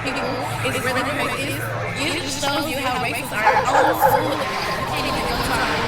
people is really crazy. It just shows you how racist our own school can't even go time.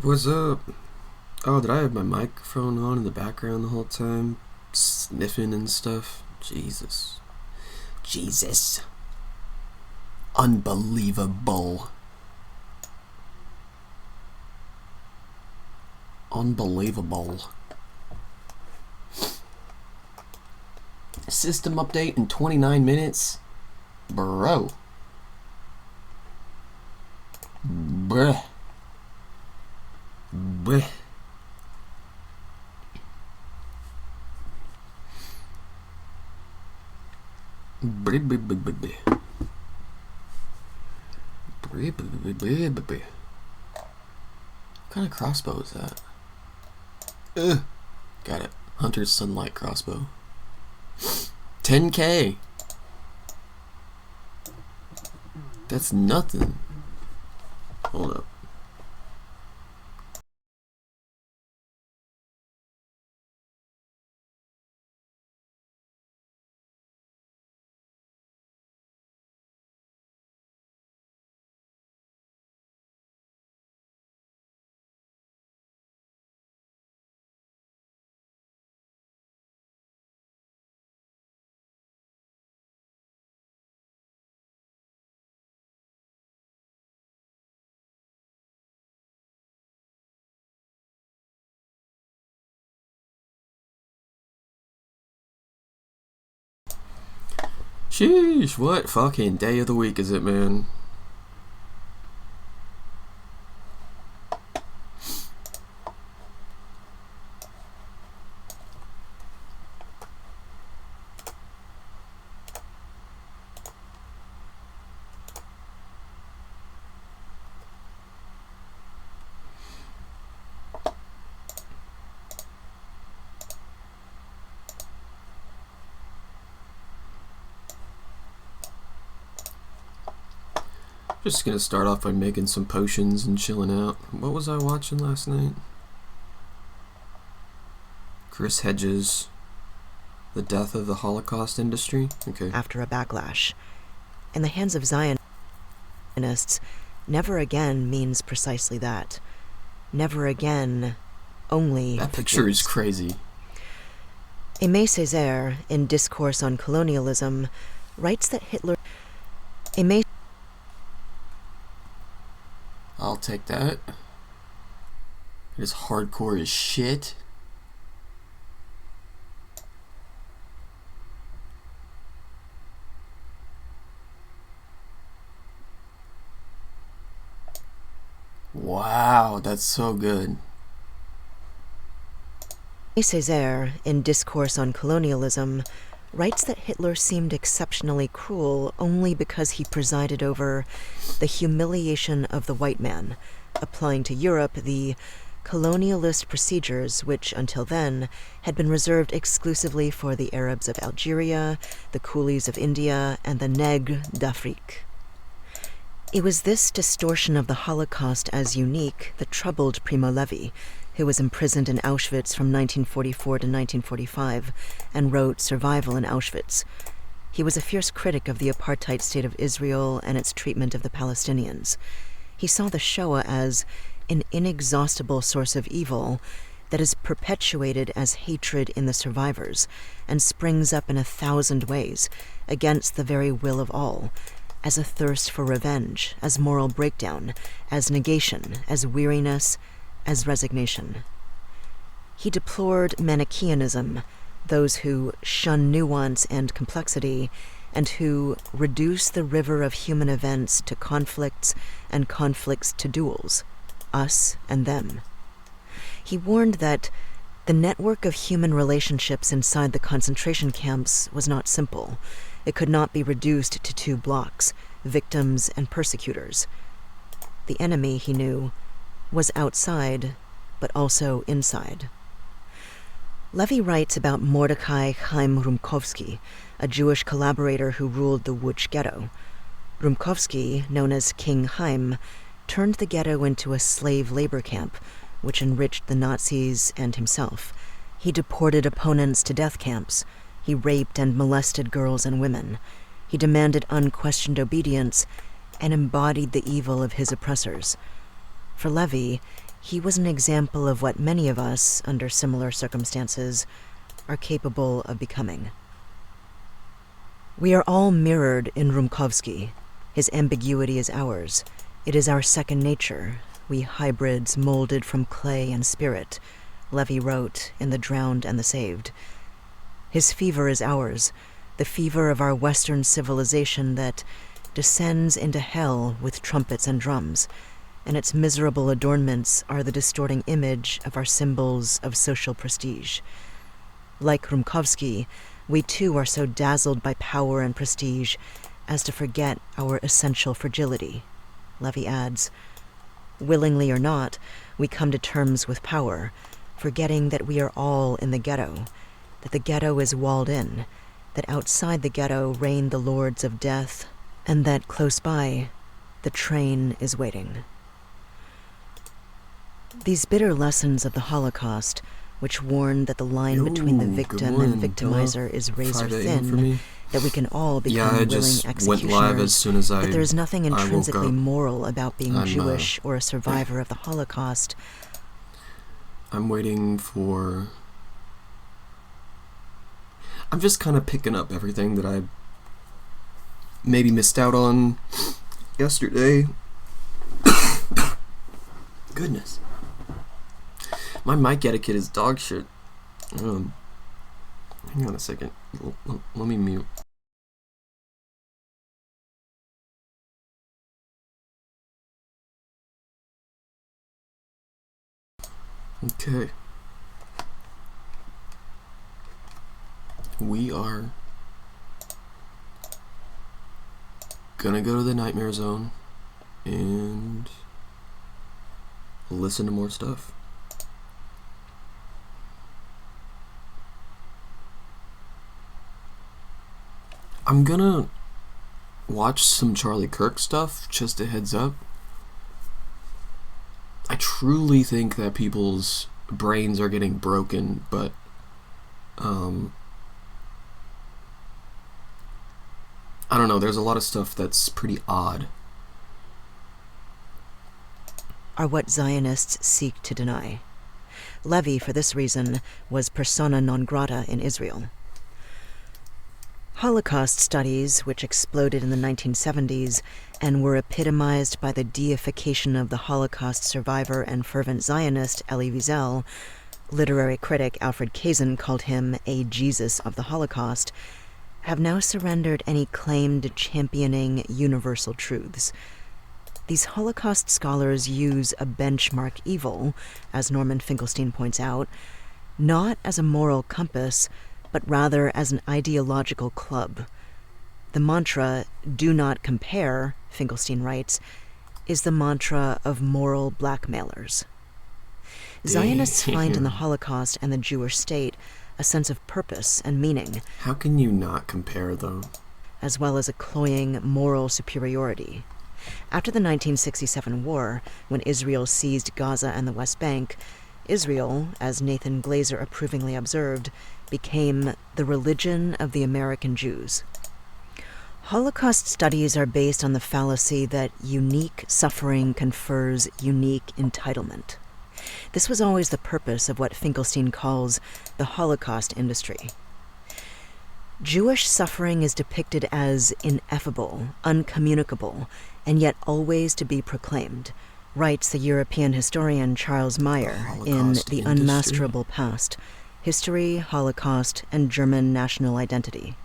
What's up? Oh, did I have my microphone on in the background the whole time? Sniffing and stuff? Jesus. Unbelievable. System update in 29 minutes? Bro. Bruh. Bleh. What kind of crossbow is that? Got it. Hunter's Sunlight crossbow. 10K. That's nothing. Hold up. Sheesh, what fucking day of the week is it, man? Just gonna start off by making some potions and chilling out. What was I watching last night? Chris Hedges, The Death of the Holocaust Industry? Okay. After a backlash. In the hands of Zionists, never again means precisely that. Never again, only... That picture is crazy. Aimé Césaire, in Discourse on Colonialism, writes that Hitler... I'll take that. It is hardcore as shit. Wow, that's so good. Césaire, in Discourse on Colonialism, writes that Hitler seemed exceptionally cruel only because he presided over the humiliation of the white man, applying to Europe the colonialist procedures which, until then, had been reserved exclusively for the Arabs of Algeria, the coolies of India, and the Nègres d'Afrique. It was this distortion of the Holocaust as unique that troubled Primo Levi, who was imprisoned in Auschwitz from 1944 to 1945 and wrote Survival in Auschwitz. He was a fierce critic of the apartheid state of Israel and its treatment of the Palestinians. He saw the Shoah as an inexhaustible source of evil that is perpetuated as hatred in the survivors and springs up in 1,000 ways against the very will of all, as a thirst for revenge, as moral breakdown, as negation, as weariness, as resignation. He deplored Manichaeanism, those who shun nuance and complexity, and who reduce the river of human events to conflicts and conflicts to duels, us and them. He warned that the network of human relationships inside the concentration camps was not simple. It could not be reduced to 2 blocks, victims and persecutors. The enemy, he knew, was outside, but also inside. Levi writes about Mordecai Chaim Rumkowski, a Jewish collaborator who ruled the Łódź ghetto. Rumkowski, known as King Chaim, turned the ghetto into a slave labor camp, which enriched the Nazis and himself. He deported opponents to death camps. He raped and molested girls and women. He demanded unquestioned obedience and embodied the evil of his oppressors. For Levi, he was an example of what many of us, under similar circumstances, are capable of becoming. We are all mirrored in Rumkowski. His ambiguity is ours. It is our second nature. We hybrids molded from clay and spirit, Levi wrote in The Drowned and the Saved. His fever is ours, the fever of our Western civilization that descends into hell with trumpets and drums, and its miserable adornments are the distorting image of our symbols of social prestige. Like Rumkowski, we too are so dazzled by power and prestige as to forget our essential fragility. Levi adds, willingly or not, we come to terms with power, forgetting that we are all in the ghetto, that the ghetto is walled in, that outside the ghetto reign the lords of death, and that close by, the train is waiting. These bitter lessons of the Holocaust, which warn that the line between the victim and victimizer is razor thin, that we can all become willing executioners, went live as soon as that there is nothing intrinsically moral about being Jewish or a survivor of the Holocaust. I'm waiting for... I'm just kind of picking up everything that I maybe missed out on yesterday. Goodness. My mic etiquette is dog shit. Hang on a second. Let me mute. Okay. We are gonna go to the Nightmare Zone and listen to more stuff. I'm gonna watch some Charlie Kirk stuff, just a heads up. I truly think that people's brains are getting broken, but I don't know, there's a lot of stuff that's pretty odd. Are what Zionists seek to deny. Levi, for this reason, was persona non grata in Israel. Holocaust studies, which exploded in the 1970s and were epitomized by the deification of the Holocaust survivor and fervent Zionist Elie Wiesel, literary critic Alfred Kazin called him a Jesus of the Holocaust, have now surrendered any claim to championing universal truths. These Holocaust scholars use a benchmark evil, as Norman Finkelstein points out, not as a moral compass, but rather as an ideological club. The mantra, "do not compare," Finkelstein writes, is the mantra of moral blackmailers. Zionists find in the Holocaust and the Jewish state a sense of purpose and meaning. How can you not compare, though? As well as a cloying moral superiority. After the 1967 war, when Israel seized Gaza and the West Bank, Israel, as Nathan Glazer approvingly observed, became the religion of the American Jews. Holocaust studies are based on the fallacy that unique suffering confers unique entitlement. This was always the purpose of what Finkelstein calls the Holocaust industry. Jewish suffering is depicted as ineffable, uncommunicable, and yet always to be proclaimed, writes the European historian Charles Meyer in The Unmasterable Past, History, Holocaust, and German National Identity.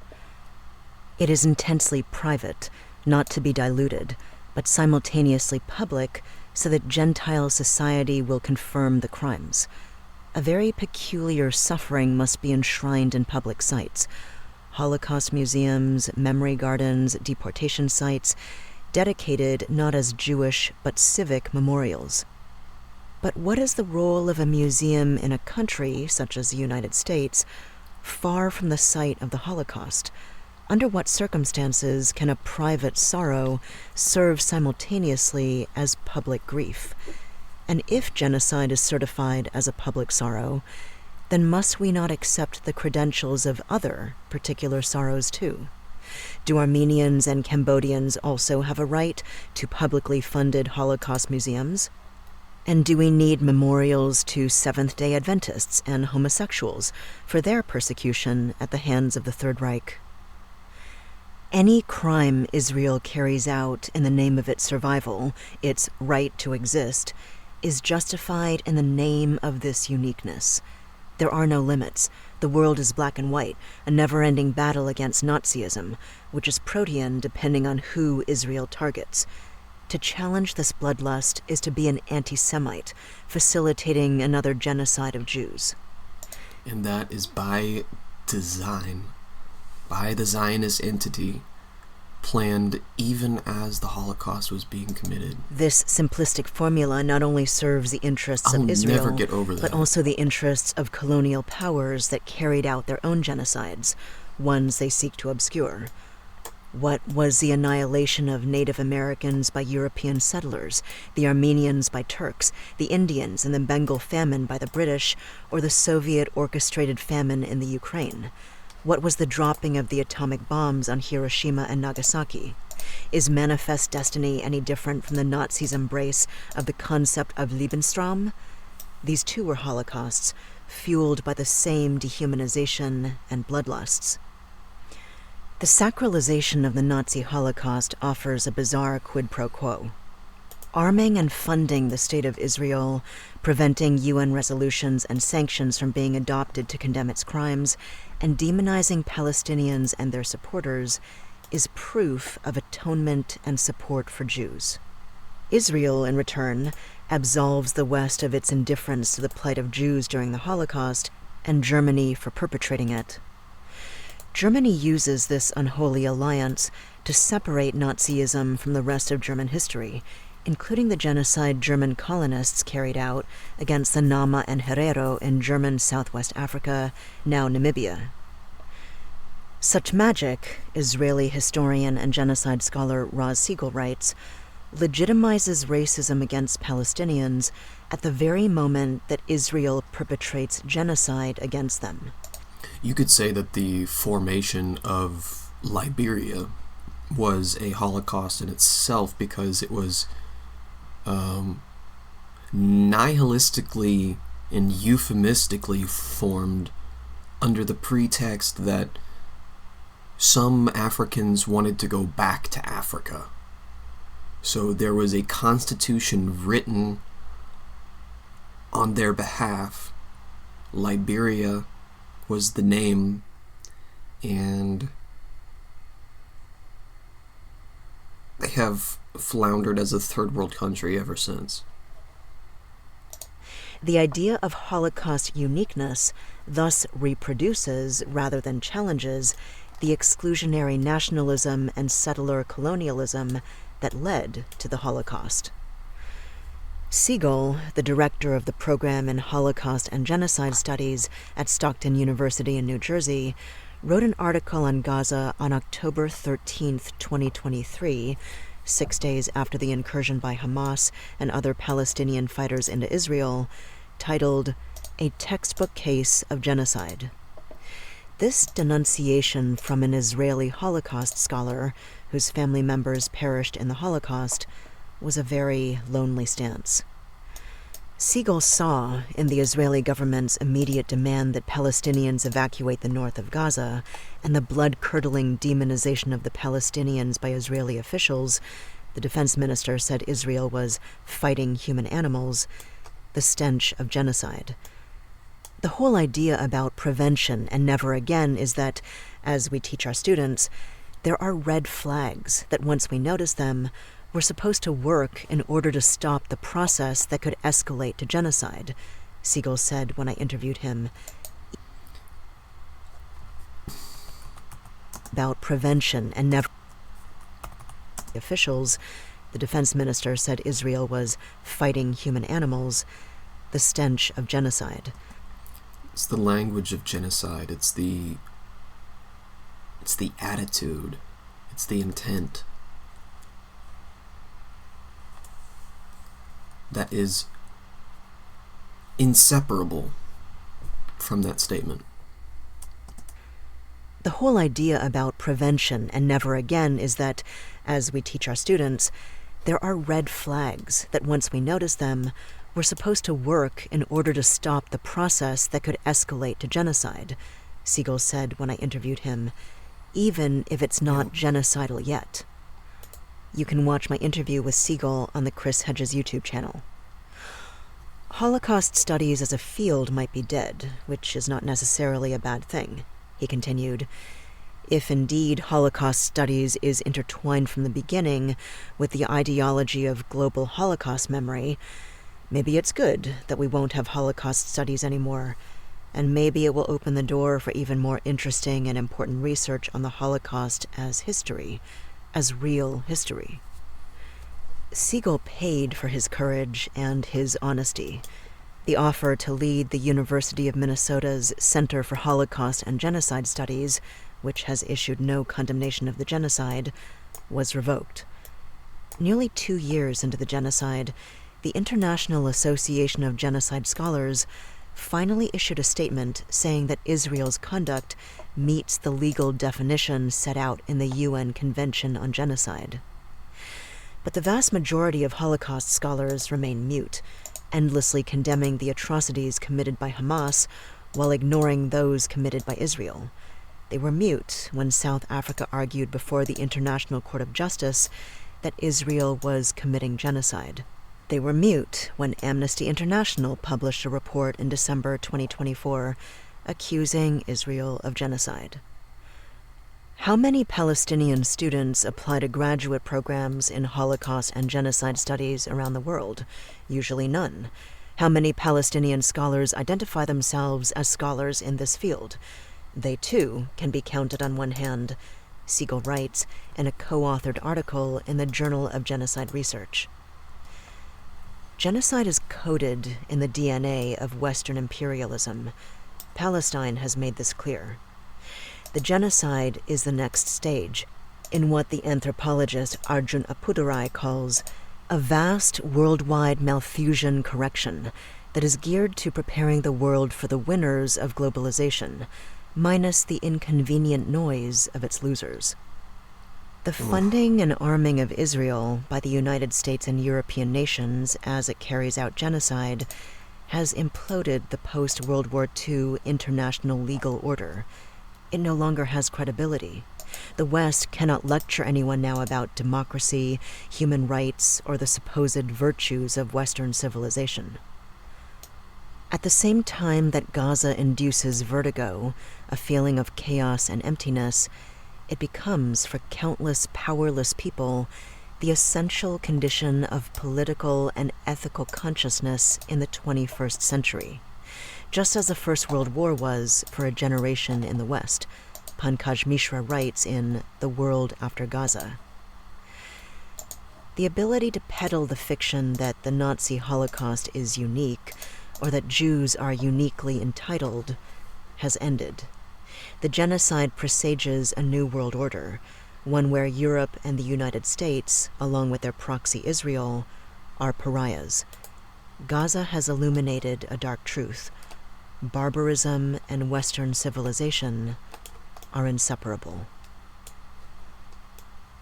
It is intensely private, not to be diluted, but simultaneously public, so that Gentile society will confirm the crimes. A very peculiar suffering must be enshrined in public sites. Holocaust museums, memory gardens, deportation sites, dedicated not as Jewish but civic memorials. But what is the role of a museum in a country, such as the United States, far from the site of the Holocaust? Under what circumstances can a private sorrow serve simultaneously as public grief? And if genocide is certified as a public sorrow, then must we not accept the credentials of other particular sorrows too? Do Armenians and Cambodians also have a right to publicly funded Holocaust museums? And do we need memorials to Seventh-day Adventists and homosexuals for their persecution at the hands of the Third Reich? Any crime Israel carries out in the name of its survival, its right to exist, is justified in the name of this uniqueness. There are no limits. The world is black and white, a never-ending battle against Nazism, which is protean depending on who Israel targets. To challenge this bloodlust is to be an anti-Semite, facilitating another genocide of Jews. And that is by design, by the Zionist entity, planned even as the Holocaust was being committed. This simplistic formula not only serves the interests of Israel, never get over that, but also the interests of colonial powers that carried out their own genocides, ones they seek to obscure. What was the annihilation of Native Americans by European settlers, the Armenians by Turks, the Indians in the Bengal famine by the British, or the Soviet-orchestrated famine in the Ukraine? What was the dropping of the atomic bombs on Hiroshima and Nagasaki? Is manifest destiny any different from the Nazis' embrace of the concept of Lebensraum? These too were holocausts, fueled by the same dehumanization and bloodlusts. The sacralization of the Nazi Holocaust offers a bizarre quid pro quo. Arming and funding the State of Israel, preventing UN resolutions and sanctions from being adopted to condemn its crimes, and demonizing Palestinians and their supporters is proof of atonement and support for Jews. Israel, in return, absolves the West of its indifference to the plight of Jews during the Holocaust, and Germany for perpetrating it. Germany uses this unholy alliance to separate Nazism from the rest of German history, including the genocide German colonists carried out against the Nama and Herero in German Southwest Africa, now Namibia. Such magic, Israeli historian and genocide scholar Roz Siegel writes, legitimizes racism against Palestinians at the very moment that Israel perpetrates genocide against them. You could say that the formation of Liberia was a Holocaust in itself because it was nihilistically and euphemistically formed under the pretext that some Africans wanted to go back to Africa. So there was a constitution written on their behalf. Liberia was the name, and they have floundered as a third world country ever since. The idea of Holocaust uniqueness thus reproduces, rather than challenges, the exclusionary nationalism and settler colonialism that led to the Holocaust. Siegel, the director of the program in Holocaust and Genocide Studies at Stockton University in New Jersey, wrote an article on Gaza on October 13, 2023, 6 days after the incursion by Hamas and other Palestinian fighters into Israel, titled "A Textbook Case of Genocide." This denunciation from an Israeli Holocaust scholar whose family members perished in the Holocaust was a very lonely stance. Siegel saw in the Israeli government's immediate demand that Palestinians evacuate the north of Gaza and the blood-curdling demonization of the Palestinians by Israeli officials — the defense minister said Israel was fighting human animals — the stench of genocide. The whole idea about prevention and never again is that, as we teach our students, there are red flags that once we notice them, we're supposed to work in order to stop the process that could escalate to genocide, Siegel said when I interviewed him. About prevention and never officials, the defense minister said Israel was fighting human animals, the stench of genocide. It's the language of genocide. It's the attitude. It's the intent. That is inseparable from that statement. The whole idea about prevention and never again is that, as we teach our students, there are red flags that once we notice them, we're supposed to work in order to stop the process that could escalate to genocide, Siegel said when I interviewed him, even if it's not genocidal yet. You can watch my interview with Siegel on the Chris Hedges YouTube channel. Holocaust studies as a field might be dead, which is not necessarily a bad thing, he continued. If indeed Holocaust studies is intertwined from the beginning with the ideology of global Holocaust memory, maybe it's good that we won't have Holocaust studies anymore, and maybe it will open the door for even more interesting and important research on the Holocaust as history, as real history. Siegel paid for his courage and his honesty. The offer to lead the University of Minnesota's Center for Holocaust and Genocide Studies, which has issued no condemnation of the genocide, was revoked. Nearly 2 years into the genocide, the International Association of Genocide Scholars finally issued a statement saying that Israel's conduct meets the legal definition set out in the UN Convention on Genocide. But the vast majority of Holocaust scholars remain mute, endlessly condemning the atrocities committed by Hamas while ignoring those committed by Israel. They were mute when South Africa argued before the International Court of Justice that Israel was committing genocide. They were mute when Amnesty International published a report in December 2024 accusing Israel of genocide. How many Palestinian students apply to graduate programs in Holocaust and genocide studies around the world? Usually none. How many Palestinian scholars identify themselves as scholars in this field? They, too, can be counted on one hand, Siegel writes in a co-authored article in the Journal of Genocide Research. Genocide is coded in the DNA of Western imperialism. Palestine has made this clear. The genocide is the next stage, in what the anthropologist Arjun Appudurai calls a vast worldwide Malthusian correction that is geared to preparing the world for the winners of globalization, minus the inconvenient noise of its losers. The funding and arming of Israel by the United States and European nations as it carries out genocide has imploded the post-World War II international legal order. It no longer has credibility. The West cannot lecture anyone now about democracy, human rights, or the supposed virtues of Western civilization. At the same time that Gaza induces vertigo, a feeling of chaos and emptiness, it becomes, for countless powerless people, the essential condition of political and ethical consciousness in the 21st century, just as the First World War was for a generation in the West, Pankaj Mishra writes in The World After Gaza. The ability to peddle the fiction that the Nazi Holocaust is unique, or that Jews are uniquely entitled, has ended. The genocide presages a new world order, one where Europe and the United States, along with their proxy Israel, are pariahs. Gaza has illuminated a dark truth. Barbarism and Western civilization are inseparable.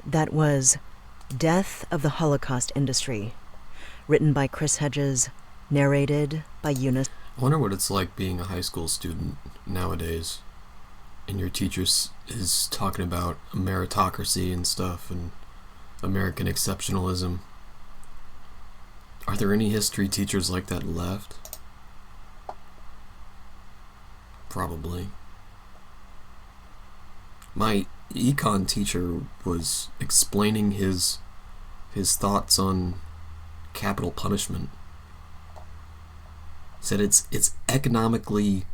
That was Death of the Holocaust Industry, written by Chris Hedges, narrated by Eunice. I wonder what it's like being a high school student nowadays, and your teacher is talking about meritocracy and stuff, and American exceptionalism. Are there any history teachers like that left? Probably. My econ teacher was explaining his thoughts on capital punishment. Said it's economically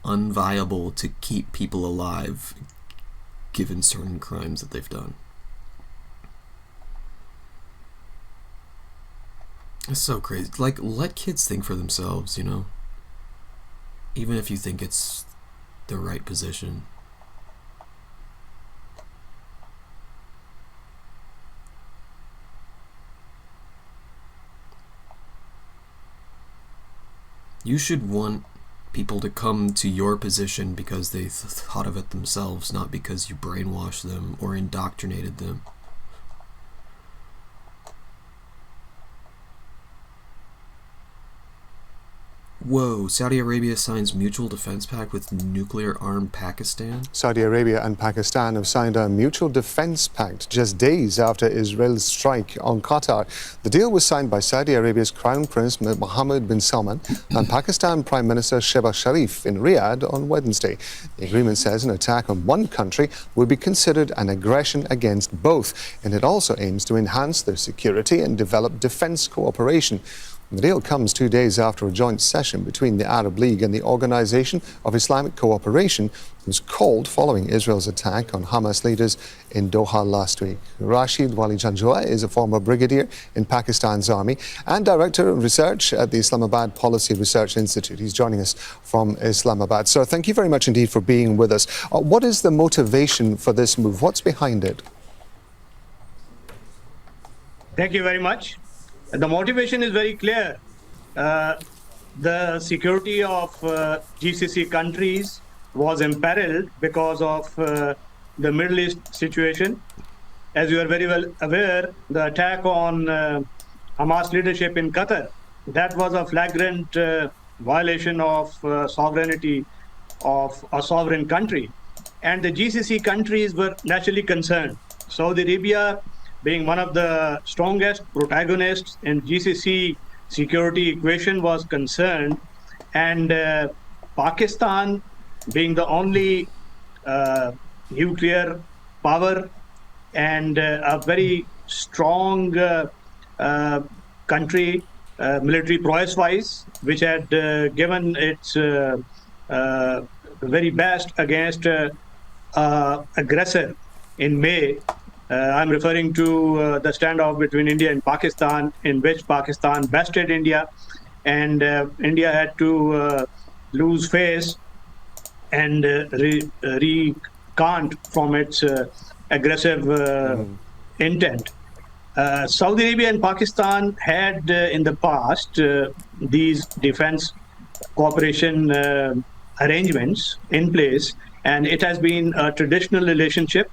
unviable to keep people alive given certain crimes that they've done. It's so crazy. Like, let kids think for themselves, you know? Even if you think it's the right position. You should want people to come to your position because they thought of it themselves, not because you brainwashed them or indoctrinated them. Whoa, Saudi Arabia signs mutual defense pact with nuclear-armed Pakistan? Saudi Arabia and Pakistan have signed a mutual defense pact just days after Israel's strike on Qatar. The deal was signed by Saudi Arabia's Crown Prince Mohammed bin Salman and Pakistan Prime Minister Shehbaz Sharif in Riyadh on Wednesday. The agreement says an attack on one country would be considered an aggression against both, and it also aims to enhance their security and develop defense cooperation. The deal comes 2 days after a joint session between the Arab League and the Organization of Islamic Cooperation was called following Israel's attack on Hamas leaders in Doha last week. Rashid Wali Janjoa is a former brigadier in Pakistan's army and director of research at the Islamabad Policy Research Institute. He's joining us from Islamabad. Sir, thank you very much indeed for being with us. What is the motivation for this move? What's behind it? Thank you very much. The motivation is very clear. The security of GCC countries was imperiled because of the Middle East situation. As you are very well aware, the attack on Hamas leadership in Qatar, that was a flagrant violation of sovereignty of a sovereign country. And the GCC countries were naturally concerned. Saudi Arabia, being one of the strongest protagonists in GCC security equation, was concerned, and Pakistan, being the only nuclear power and a very strong country, military prowess-wise, which had given its very best against aggressor in May. I'm referring to the standoff between India and Pakistan, in which Pakistan bested India, and India had to lose face and recant from its aggressive intent. Saudi Arabia and Pakistan had in the past these defense cooperation arrangements in place, and it has been a traditional relationship.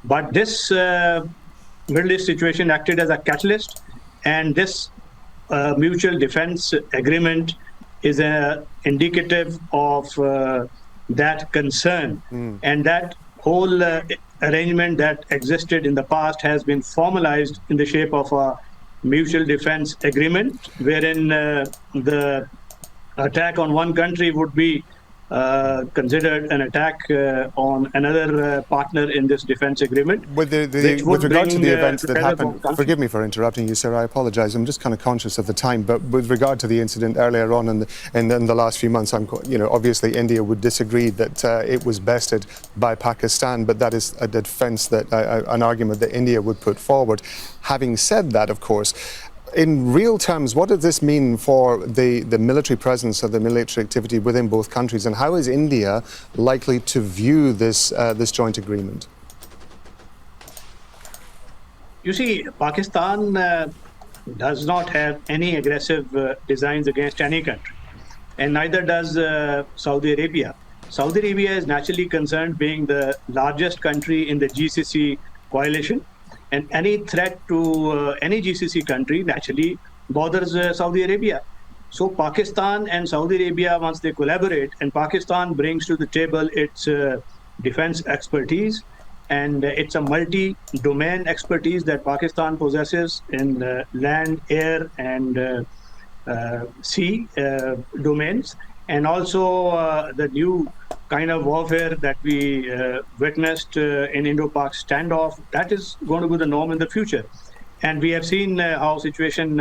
But this Middle East situation acted as a catalyst, and this mutual defense agreement is indicative of that concern. And that whole arrangement that existed in the past has been formalized in the shape of a mutual defense agreement, wherein the attack on one country would be considered an attack on another partner in this defense agreement. With regard to the events that happened, forgive me for interrupting you, sir, I apologize. I'm just kind of conscious of the time, but with regard to the incident earlier on in the last few months, obviously India would disagree that it was bested by Pakistan, but that is a defense, that an argument that India would put forward. Having said that, of course, in real terms, what does this mean for the military presence of the military activity within both countries, and how is India likely to view this joint agreement? You see, Pakistan does not have any aggressive designs against any country, and neither does Saudi Arabia. Saudi Arabia is naturally concerned, being the largest country in the GCC coalition, and any threat to any GCC country naturally bothers Saudi Arabia. So Pakistan and Saudi Arabia, once they collaborate, and Pakistan brings to the table its defense expertise, and it's a multi-domain expertise that Pakistan possesses in land, air, and sea domains, and also the new kind of warfare that we witnessed in Indo-Pak standoff. That is going to be the norm in the future. And we have seen how situation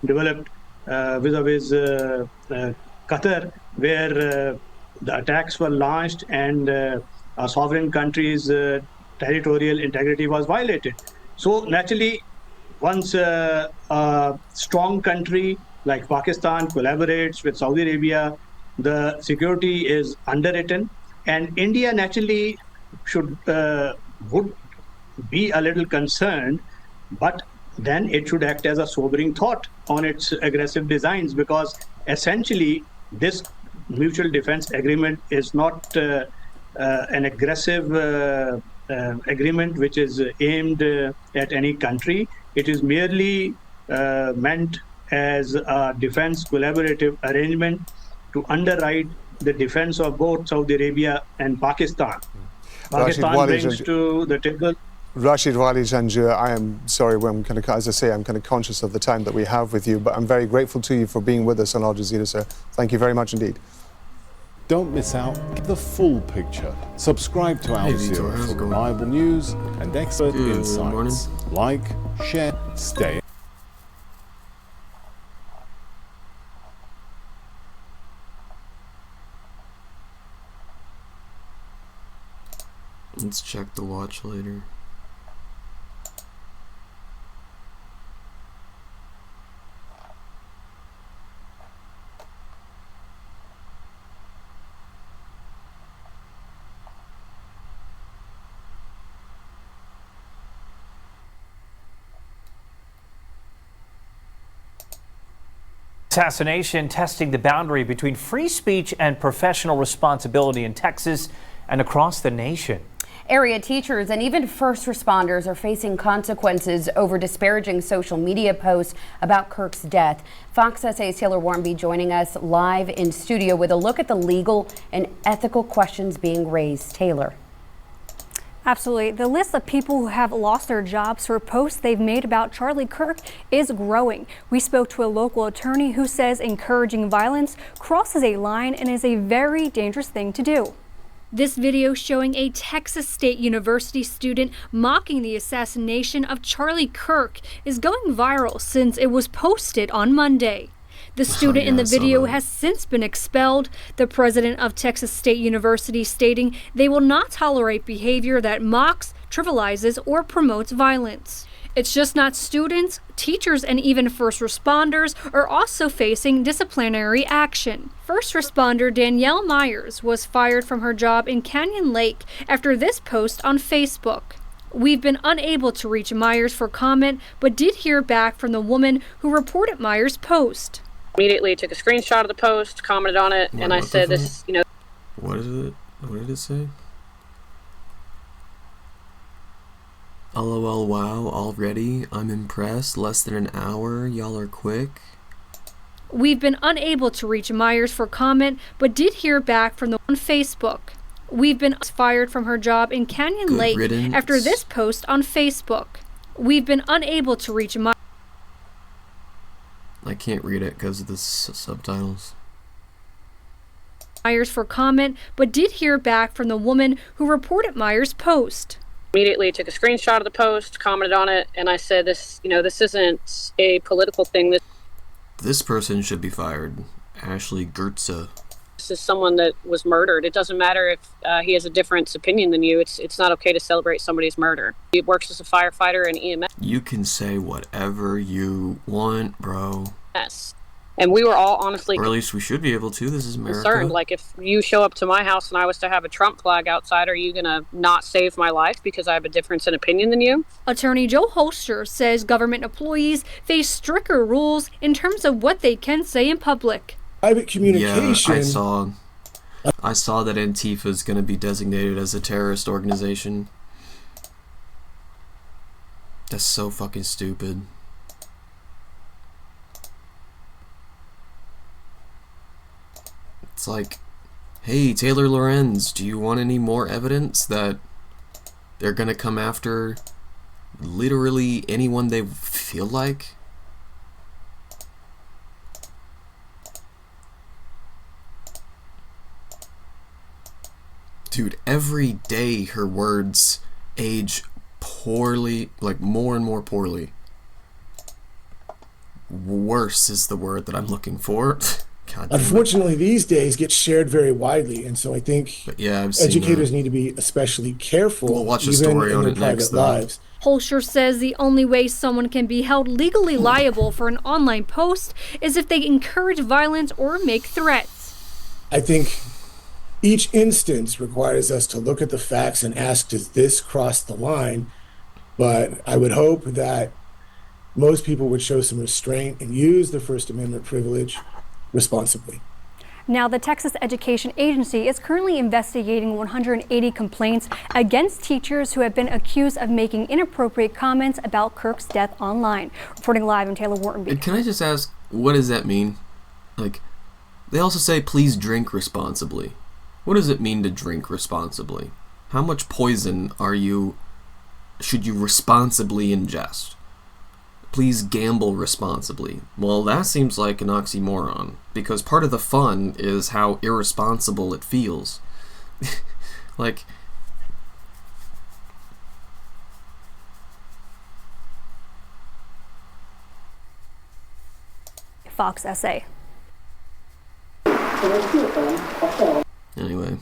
developed vis-a-vis Qatar, where the attacks were launched and a sovereign country's territorial integrity was violated. So naturally, once a strong country like Pakistan collaborates with Saudi Arabia, the security is underwritten, and India naturally would be a little concerned, but then it should act as a sobering thought on its aggressive designs, because essentially this mutual defense agreement is not an aggressive agreement which is aimed at any country. It is merely meant as a defense collaborative arrangement to underwrite the defense of both Saudi Arabia and Pakistan. Pakistan brings to the table. Rashid Walid, and I am sorry, as I say, I'm kind of conscious of the time that we have with you, but I'm very grateful to you for being with us on Al Jazeera, sir. Thank you very much indeed. Don't miss out the full picture. Subscribe to Al Jazeera for reliable news and expert insights. Like, share, stay. Let's check the watch later. Assassination testing the boundary between free speech and professional responsibility in Texas and across the nation. Area teachers and even first responders are facing consequences over disparaging social media posts about Kirk's death. Fox SA's Taylor Warmby joining us live in studio with a look at the legal and ethical questions being raised. Taylor. Absolutely. The list of people who have lost their jobs for posts they've made about Charlie Kirk is growing. We spoke to a local attorney who says encouraging violence crosses a line and is a very dangerous thing to do. This video showing a Texas State University student mocking the assassination of Charlie Kirk is going viral since it was posted on Monday. The student in the video has since been expelled, the president of Texas State University stating they will not tolerate behavior that mocks, trivializes, or promotes violence. It's just not students, teachers, and even first responders are also facing disciplinary action. First responder Danielle Myers was fired from her job in Canyon Lake after this post on Facebook. We've been unable to reach Myers for comment, but did hear back from the woman who reported Myers' post. Immediately took a screenshot of the post, commented on it, and I said this, What is it? What did it say? LOL, wow, already? I'm impressed. Less than an hour? Y'all are quick? We've been unable to reach Myers for comment, but did hear back from the on Facebook. We've been fired from her job in Canyon Lake after this post on Facebook. We've been unable to reach Myers. I can't read it because of the subtitles. Myers for comment, but did hear back from the woman who reported Myers' post. Immediately took a screenshot of the post, commented on it, and I said this, this isn't a political thing. This person should be fired. Ashley Gertza. This is someone that was murdered. It doesn't matter if he has a different opinion than you. It's not okay to celebrate somebody's murder. He works as a firefighter and EMS. You can say whatever you want, bro. Yes. And we were all honestly, or at least we should be able to. This is America. concerned. Like, if you show up to my house and I was to have a Trump flag outside, are you going to not save my life because I have a difference in opinion than you? Attorney Joe Holster says government employees face stricter rules in terms of what they can say in public. Private communication. Yeah, I saw that Antifa is going to be designated as a terrorist organization. That's so fucking stupid. It's like, hey, Taylor Lorenz, do you want any more evidence that they're gonna come after literally anyone they feel like? Dude, every day her words age poorly, like more and more poorly. Worse is the word that I'm looking for. Unfortunately, these days get shared very widely, and so I think educators need to be especially careful. We'll watch a even story in on their it private next, lives. Holster says the only way someone can be held legally liable for an online post is if they encourage violence or make threats. I think each instance requires us to look at the facts and ask, does this cross the line? But I would hope that most people would show some restraint and use the First Amendment privilege responsibly. Now, the Texas Education Agency is currently investigating 180 complaints against teachers who have been accused of making inappropriate comments about Kirk's death online. Reporting live, I'm Taylor Wharton. And can I just ask, what does that mean? Like, they also say, please drink responsibly. What does it mean to drink responsibly? How much poison should you responsibly ingest? Please gamble responsibly. Well, that seems like an oxymoron, because part of the fun is how irresponsible it feels. Like, Fox SA. Anyway.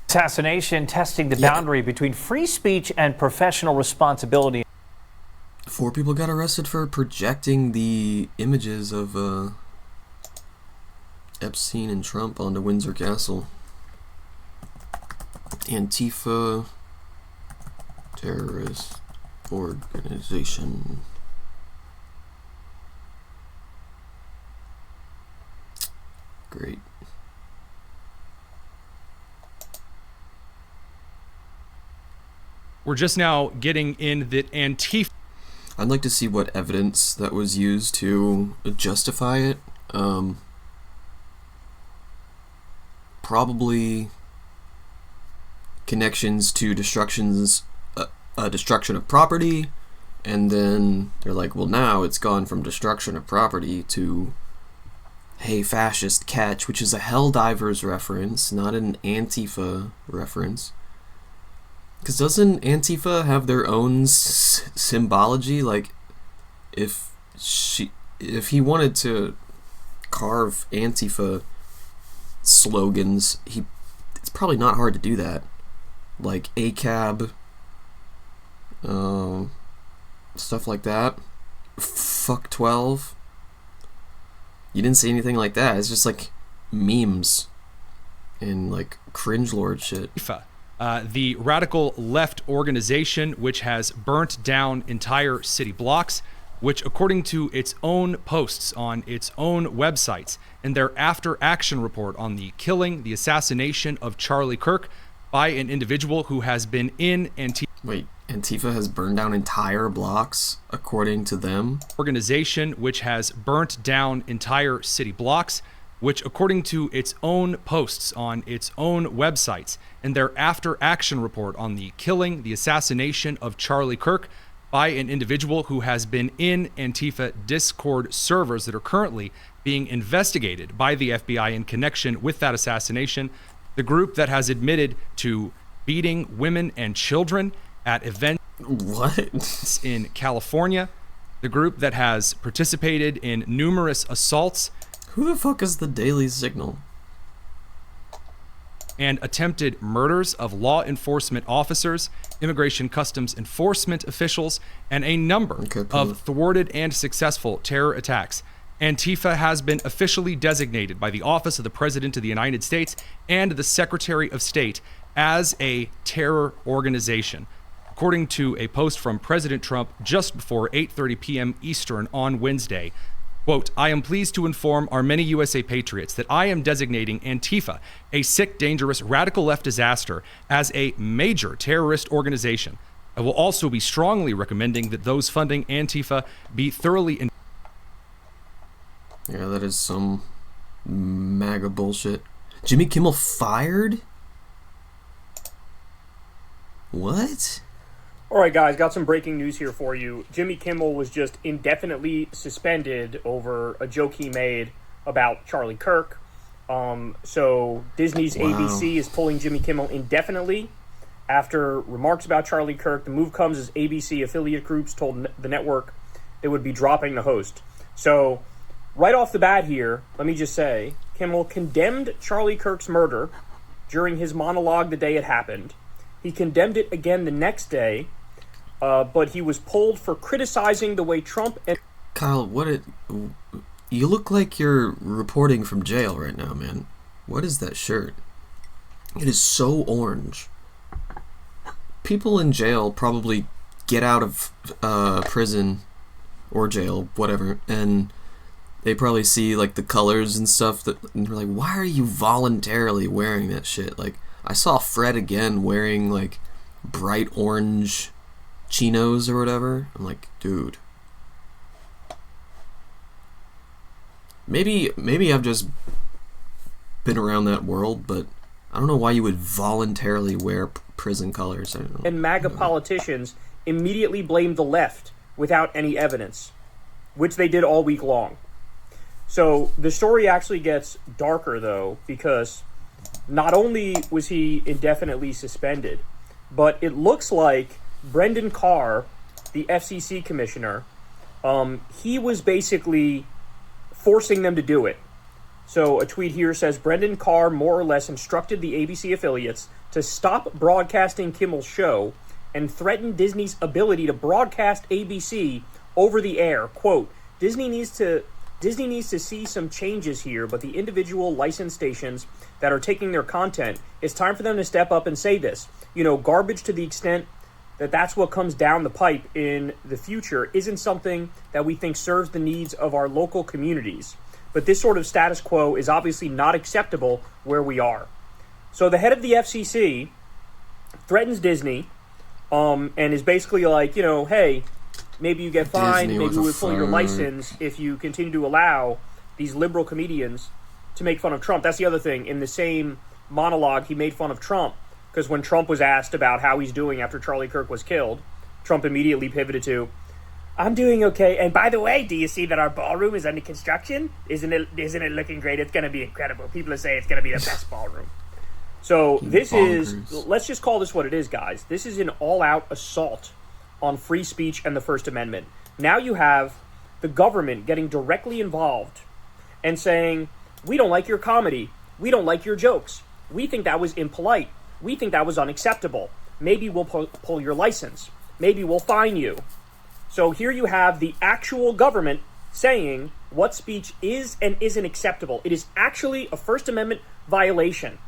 Assassination testing the boundary between free speech and professional responsibility. 4 people got arrested for projecting the images of Epstein and Trump onto Windsor Castle. Antifa terrorist organization. Great. We're just now getting in that Antifa. I'd like to see what evidence that was used to justify it. Probably connections to destruction of property, and then they're like, well, now it's gone from destruction of property to hey fascist catch, which is a Helldivers reference, not an Antifa reference. Because doesn't Antifa have their own symbology? Like, if he wanted to carve Antifa slogans, it's probably not hard to do that. Like ACAB, stuff like that. Fuck 12. You didn't see anything like that. It's just like memes and like cringe lord shit. The radical left organization, which has burnt down entire city blocks, which, according to its own posts on its own websites and their after-action report on the killing, the assassination of Charlie Kirk by an individual who has been in Antifa. Wait, Antifa has burned down entire blocks, according to them? Organization, which has burnt down entire city blocks, which, according to its own posts on its own websites and their after-action report on the killing, the assassination of Charlie Kirk by an individual who has been in Antifa Discord servers that are currently being investigated by the FBI in connection with that assassination, the group that has admitted to beating women and children at events in California, the group that has participated in numerous assaults. Who the fuck is the Daily Signal? And attempted murders of law enforcement officers immigration customs enforcement officials, and a number of thwarted and successful terror attacks. Antifa has been officially designated by the Office of the President of the United States and the Secretary of State as a terror organization, according to a post from President Trump just before 8:30 p.m. Eastern on Wednesday. Quote, "I am pleased to inform our many USA patriots that I am designating Antifa, a sick, dangerous, radical left disaster, as a major terrorist organization. I will also be strongly recommending that those funding Antifa be thoroughly..." Yeah, that is some MAGA bullshit. Jimmy Kimmel fired? What? All right, guys, got some breaking news here for you. Jimmy Kimmel was just indefinitely suspended over a joke he made about Charlie Kirk. So Disney's ABC is pulling Jimmy Kimmel indefinitely after remarks about Charlie Kirk. The move comes as ABC affiliate groups told the network they would be dropping the host. So right off the bat here, let me just say, Kimmel condemned Charlie Kirk's murder during his monologue the day it happened. He condemned it again the next day, but he was pulled for criticizing the way Trump and... Kyle, you look like you're reporting from jail right now, man. What is that shirt? It is so orange. People in jail probably get out of prison or jail, whatever, and they probably see like the colors and stuff and they're like, why are you voluntarily wearing that shit? Like, I saw Fred again wearing like bright orange chinos or whatever. I'm like, dude. Maybe I've just been around that world, but I don't know why you would voluntarily wear prison colors. I don't know. And MAGA politicians immediately blamed the left without any evidence, which they did all week long. So the story actually gets darker, though, because not only was he indefinitely suspended, but it looks like Brendan Carr, the FCC commissioner, he was basically forcing them to do it. So a tweet here says, Brendan Carr more or less instructed the ABC affiliates to stop broadcasting Kimmel's show and threatened Disney's ability to broadcast ABC over the air. Quote, Disney needs to see some changes here, but the individual licensed stations that are taking their content, it's time for them to step up and say this. You know, garbage to the extent that that's what comes down the pipe in the future isn't something that we think serves the needs of our local communities. But this sort of status quo is obviously not acceptable where we are. So the head of the FCC threatens Disney and is basically like, you know, hey, maybe you get fined, maybe we'll pull your license if you continue to allow these liberal comedians to make fun of Trump. That's the other thing. In the same monologue, he made fun of Trump because when Trump was asked about how he's doing after Charlie Kirk was killed, Trump immediately pivoted to, I'm doing okay. And by the way, do you see that our ballroom is under construction? Isn't it looking great? It's going to be incredible. People are saying it's going to be the best ballroom. So this is, let's just call this what it is, guys. This is an all-out assault on free speech and the First Amendment. Now you have the government getting directly involved and saying, we don't like your comedy. We don't like your jokes. We think that was impolite. We think that was unacceptable. Maybe we'll pull your license. Maybe we'll fine you. So here you have the actual government saying what speech is and isn't acceptable. It is actually a First Amendment violation.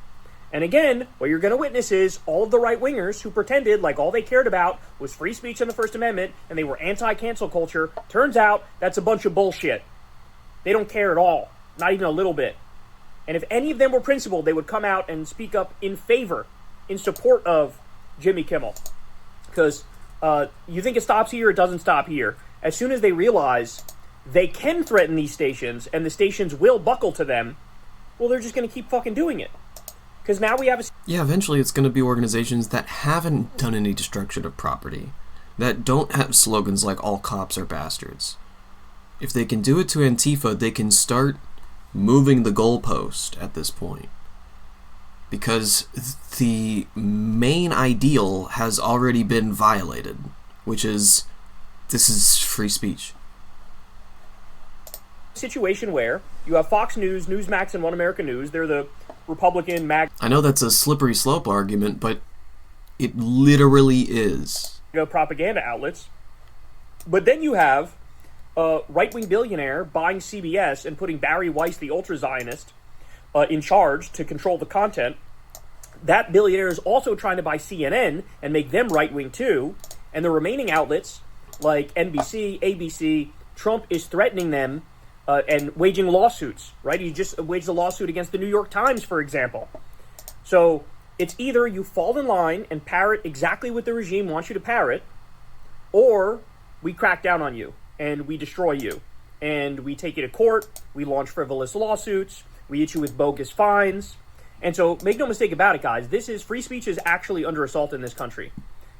And again, what you're going to witness is all of the right-wingers who pretended like all they cared about was free speech and the First Amendment and they were anti-cancel culture. Turns out that's a bunch of bullshit. They don't care at all, not even a little bit. And if any of them were principled, they would come out and speak up in favor, in support of Jimmy Kimmel. Because you think it stops here, it doesn't stop here. As soon as they realize they can threaten these stations and the stations will buckle to them, well, they're just going to keep fucking doing it. Because now we have a... Yeah, eventually it's going to be organizations that haven't done any destruction of property, that don't have slogans like all cops are bastards. If they can do it to Antifa, they can start moving the goalpost at this point. Because the main ideal has already been violated, which is, this is free speech. Situation where you have Fox News, Newsmax, and One American News. They're the Republican mag... I know that's a slippery slope argument, but It literally is. Propaganda outlets. But then you have a right-wing billionaire buying CBS and putting Barry Weiss, the ultra-Zionist, in charge to control the content. That billionaire is also trying to buy CNN and make them right-wing too. And the remaining outlets, like NBC, ABC, Trump is threatening them and waging lawsuits, right? He just waged a lawsuit against the New York Times, for example. So it's either you fall in line and parrot exactly what the regime wants you to parrot, or we crack down on you and we destroy you. And we take you to court, we launch frivolous lawsuits, we hit you with bogus fines. And so make no mistake about it, guys, free speech is actually under assault in this country.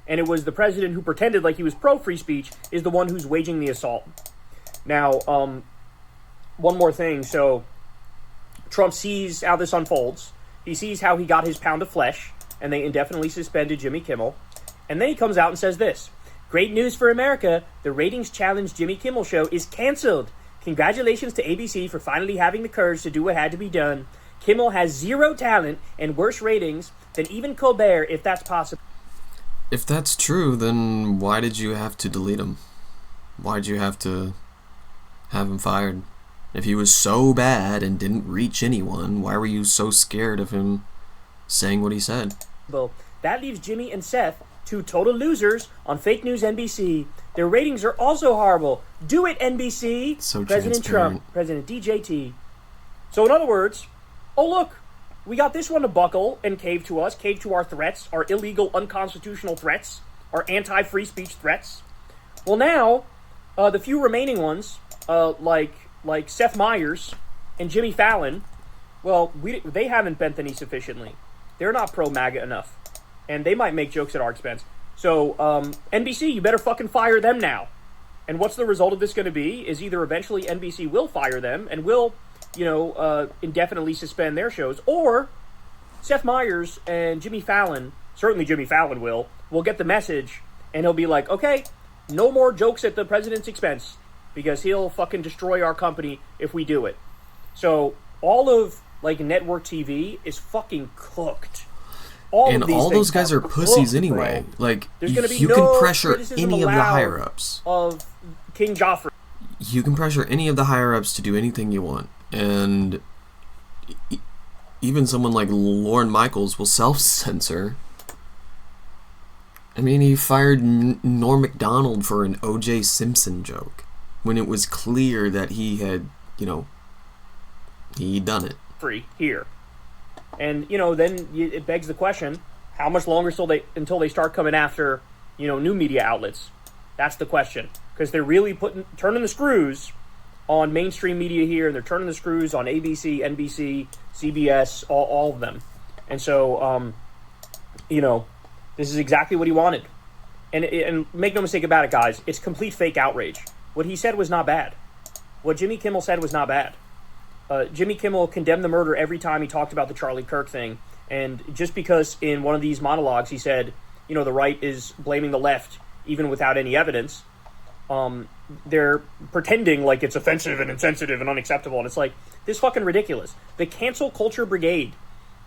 And it was the president who pretended like he was pro-free speech is the one who's waging the assault. Now, one more thing. So Trump sees how this unfolds. He sees how he got his pound of flesh, and they indefinitely suspended Jimmy Kimmel. And then he comes out and says this: "Great news for America. The ratings challenge Jimmy Kimmel show is canceled. Congratulations to ABC for finally having the courage to do what had to be done. Kimmel has zero talent and worse ratings than even Colbert, if that's possible." If that's true, then why did you have to delete him? Why did you have to have him fired? If he was so bad and didn't reach anyone, why were you so scared of him saying what he said? That leaves Jimmy and Seth, two total losers, on fake news NBC. Their ratings are also horrible. Do it, NBC. So President Trump, President DJT. So in other words, oh look, we got this one to buckle and cave to us, cave to our threats, our illegal, unconstitutional threats, our anti-free speech threats. Well now, the few remaining ones, like Seth Meyers and Jimmy Fallon, well, they haven't bent the knee sufficiently. They're not pro-MAGA enough. And they might make jokes at our expense. So, NBC, you better fucking fire them now. And what's the result of this going to be? Is either eventually NBC will fire them and will, indefinitely suspend their shows, or Seth Meyers and Jimmy Fallon, certainly Jimmy Fallon will get the message, and he'll be like, okay, no more jokes at the president's expense, because he'll fucking destroy our company if we do it. So all of network TV is fucking cooked. All those guys are pussies anyway. Bro. Like, there's gonna be you no can pressure criticism any of the allowed higher ups of King Joffrey. You can pressure any of the higher ups to do anything you want, and even someone like Lorne Michaels will self-censor. I mean, he fired Norm Macdonald for an O.J. Simpson joke when it was clear that he had, he'd done it. Free here. And, then it begs the question, how much longer until they start coming after, new media outlets? That's the question. Because they're really turning the screws on mainstream media here, and they're turning the screws on ABC, NBC, CBS, all of them. And so, this is exactly what he wanted. And make no mistake about it, guys, it's complete fake outrage. What he said was not bad. What Jimmy Kimmel said was not bad. Jimmy Kimmel condemned the murder every time he talked about the Charlie Kirk thing. And just because in one of these monologues he said, the right is blaming the left even without any evidence, they're pretending like it's offensive and insensitive and unacceptable. And it's like, this is fucking ridiculous. The cancel culture brigade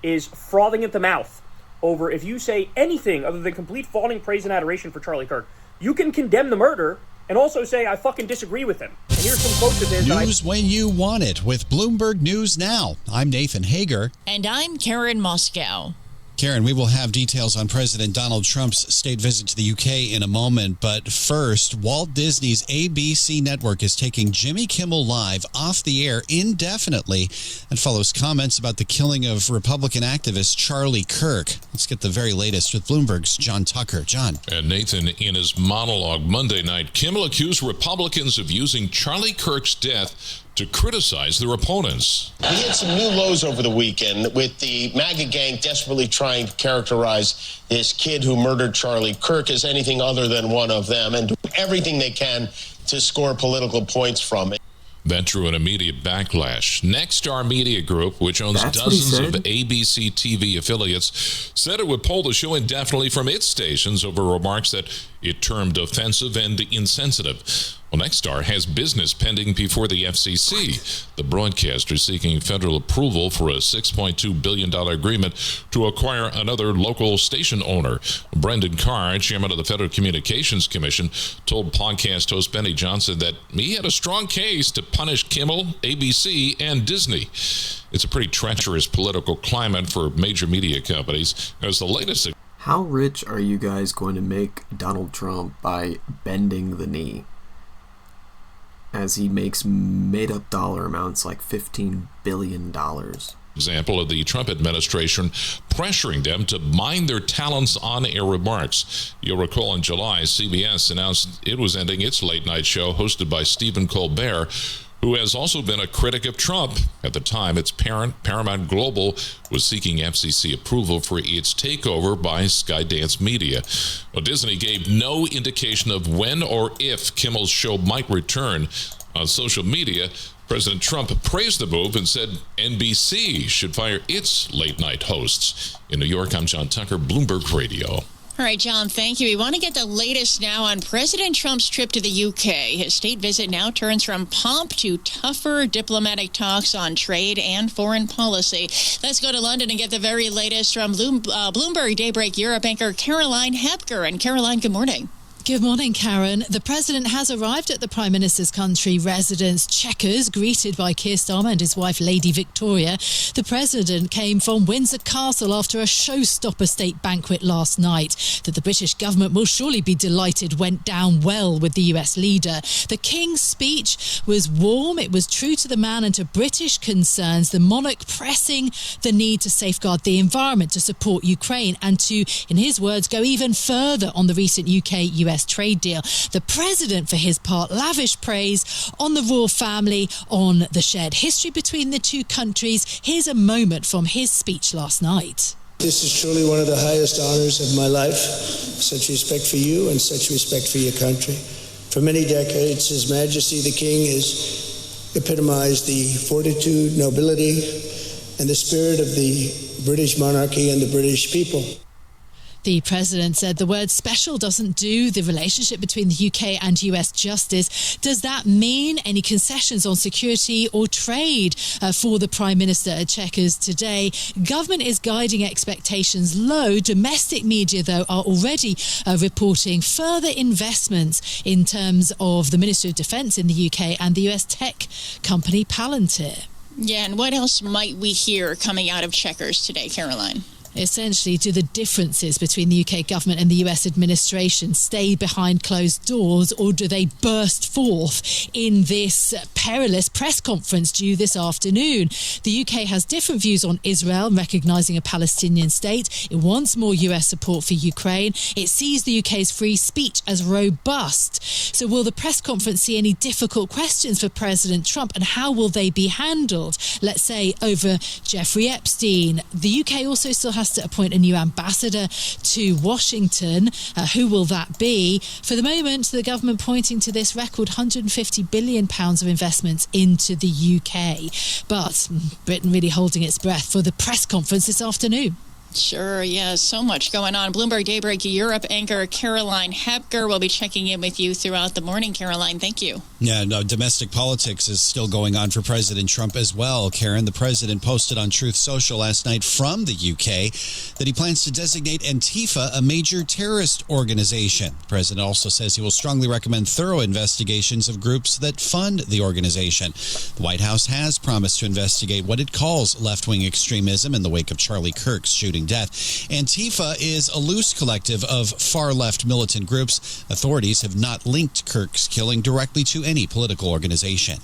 is frothing at the mouth over if you say anything other than complete fawning praise and adoration for Charlie Kirk. You can condemn the murder and also say, I fucking disagree with him. And here's some quotes of his. News when you want it with Bloomberg News Now. I'm Nathan Hager. And I'm Karen Moscow. Karen, we will have details on President Donald Trump's state visit to the UK in a moment. But first, Walt Disney's ABC network is taking Jimmy Kimmel Live off the air indefinitely and follows comments about the killing of Republican activist Charlie Kirk. Let's get the very latest with Bloomberg's John Tucker. John. And Nathan, in his monologue Monday night, Kimmel accused Republicans of using Charlie Kirk's death to criticize their opponents. We had some new lows over the weekend with the MAGA gang desperately trying to characterize this kid who murdered Charlie Kirk as anything other than one of them and do everything they can to score political points from it. That drew an immediate backlash. Nexstar Media Group, which owns dozens of ABC TV affiliates, said it would pull the show indefinitely from its stations over remarks that it termed offensive and insensitive. Well, Nexstar has business pending before the FCC. The broadcaster seeking federal approval for a $6.2 billion agreement to acquire another local station owner. Brendan Carr, chairman of the Federal Communications Commission, told podcast host Benny Johnson that he had a strong case to punish Kimmel, ABC, and Disney. It's a pretty treacherous political climate for major media companies. As the latest... How rich are you guys going to make Donald Trump by bending the knee? As he makes made-up dollar amounts like $15 billion. Example of the Trump administration pressuring them to mind their talents on-air remarks. You'll recall in July, CBS announced it was ending its late-night show hosted by Stephen Colbert, who has also been a critic of Trump. At the time, its parent, Paramount Global, was seeking FCC approval for its takeover by Skydance Media. Well, Disney gave no indication of when or if Kimmel's show might return. On social media, President Trump praised the move and said NBC should fire its late-night hosts. In New York, I'm John Tucker, Bloomberg Radio. All right, John, thank you. We want to get the latest now on President Trump's trip to the UK. His state visit now turns from pomp to tougher diplomatic talks on trade and foreign policy. Let's go to London and get the very latest from Bloomberg Daybreak Europe anchor Caroline Hepker. And Caroline, good morning. Good morning, Karen. The president has arrived at the Prime Minister's country residence, Chequers, greeted by Keir Starmer and his wife, Lady Victoria. The president came from Windsor Castle after a showstopper state banquet last night that the British government will surely be delighted went down well with the US leader. The King's speech was warm. It was true to the man and to British concerns, the monarch pressing the need to safeguard the environment, to support Ukraine and to, in his words, go even further on the recent UK-US trade deal. The president, for his part, lavished praise on the royal family, on the shared history between the two countries. Here's a moment from his speech last night. This is truly one of the highest honors of my life. Such respect for you and such respect for your country. For many decades, His Majesty the King has epitomized the fortitude, nobility, and the spirit of the British monarchy and the British people. The president said the word special doesn't do the relationship between the UK and US justice. Does that mean any concessions on security or trade for the Prime Minister at Chequers today? Government is guiding expectations low. Domestic media, though, are already reporting further investments in terms of the Ministry of Defence in the UK and the US tech company Palantir. Yeah, and what else might we hear coming out of Chequers today, Caroline? Essentially, do the differences between the UK government and the US administration stay behind closed doors, or do they burst forth in this perilous press conference due this afternoon? The UK has different views on Israel, recognising a Palestinian state. It wants more US support for Ukraine. It sees the UK's free speech as robust. So will the press conference see any difficult questions for President Trump, and how will they be handled? Let's say over Jeffrey Epstein. The UK also still has to appoint a new ambassador to Washington. Who will that be? For the moment, the government pointing to this record £150 billion of investments into the UK. But Britain really holding its breath for the press conference this afternoon. Sure, yeah, so much going on. Bloomberg Daybreak Europe anchor Caroline Hepker will be checking in with you throughout the morning. Caroline, thank you. Yeah, no, domestic politics is still going on for President Trump as well, Karen. The president posted on Truth Social last night from the UK that he plans to designate Antifa a major terrorist organization. The president also says he will strongly recommend thorough investigations of groups that fund the organization. The White House has promised to investigate what it calls left-wing extremism in the wake of Charlie Kirk's shooting death. Antifa is a loose collective of far-left militant groups. Authorities have not linked Kirk's killing directly to any political organization.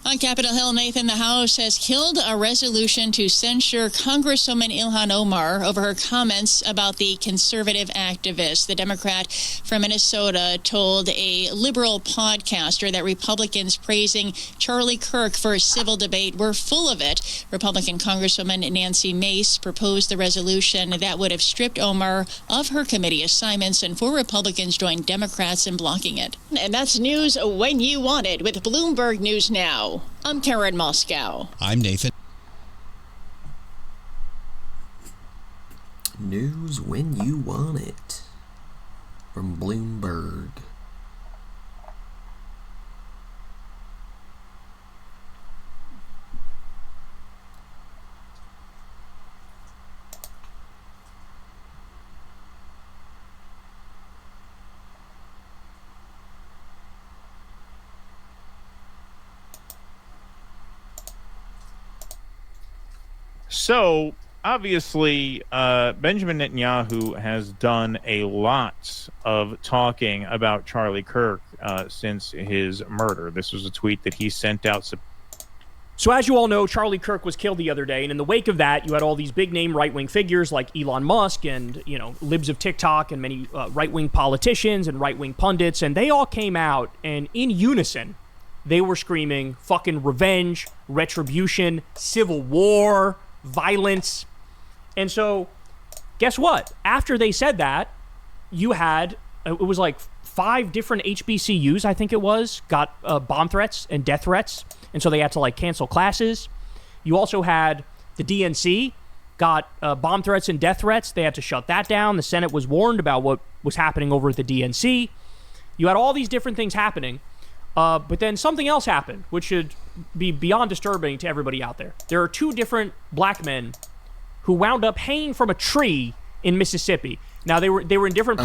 On Capitol Hill, Nathan, the House has killed a resolution to censure Congresswoman Ilhan Omar over her comments about the conservative activist. The Democrat from Minnesota told a liberal podcaster that Republicans praising Charlie Kirk for a civil debate were full of it. Republican Congresswoman Nancy Mace proposed the resolution that would have stripped Omar of her committee assignments, and 4 Republicans joined Democrats in blocking it. And that's news when you want it with Bloomberg News Now. I'm Karen Moscow. I'm Nathan. News when you want it. from Bloomberg. So, obviously, Benjamin Netanyahu has done a lot of talking about Charlie Kirk since his murder. This was a tweet that he sent out. So as you all know, Charlie Kirk was killed the other day, and in the wake of that, you had all these big-name right-wing figures like Elon Musk and, libs of TikTok and many right-wing politicians and right-wing pundits, and they all came out, and in unison, they were screaming fucking revenge, retribution, civil war, violence. And so, guess what? After they said that, you had, it was like 5 different HBCUs, I think it was, got bomb threats and death threats. And so they had to cancel classes. You also had the DNC got bomb threats and death threats. They had to shut that down. The Senate was warned about what was happening over at the DNC. You had all these different things happening. But then something else happened, which should be beyond disturbing to everybody out there. There are 2 different black men who wound up hanging from a tree in Mississippi. Now, they were in different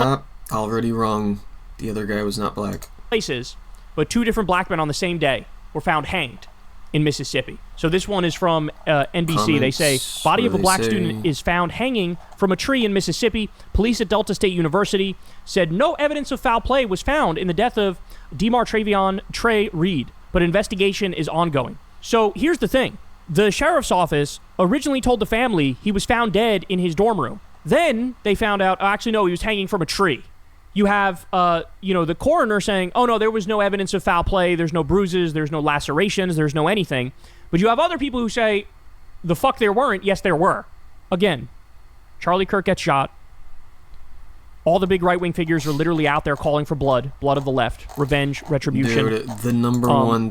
already wrong. The other guy was not black. Places, but 2 different black men on the same day were found hanged in Mississippi. So this one is from NBC. Comments, they say, body of a black student is found hanging from a tree in Mississippi. Police at Delta State University said no evidence of foul play was found in the death of Demar Travion Trey Reed, but investigation is ongoing. So here's the thing. The sheriff's office originally told the family he was found dead in his dorm room. Then they found out, actually, no, he was hanging from a tree. You have, the coroner saying, oh, no, there was no evidence of foul play. There's no bruises. There's no lacerations. There's no anything. But you have other people who say, the fuck there weren't. Yes, there were. Again, Charlie Kirk gets shot. All the big right-wing figures are literally out there calling for blood of the left, revenge, retribution. Dude, the number one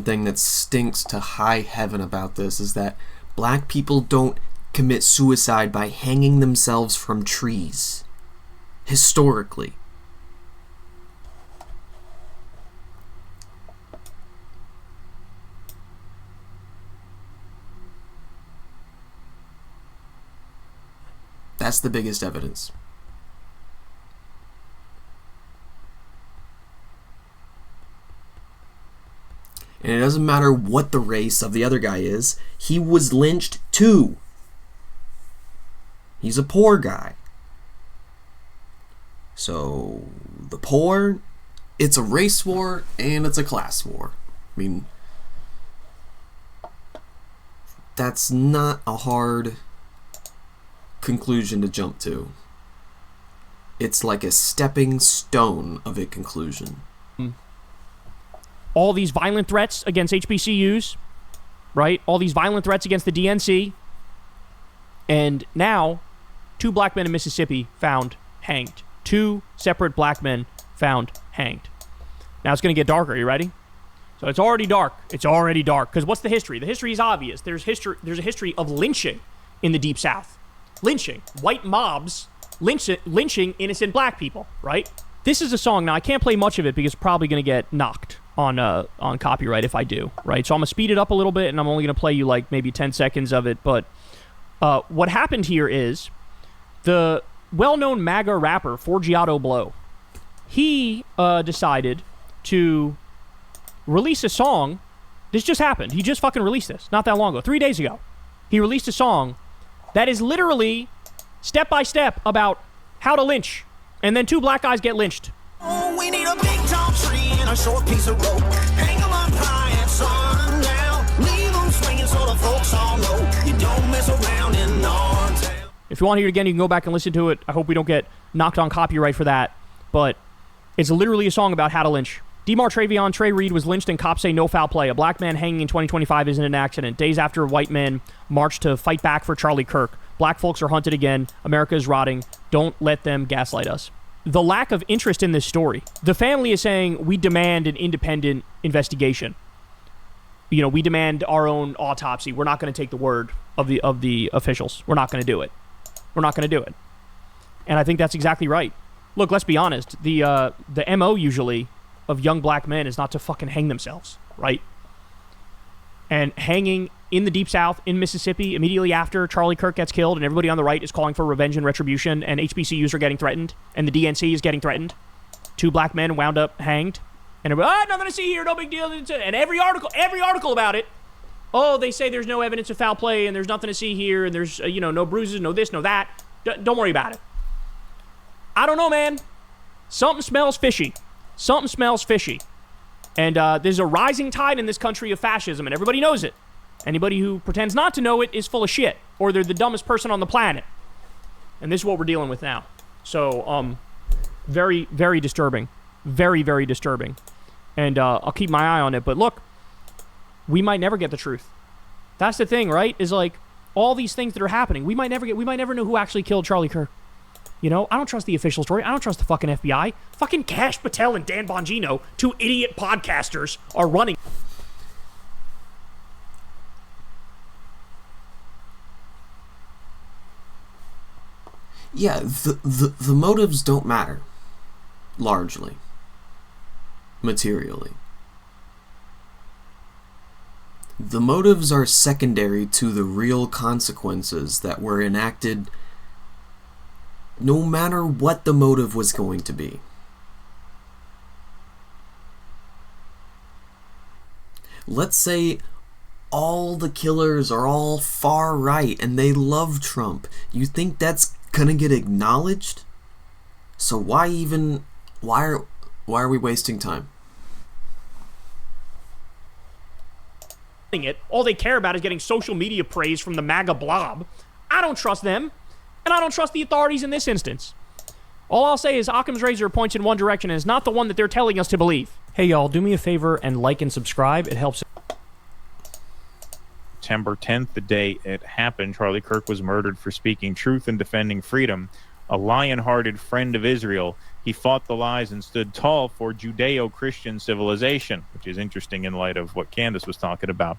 thing that stinks to high heaven about this is that black people don't commit suicide by hanging themselves from trees. Historically. That's the biggest evidence. And it doesn't matter what the race of the other guy is, he was lynched too. He's a poor guy. So, the poor, it's a race war and it's a class war. I mean, that's not a hard conclusion to jump to. It's like a stepping stone of a conclusion. All these violent threats against HBCUs, right? All these violent threats against the DNC. And now, 2 black men in Mississippi found hanged. 2 separate black men found hanged. Now it's going to get darker. You ready? So it's already dark. It's already dark. Because what's the history? The history is obvious. There's a history of lynching in the Deep South. Lynching. White mobs lynching innocent black people, right? This is a song. Now, I can't play much of it because it's probably going to get knocked on copyright if I do, right? So I'm going to speed it up a little bit, and I'm only going to play you maybe 10 seconds of it. But what happened here is the well-known MAGA rapper, Forgiato Blow, he decided to release a song. This just happened. He just fucking released this not that long ago, 3 days ago. He released a song that is literally step-by-step about how to lynch. And then 2 black guys get lynched. Oh, we need a big tall tree and a short piece of rope. Hang them up high at sundown. Leave them swinging so the folks all know you don't mess around in our town. If you want to hear it again, you can go back and listen to it. I hope we don't get knocked on copyright for that. But it's literally a song about how to lynch. Demar Travion Trey Reed was lynched and cops say no foul play. A black man hanging in 2025 isn't an accident. Days after white men marched to fight back for Charlie Kirk. Black folks are hunted again. America is rotting. Don't let them gaslight us. The lack of interest in this story. The family is saying, we demand an independent investigation. We demand our own autopsy. We're not going to take the word of the officials. We're not going to do it. We're not going to do it. And I think that's exactly right. Look, let's be honest. The MO usually of young black men is not to fucking hang themselves, right? And hanging in the Deep South, in Mississippi, immediately after Charlie Kirk gets killed and everybody on the right is calling for revenge and retribution and HBCUs are getting threatened and the DNC is getting threatened. 2 black men wound up hanged. And everybody, nothing to see here, no big deal. And every article about it, they say there's no evidence of foul play and there's nothing to see here and there's, no bruises, no this, no that. Don't worry about it. I don't know, man. Something smells fishy. Something smells fishy. And there's a rising tide in this country of fascism, and everybody knows it. Anybody who pretends not to know it is full of shit, or they're the dumbest person on the planet. And this is what we're dealing with now. So, very, very disturbing. Very, very disturbing. And I'll keep my eye on it. But look, we might never get the truth. That's the thing, right? Is like all these things that are happening. We might never know who actually killed Charlie Kirk. I don't trust the official story. I don't trust the fucking FBI. Fucking Kash Patel and Dan Bongino, 2 idiot podcasters, are running. Yeah, the motives don't matter, largely, materially. The motives are secondary to the real consequences that were enacted no matter what the motive was going to be. Let's say all the killers are all far right and they love Trump. You think that's gonna get acknowledged? So why are we wasting time? All they care about is getting social media praise from the MAGA blob. I don't trust them. And I don't trust the authorities in this instance. All I'll say is Occam's razor points in one direction and is not the one that they're telling us to believe. Hey, y'all, do me a favor and like and subscribe. It helps. September 10th, the day it happened, Charlie Kirk was murdered for speaking truth and defending freedom. A lion-hearted friend of Israel, he fought the lies and stood tall for Judeo-Christian civilization, which is interesting in light of what Candace was talking about.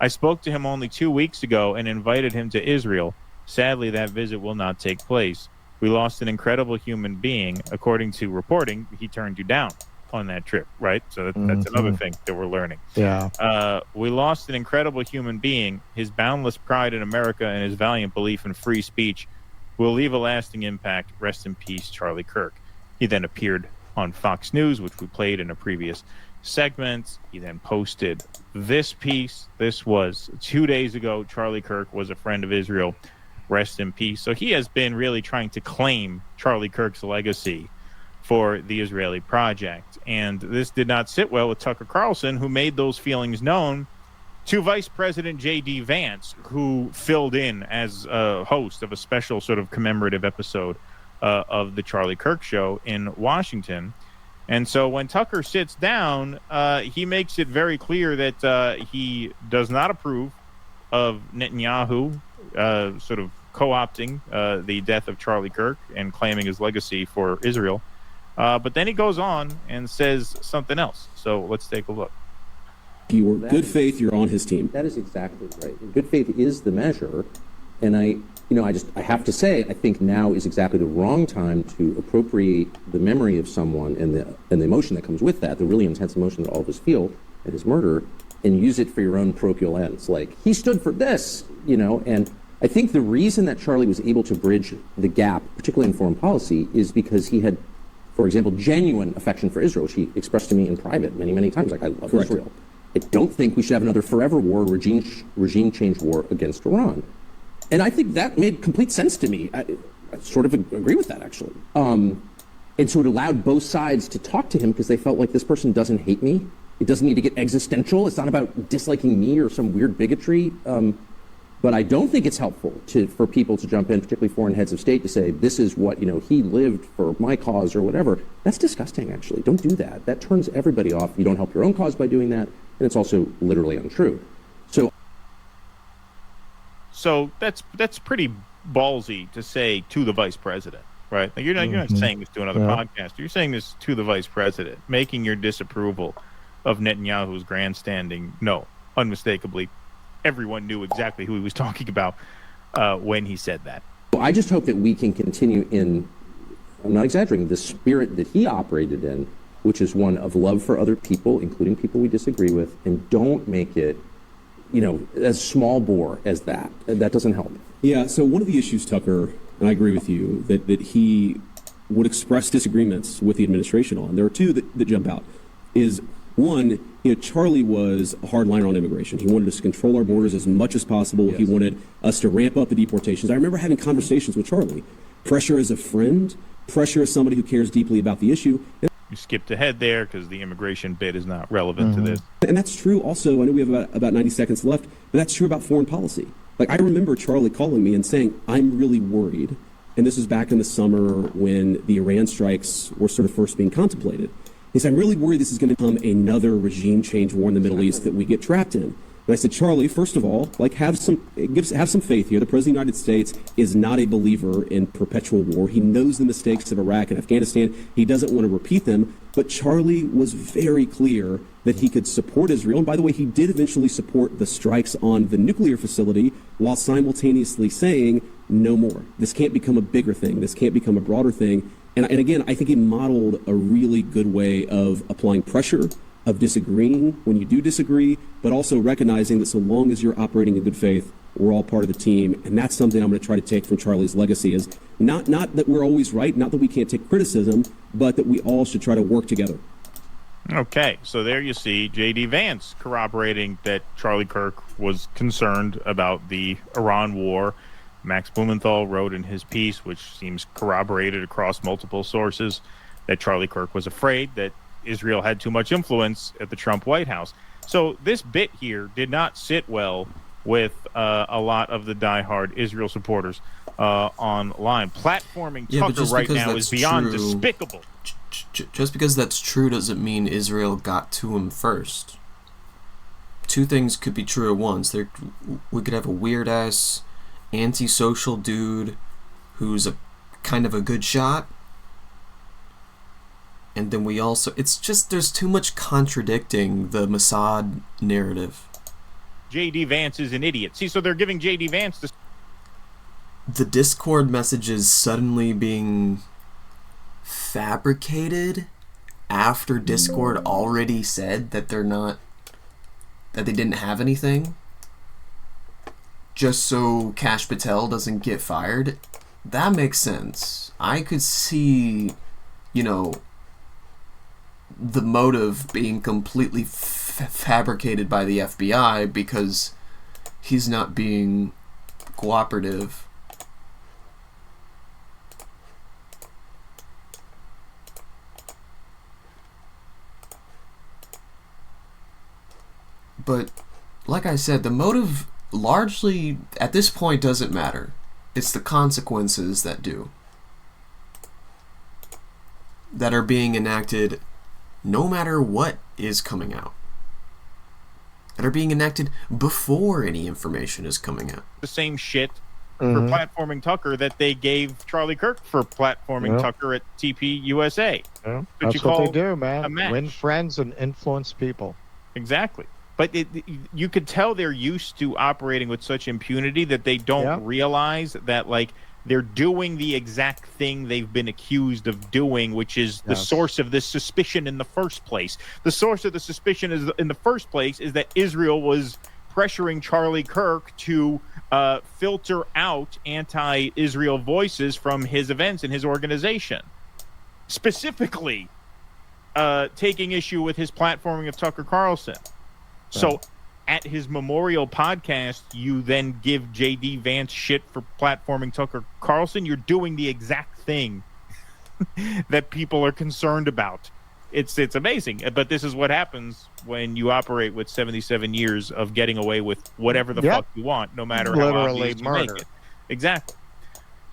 I spoke to him only 2 weeks ago and invited him to Israel. Sadly, that visit will not take place. We lost an incredible human being. According to reporting, he turned you down on that trip, right? So that's another thing that we're learning. Yeah. We lost an incredible human being. His boundless pride in America and his valiant belief in free speech will leave a lasting impact. Rest in peace, Charlie Kirk. He then appeared on Fox News, which we played in a previous segment. He then posted this piece. This was 2 days ago. Charlie Kirk was a friend of Israel. Rest in peace. So he has been really trying to claim Charlie Kirk's legacy for the Israeli project. And this did not sit well with Tucker Carlson, who made those feelings known to Vice President J.D. Vance, who filled in as a host of a special sort of commemorative episode of the Charlie Kirk show in Washington. And so when Tucker sits down, he makes it very clear that he does not approve of Netanyahu sort of co-opting the death of Charlie Kirk and claiming his legacy for Israel. But then he goes on and says something else. So let's take a look. You were good faith, you're on his team. That is exactly right. And good faith is the measure. And I have to say, I think now is exactly the wrong time to appropriate the memory of someone and the emotion that comes with that, the really intense emotion that all of us feel at his murder, and use it for your own parochial ends. Like, he stood for this, and I think the reason that Charlie was able to bridge the gap, particularly in foreign policy, is because he had, for example, genuine affection for Israel, which he expressed to me in private many, many times. Like, I love Israel. I don't think we should have another forever war, regime change war against Iran. And I think that made complete sense to me. I sort of agree with that, actually. And so it allowed both sides to talk to him because they felt like this person doesn't hate me. It doesn't need to get existential. It's not about disliking me or some weird bigotry. But I don't think it's helpful for people to jump in, particularly foreign heads of state, to say, this is what, he lived for my cause or whatever. That's disgusting, actually. Don't do that. That turns everybody off. You don't help your own cause by doing that. And it's also literally untrue. So that's pretty ballsy to say to the vice president, right? Like you're not saying this to another podcaster. You're saying this to the vice president, making your disapproval of Netanyahu's grandstanding. No, unmistakably, everyone knew exactly who he was talking about when he said that. I just hope that we can continue in I'm not exaggerating, the spirit that he operated in, which is one of love for other people, including people we disagree with, and don't make it, as small bore as that. That doesn't help. Yeah, so one of the issues, Tucker, and I agree with you, that he would express disagreements with the administration on. There are two that jump out. Is one, Charlie was a hardliner on immigration. He wanted us to control our borders as much as possible. Yes. He wanted us to ramp up the deportations. I remember having conversations with Charlie. Pressure as a friend, pressure as somebody who cares deeply about the issue. You skipped ahead there because the immigration bit is not relevant to this. And that's true also, I know we have about 90 seconds left, but that's true about foreign policy. Like, I remember Charlie calling me and saying, I'm really worried. And this was back in the summer when the Iran strikes were sort of first being contemplated. He said, I'm really worried this is going to become another regime change war in the Middle East that we get trapped in. And I said, Charlie, first of all, have some faith here. The President of the United States is not a believer in perpetual war. He knows the mistakes of Iraq and Afghanistan. He doesn't want to repeat them. But Charlie was very clear that he could support Israel. And by the way, he did eventually support the strikes on the nuclear facility while simultaneously saying, no more. This can't become a bigger thing. This can't become a broader thing. And again, I think he modeled a really good way of applying pressure, of disagreeing when you do disagree, but also recognizing that so long as you're operating in good faith, we're all part of the team. And that's something I'm going to try to take from Charlie's legacy, is not that we're always right, not that we can't take criticism, but that we all should try to work together. Okay, so there you see J.D. Vance corroborating that Charlie Kirk was concerned about the Iran war. Max Blumenthal wrote in his piece, which seems corroborated across multiple sources, that Charlie Kirk was afraid that Israel had too much influence at the Trump White House. So this bit here did not sit well with a lot of the diehard Israel supporters online. Platforming Tucker right now is beyond despicable. Just because that's true doesn't mean Israel got to him first. Two things could be true at once. We could have a weird-ass antisocial dude who's a kind of a good shot, and then we also, it's just, there's too much contradicting the Mossad narrative. J.D. Vance is an idiot. See, so they're giving J.D. Vance this. The Discord messages suddenly being fabricated after Discord already said that they didn't have anything, just so Kash Patel doesn't get fired. That makes sense. I could see, the motive being completely fabricated by the FBI because he's not being cooperative. But like I said, the motive largely at this point doesn't matter. It's the consequences that do, that are being enacted no matter what is coming out, that are being enacted before any information is coming out. The same shit for platforming Tucker that they gave Charlie Kirk for platforming Tucker at TP USA. Yeah, that's what they do, man. Win friends and influence people. Exactly. But you could tell they're used to operating with such impunity that they don't realize that, they're doing the exact thing they've been accused of doing, which is the source of this suspicion in the first place. The source of the suspicion in the first place is that Israel was pressuring Charlie Kirk to filter out anti-Israel voices from his events and his organization. Specifically, taking issue with his platforming of Tucker Carlson. So at his memorial podcast, you then give J.D. Vance shit for platforming Tucker Carlson. You're doing the exact thing that people are concerned about. It's amazing. But this is what happens when you operate with 77 years of getting away with whatever the fuck you want, no matter how obvious you make it. Exactly.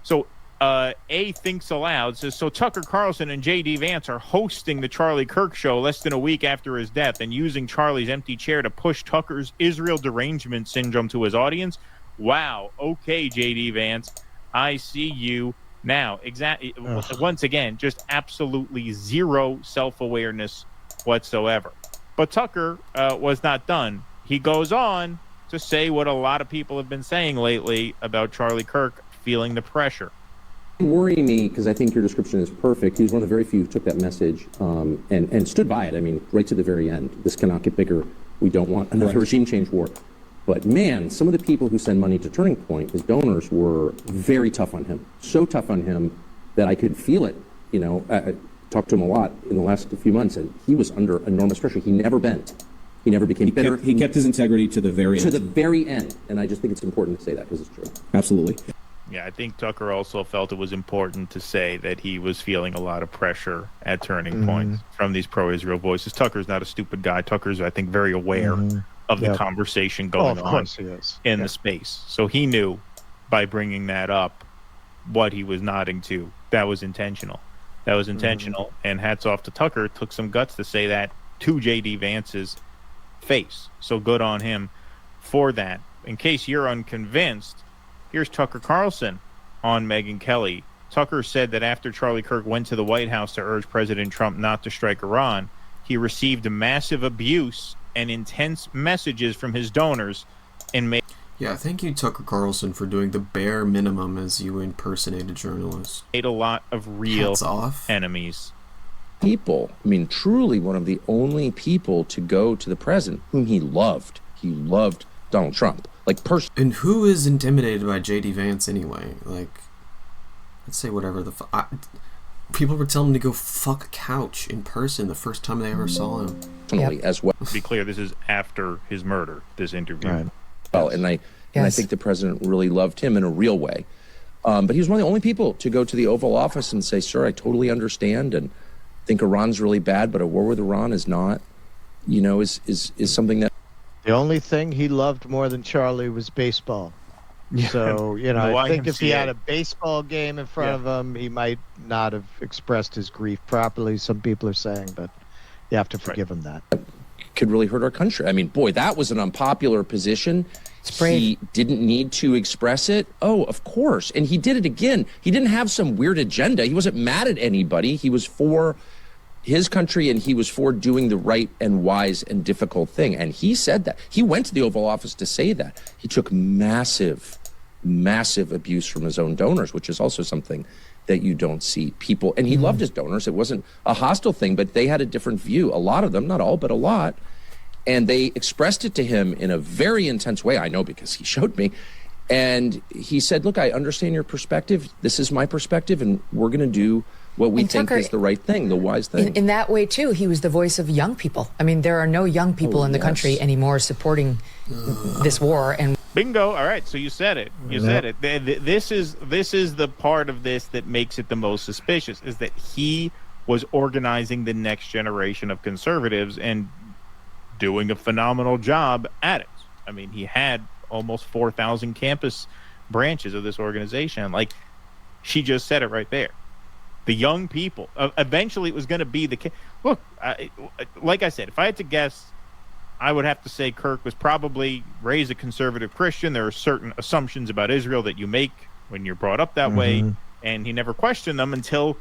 So A Thinks Aloud says, so Tucker Carlson and J.D. Vance are hosting the Charlie Kirk show less than a week after his death and using Charlie's empty chair to push Tucker's Israel derangement syndrome to his audience. Wow. Okay, J.D. Vance, I see you now. Exactly. Once again, just absolutely zero self-awareness whatsoever. But Tucker was not done. He goes on to say what a lot of people have been saying lately about Charlie Kirk feeling the pressure. worry me because I think your description is perfect. He was one of the very few who took that message and stood by it. I mean, right to the very end. This cannot get bigger. We don't want another regime change war. But man, some of the people who send money to Turning Point, his donors, were very tough on him. So tough on him that I could feel it. You know, I talked to him a lot in the last few months, and he was under enormous pressure. He never bent. He never became bitter. He kept his integrity to the very end. To the very end. And I just think it's important to say that because it's true. Absolutely. Yeah, I think Tucker also felt it was important to say that he was feeling a lot of pressure at Turning Point from these pro-Israel voices. Tucker's not a stupid guy. Tucker's, I think, very aware of the conversation going on in the space. So he knew by bringing that up what he was nodding to. That was intentional. That was intentional. And hats off to Tucker. It took some guts to say that to J.D. Vance's face. So good on him for that. In case you're unconvinced, here's Tucker Carlson on Megyn Kelly. Tucker said that after Charlie Kirk went to the White House to urge President Trump not to strike Iran, he received massive abuse and intense messages from his donors and made... Yeah, thank you, Tucker Carlson, for doing the bare minimum as you impersonate a journalist. Made a lot of real enemies. People, I mean, truly one of the only people to go to the president whom he loved. He loved Donald Trump. Like, and who is intimidated by J.D. Vance anyway? Like, let's say whatever the people were telling him to go fuck a couch in person the first time they ever saw him. As well. To be clear, this is after his murder, this interview. Right. Well, and I think the president really loved him in a real way. But he was one of the only people to go to the Oval Office and say, sir, I totally understand and think Iran's really bad, but a war with Iran is not, you know, is something that... The only thing he loved more than Charlie was baseball. So, you know, I think if he had a baseball game in front of him, he might not have expressed his grief properly, some people are saying, but you have to forgive him that. Could really hurt our country. I mean, boy, that was an unpopular position. He didn't need to express it. Oh, of course. And he did it again. He didn't have some weird agenda. He wasn't mad at anybody. He was for his country, and he was for doing the right and wise and difficult thing. And he said that. He went to the Oval Office to say that. He took massive abuse from his own donors, which is also something that you don't see people. And he loved his donors. It wasn't a hostile thing, but they had a different view. A lot of them, not all, but a lot. And they expressed it to him in a very intense way. I know because he showed me. And he said, look, I understand your perspective. This is my perspective, and we're going to do what we think is the right thing, the wise thing. In that way, too, he was the voice of young people. I mean, there are no young people in the country anymore supporting this war. And bingo. All right, so you said it. You said it. This is the part of this that makes it the most suspicious, is that he was organizing the next generation of conservatives and doing a phenomenal job at it. I mean, he had almost 4,000 campus branches of this organization. Like, she just said it right there. The young people. Eventually, it was going to be the case. Look, like I said, if I had to guess, I would have to say Kirk was probably raised a conservative Christian. There are certain assumptions about Israel that you make when you're brought up that way, and he never questioned them until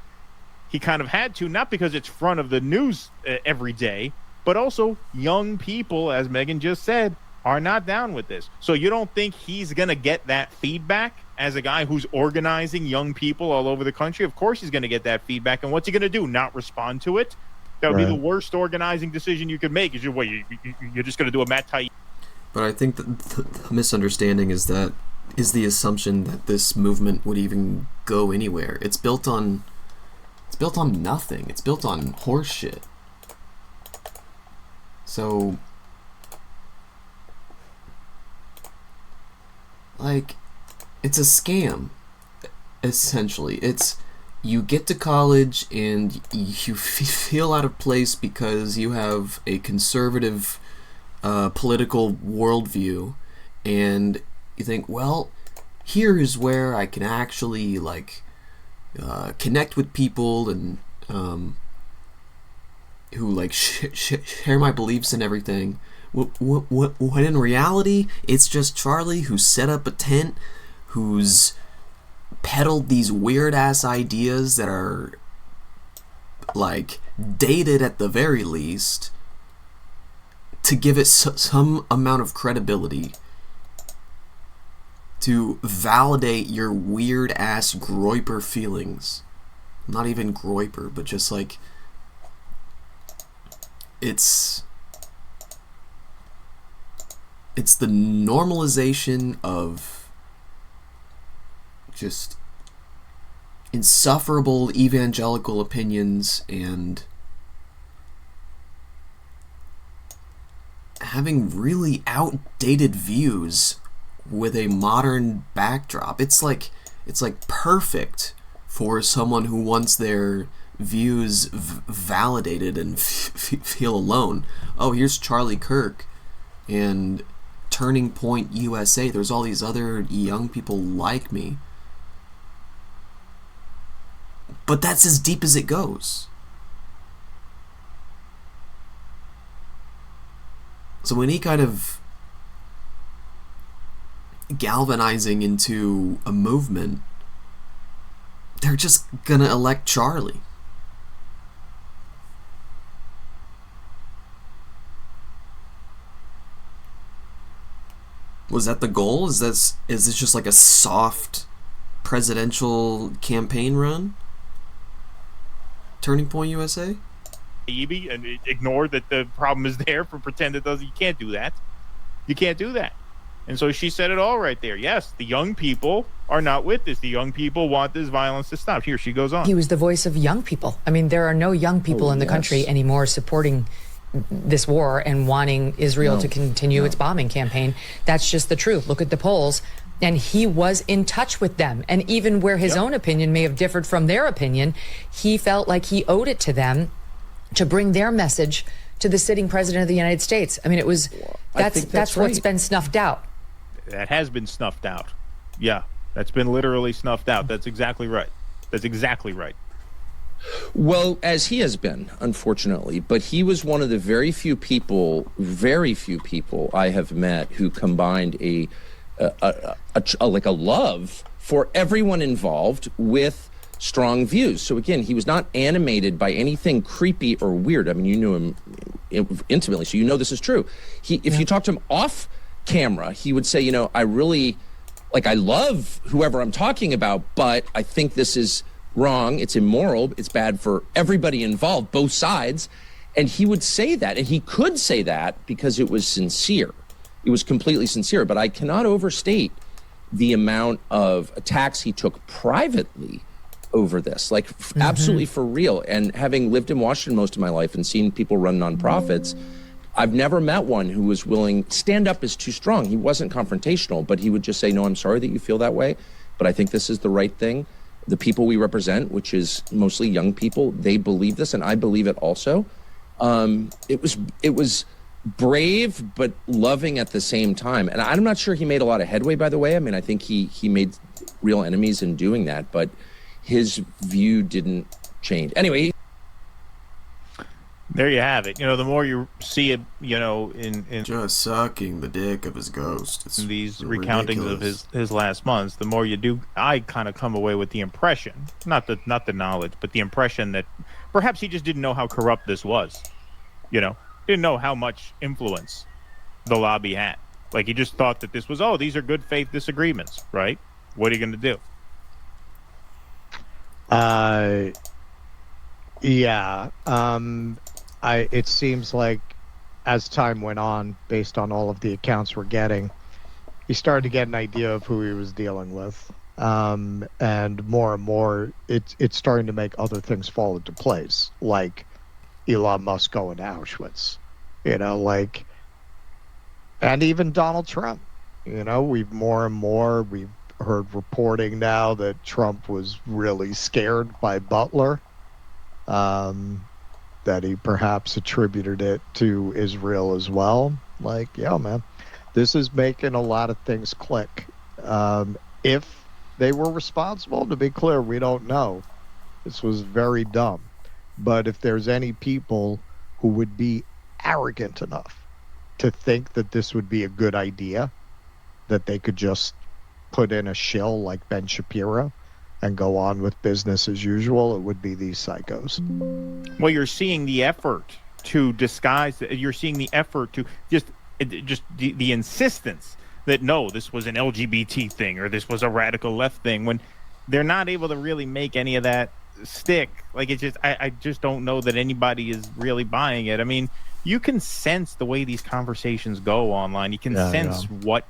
he kind of had to, not because it's front of the news every day, but also young people, as Megyn just said, are not down with this. So you don't think he's going to get that feedback as a guy who's organizing young people all over the country? Of course he's going to get that feedback. And what's he going to do? Not respond to it? That would be the worst organizing decision you could make. Is you're just going to do a Matt Taibbi. But I think that the misunderstanding is the assumption that this movement would even go anywhere. It's built on nothing. It's built on horse shit. So, like, it's a scam, essentially. It's, you get to college and you feel out of place because you have a conservative political worldview, and you think, well, here is where I can actually, like, connect with people and who, like, share my beliefs and everything. When in reality, it's just Charlie who set up a tent, who's peddled these weird-ass ideas that are, like, dated at the very least, to give it some amount of credibility. to validate your weird ass groiper feelings. Not even groiper, but just like it's the normalization of just insufferable evangelical opinions and having really outdated views with a modern backdrop. It's like perfect for someone who wants their views validated and feel alone. Oh, here's Charlie Kirk and Turning Point USA. There's all these other young people like me. But that's as deep as it goes. So any kind of galvanizing into a movement, they're just gonna elect Charlie. Was that the goal? Is this just like a soft presidential campaign run? Turning Point USA? And ignore that the problem is there for pretend it doesn't. You can't do that. You can't do that. And so she said it all right there. Yes, the young people are not with this. The young people want this violence to stop. Here she goes on. He was the voice of young people. I mean, there are no young people in the country anymore supporting this war and wanting Israel to continue its bombing campaign. That's just the truth. Look at the polls. And he was in touch with them. And even where his own opinion may have differed from their opinion, he felt like he owed it to them to bring their message to the sitting president of the United States. I mean, it was that's what's been snuffed out. That has been snuffed out. Yeah, that's been literally snuffed out. That's exactly right. That's exactly right. Well, as he has been, unfortunately, but he was one of the very few people I have met who combined a love for everyone involved with strong views. So again, he was not animated by anything creepy or weird. I mean, you knew him intimately, so you know this is true. If you talk to him off camera, he would say, I really, I love whoever I'm talking about, but I think this is wrong, it's immoral, it's bad for everybody involved, both sides. And he would say that, and he could say that because it was sincere. It was completely sincere, but I cannot overstate the amount of attacks he took privately over this, absolutely for real. And having lived in Washington most of my life and seen people run nonprofits, I've never met one who was willing. Stand up is too strong. He wasn't confrontational, but he would just say, no, I'm sorry that you feel that way, but I think this is the right thing. The people we represent, which is mostly young people, they believe this, and I believe it also. It was brave but loving at the same time. And I'm not sure he made a lot of headway, by the way. I mean, I think he made real enemies in doing that, but his view didn't change. Anyway. There you have it. The more you see it, in just sucking the dick of his ghost. It's these recountings of his last months, the more you do, I kind of come away with the impression, not the knowledge, but the impression that perhaps he just didn't know how corrupt this was. Didn't know how much influence the lobby had. He just thought that this was, these are good faith disagreements, right? What are you going to do? It seems like as time went on, based on all of the accounts we're getting, he started to get an idea of who he was dealing with. And more, it's starting to make other things fall into place, like Elon Musk going to Auschwitz, and even Donald Trump. We've heard reporting now that Trump was really scared by Butler, that he perhaps attributed it to Israel as well. Man, this is making a lot of things click. If they were responsible, to be clear, we don't know. This was very dumb. But if there's any people who would be arrogant enough to think that this would be a good idea, that they could just put in a shill like Ben Shapiro and go on with business as usual, it would be these psychos. Well, you're seeing the effort to disguise. You're seeing the effort to just the insistence that no, this was an LGBT thing or this was a radical left thing, when they're not able to really make any of that stick. Like, it just, I just don't know that anybody is really buying it. I mean, you can sense the way these conversations go online. You can sense what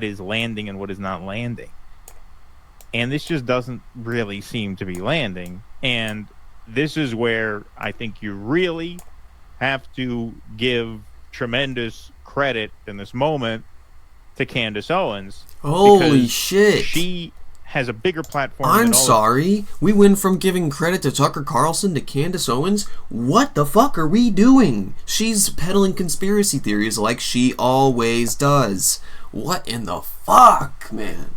is landing and what is not landing. And this just doesn't really seem to be landing. And this is where I think you really have to give tremendous credit in this moment to Candace Owens. Holy shit. She has a bigger platform. I'm sorry. We went from giving credit to Tucker Carlson to Candace Owens? What the fuck are we doing? She's peddling conspiracy theories like she always does. What in the fuck, man?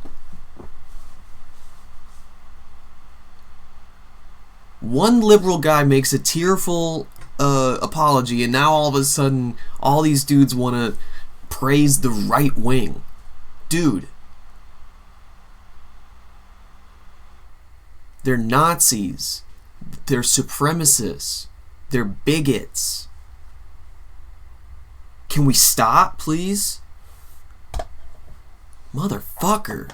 One liberal guy makes a tearful apology, and now all of a sudden, all these dudes want to praise the right wing. Dude. They're Nazis. They're supremacists. They're bigots. Can we stop, please? Motherfucker.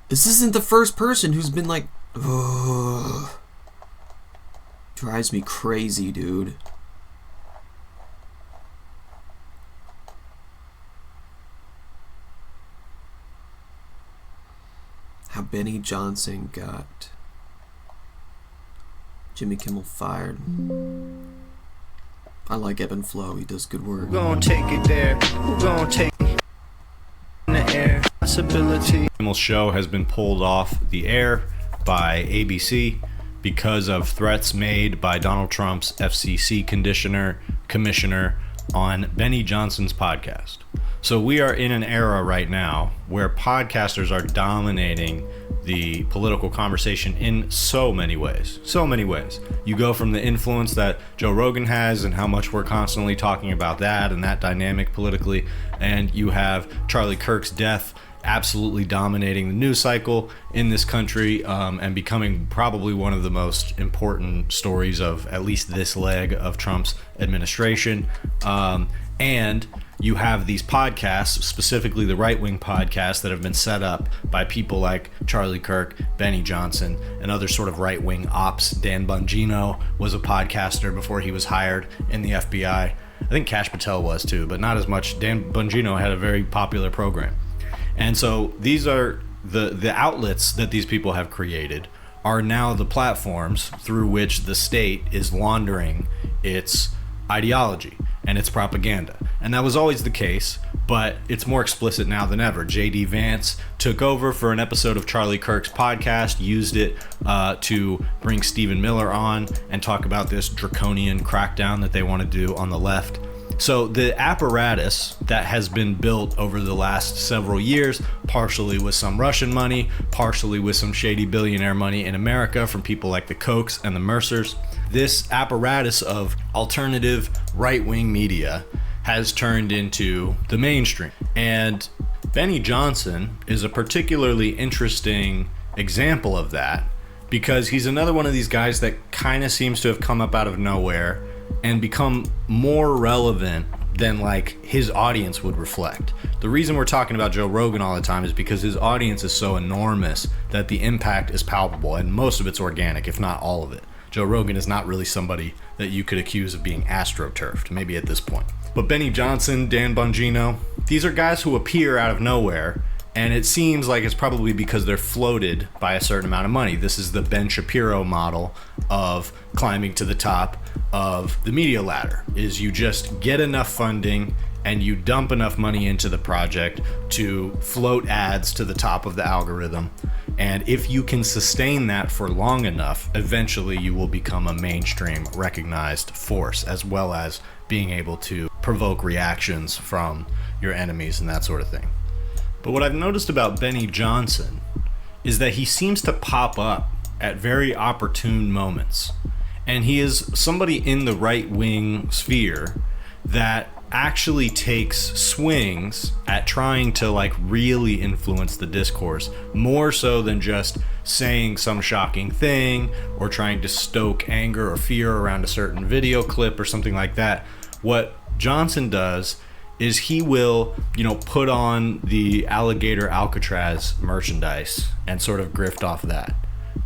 This isn't the first person who's been like, ugh. Drives me crazy, dude. How Benny Johnson got Jimmy Kimmel fired. I like Ebb and Flow. He does good work. We're gonna take it there. We're gonna take it in the air. Possibility. Kimmel's show has been pulled off the air by ABC because of threats made by Donald Trump's FCC commissioner on Benny Johnson's podcast. So we are in an era right now where podcasters are dominating the political conversation in so many ways. So many ways. You go from the influence that Joe Rogan has and how much we're constantly talking about that and that dynamic politically, and you have Charlie Kirk's death absolutely dominating the news cycle in this country, and becoming probably one of the most important stories of at least this leg of Trump's administration. And you have these podcasts, specifically the right-wing podcasts that have been set up by people like Charlie Kirk, Benny Johnson, and other sort of right-wing ops. Dan Bongino was a podcaster before he was hired in the FBI. I think Kash Patel was too, but not as much. Dan Bongino had a very popular program. And so these are the outlets that these people have created are now the platforms through which the state is laundering its ideology and its propaganda. And that was always the case, but it's more explicit now than ever. J.D. Vance took over for an episode of Charlie Kirk's podcast, used it to bring Stephen Miller on and talk about this draconian crackdown that they want to do on the left. So the apparatus that has been built over the last several years, partially with some Russian money, partially with some shady billionaire money in America from people like the Kochs and the Mercers, this apparatus of alternative right-wing media has turned into the mainstream. And Benny Johnson is a particularly interesting example of that, because he's another one of these guys that kind of seems to have come up out of nowhere and become more relevant than like his audience would reflect. The reason we're talking about Joe Rogan all the time is because his audience is so enormous that the impact is palpable, and most of it's organic, if not all of it. Joe Rogan is not really somebody that you could accuse of being astroturfed, maybe at this point. But Benny Johnson, Dan Bongino, these are guys who appear out of nowhere, and it seems like it's probably because they're floated by a certain amount of money. This is the Ben Shapiro model of climbing to the top of the media ladder, is you just get enough funding and you dump enough money into the project to float ads to the top of the algorithm. And if you can sustain that for long enough, eventually you will become a mainstream recognized force, as well as being able to provoke reactions from your enemies and that sort of thing. But what I've noticed about Benny Johnson is that he seems to pop up at very opportune moments. And he is somebody in the right-wing sphere that actually takes swings at trying to like really influence the discourse, more so than just saying some shocking thing or trying to stoke anger or fear around a certain video clip or something like that. What Johnson does is he will, put on the alligator Alcatraz merchandise and sort of grift off that.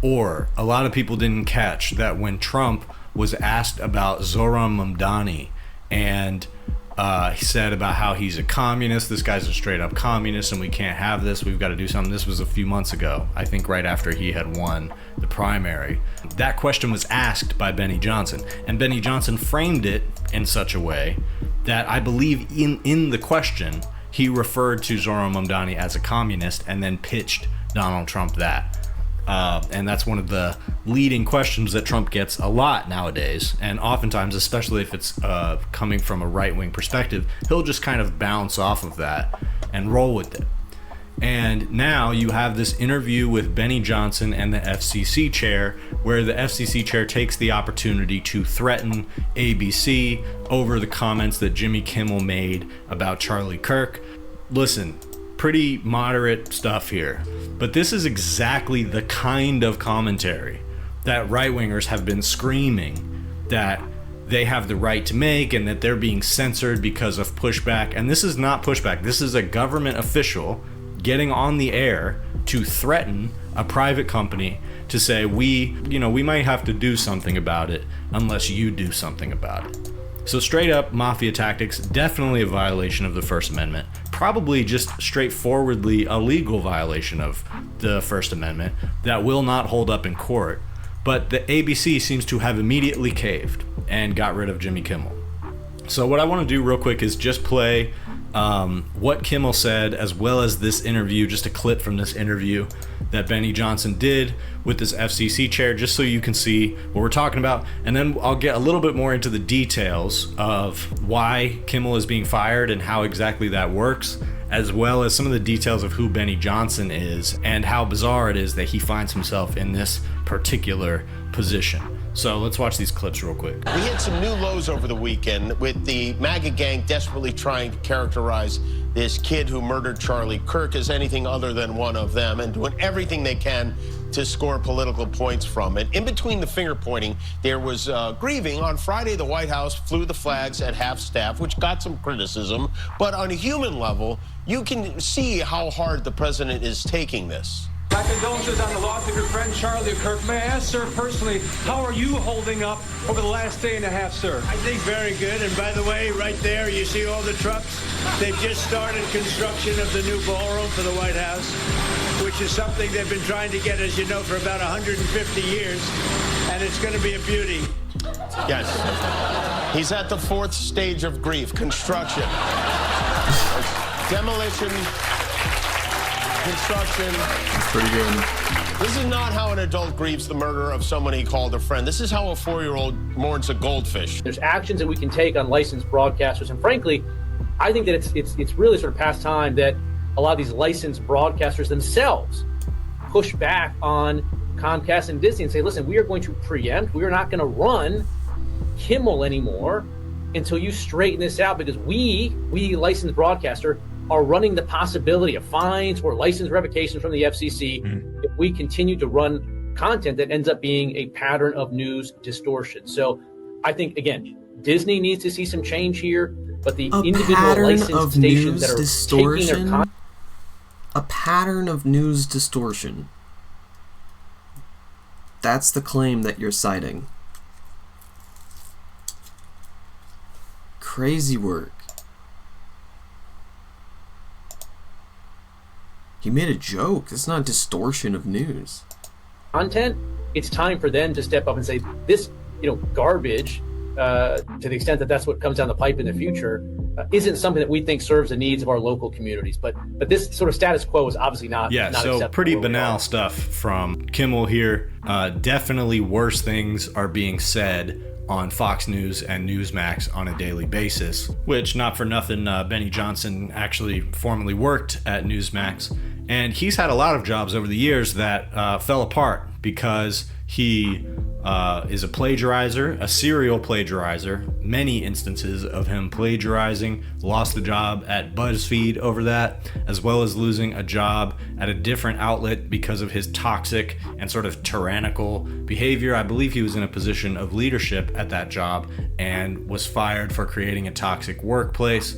Or a lot of people didn't catch that when Trump was asked about Zohran Mamdani, and he said about how he's a communist, this guy's a straight up communist and we can't have this, we've got to do something. This was a few months ago, I think right after he had won the primary. That question was asked by Benny Johnson, and Benny Johnson framed it in such a way that I believe in the question, he referred to Zohran Mamdani as a communist and then pitched Donald Trump that. And that's one of the leading questions that Trump gets a lot nowadays. And oftentimes, especially if it's coming from a right-wing perspective, he'll just kind of bounce off of that and roll with it. And now you have this interview with Benny Johnson and the FCC chair, where the FCC chair takes the opportunity to threaten ABC over the comments that Jimmy Kimmel made about Charlie Kirk. Listen, pretty moderate stuff here, but this is exactly the kind of commentary that right-wingers have been screaming that they have the right to make, and that they're being censored because of pushback. And this is not pushback. This is a government official getting on the air to threaten a private company to say, we might have to do something about it unless you do something about it. So straight up mafia tactics, definitely a violation of the First Amendment. Probably just straightforwardly a legal violation of the First Amendment that will not hold up in court. But the ABC seems to have immediately caved and got rid of Jimmy Kimmel. So what I want to do real quick is just play what Kimmel said, as well as this interview, just a clip from this interview that Benny Johnson did with this FCC chair, just so you can see what we're talking about. And then I'll get a little bit more into the details of why Kimmel is being fired and how exactly that works, as well as some of the details of who Benny Johnson is and how bizarre it is that he finds himself in this particular position. So let's watch these clips real quick. We hit some new lows over the weekend with the MAGA gang desperately trying to characterize this kid who murdered Charlie Kirk as anything other than one of them, and doing everything they can to score political points from it. In between the finger pointing, there was grieving. On Friday, the White House flew the flags at half-staff, which got some criticism. But on a human level, you can see how hard the president is taking this. My condolences on the loss of your friend Charlie Kirk. May I ask, sir, personally, how are you holding up over the last day and a half, sir? I think very good. And by the way, right there, you see all the trucks? They've just started construction of the new ballroom for the White House, which is something they've been trying to get, as you know, for about 150 years. And it's going to be a beauty. Yes. He's at the fourth stage of grief, construction. Demolition. Construction. Pretty good. This is not how an adult grieves the murder of someone he called a friend. This is how a 4-year-old mourns a goldfish. There's actions that we can take on licensed broadcasters, and frankly, I think that it's really sort of past time that a lot of these licensed broadcasters themselves push back on Comcast and Disney and say, listen, we are going to preempt, we are not going to run Kimmel anymore until you straighten this out, because we licensed broadcaster, are running the possibility of fines or license revocations from the FCC if we continue to run content that ends up being a pattern of news distortion. So I think, again, Disney needs to see some change here, but the individual licensed stations that are taking their content. A pattern of news distortion. That's the claim that you're citing. Crazy work. He made a joke. It's not distortion of news. Content, it's time for them to step up and say, this, garbage, to the extent that that's what comes down the pipe in the future, isn't something that we think serves the needs of our local communities. But this sort of status quo is obviously not so pretty banal stuff from Kimmel here. Definitely worse things are being said on Fox News and Newsmax on a daily basis, which, not for nothing, Benny Johnson actually formerly worked at Newsmax, and he's had a lot of jobs over the years that fell apart because he is a plagiarizer, a serial plagiarizer. Many instances of him plagiarizing, lost the job at BuzzFeed over that, as well as losing a job at a different outlet because of his toxic and sort of tyrannical behavior. I believe he was in a position of leadership at that job and was fired for creating a toxic workplace.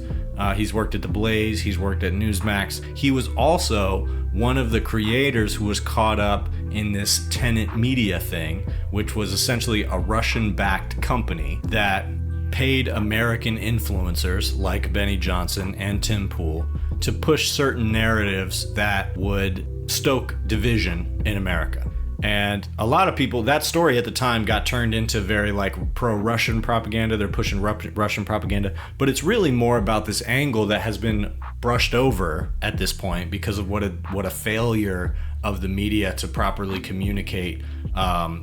He's worked at The Blaze. He's worked at Newsmax. He was also one of the creators who was caught up in this Tenet Media thing, which was essentially a Russian-backed company that paid American influencers like Benny Johnson and Tim Pool to push certain narratives that would stoke division in America. And a lot of people, that story at the time got turned into very like pro-Russian propaganda. They're pushing Russian propaganda, but it's really more about this angle that has been brushed over at this point because of what a failure of the media to properly communicate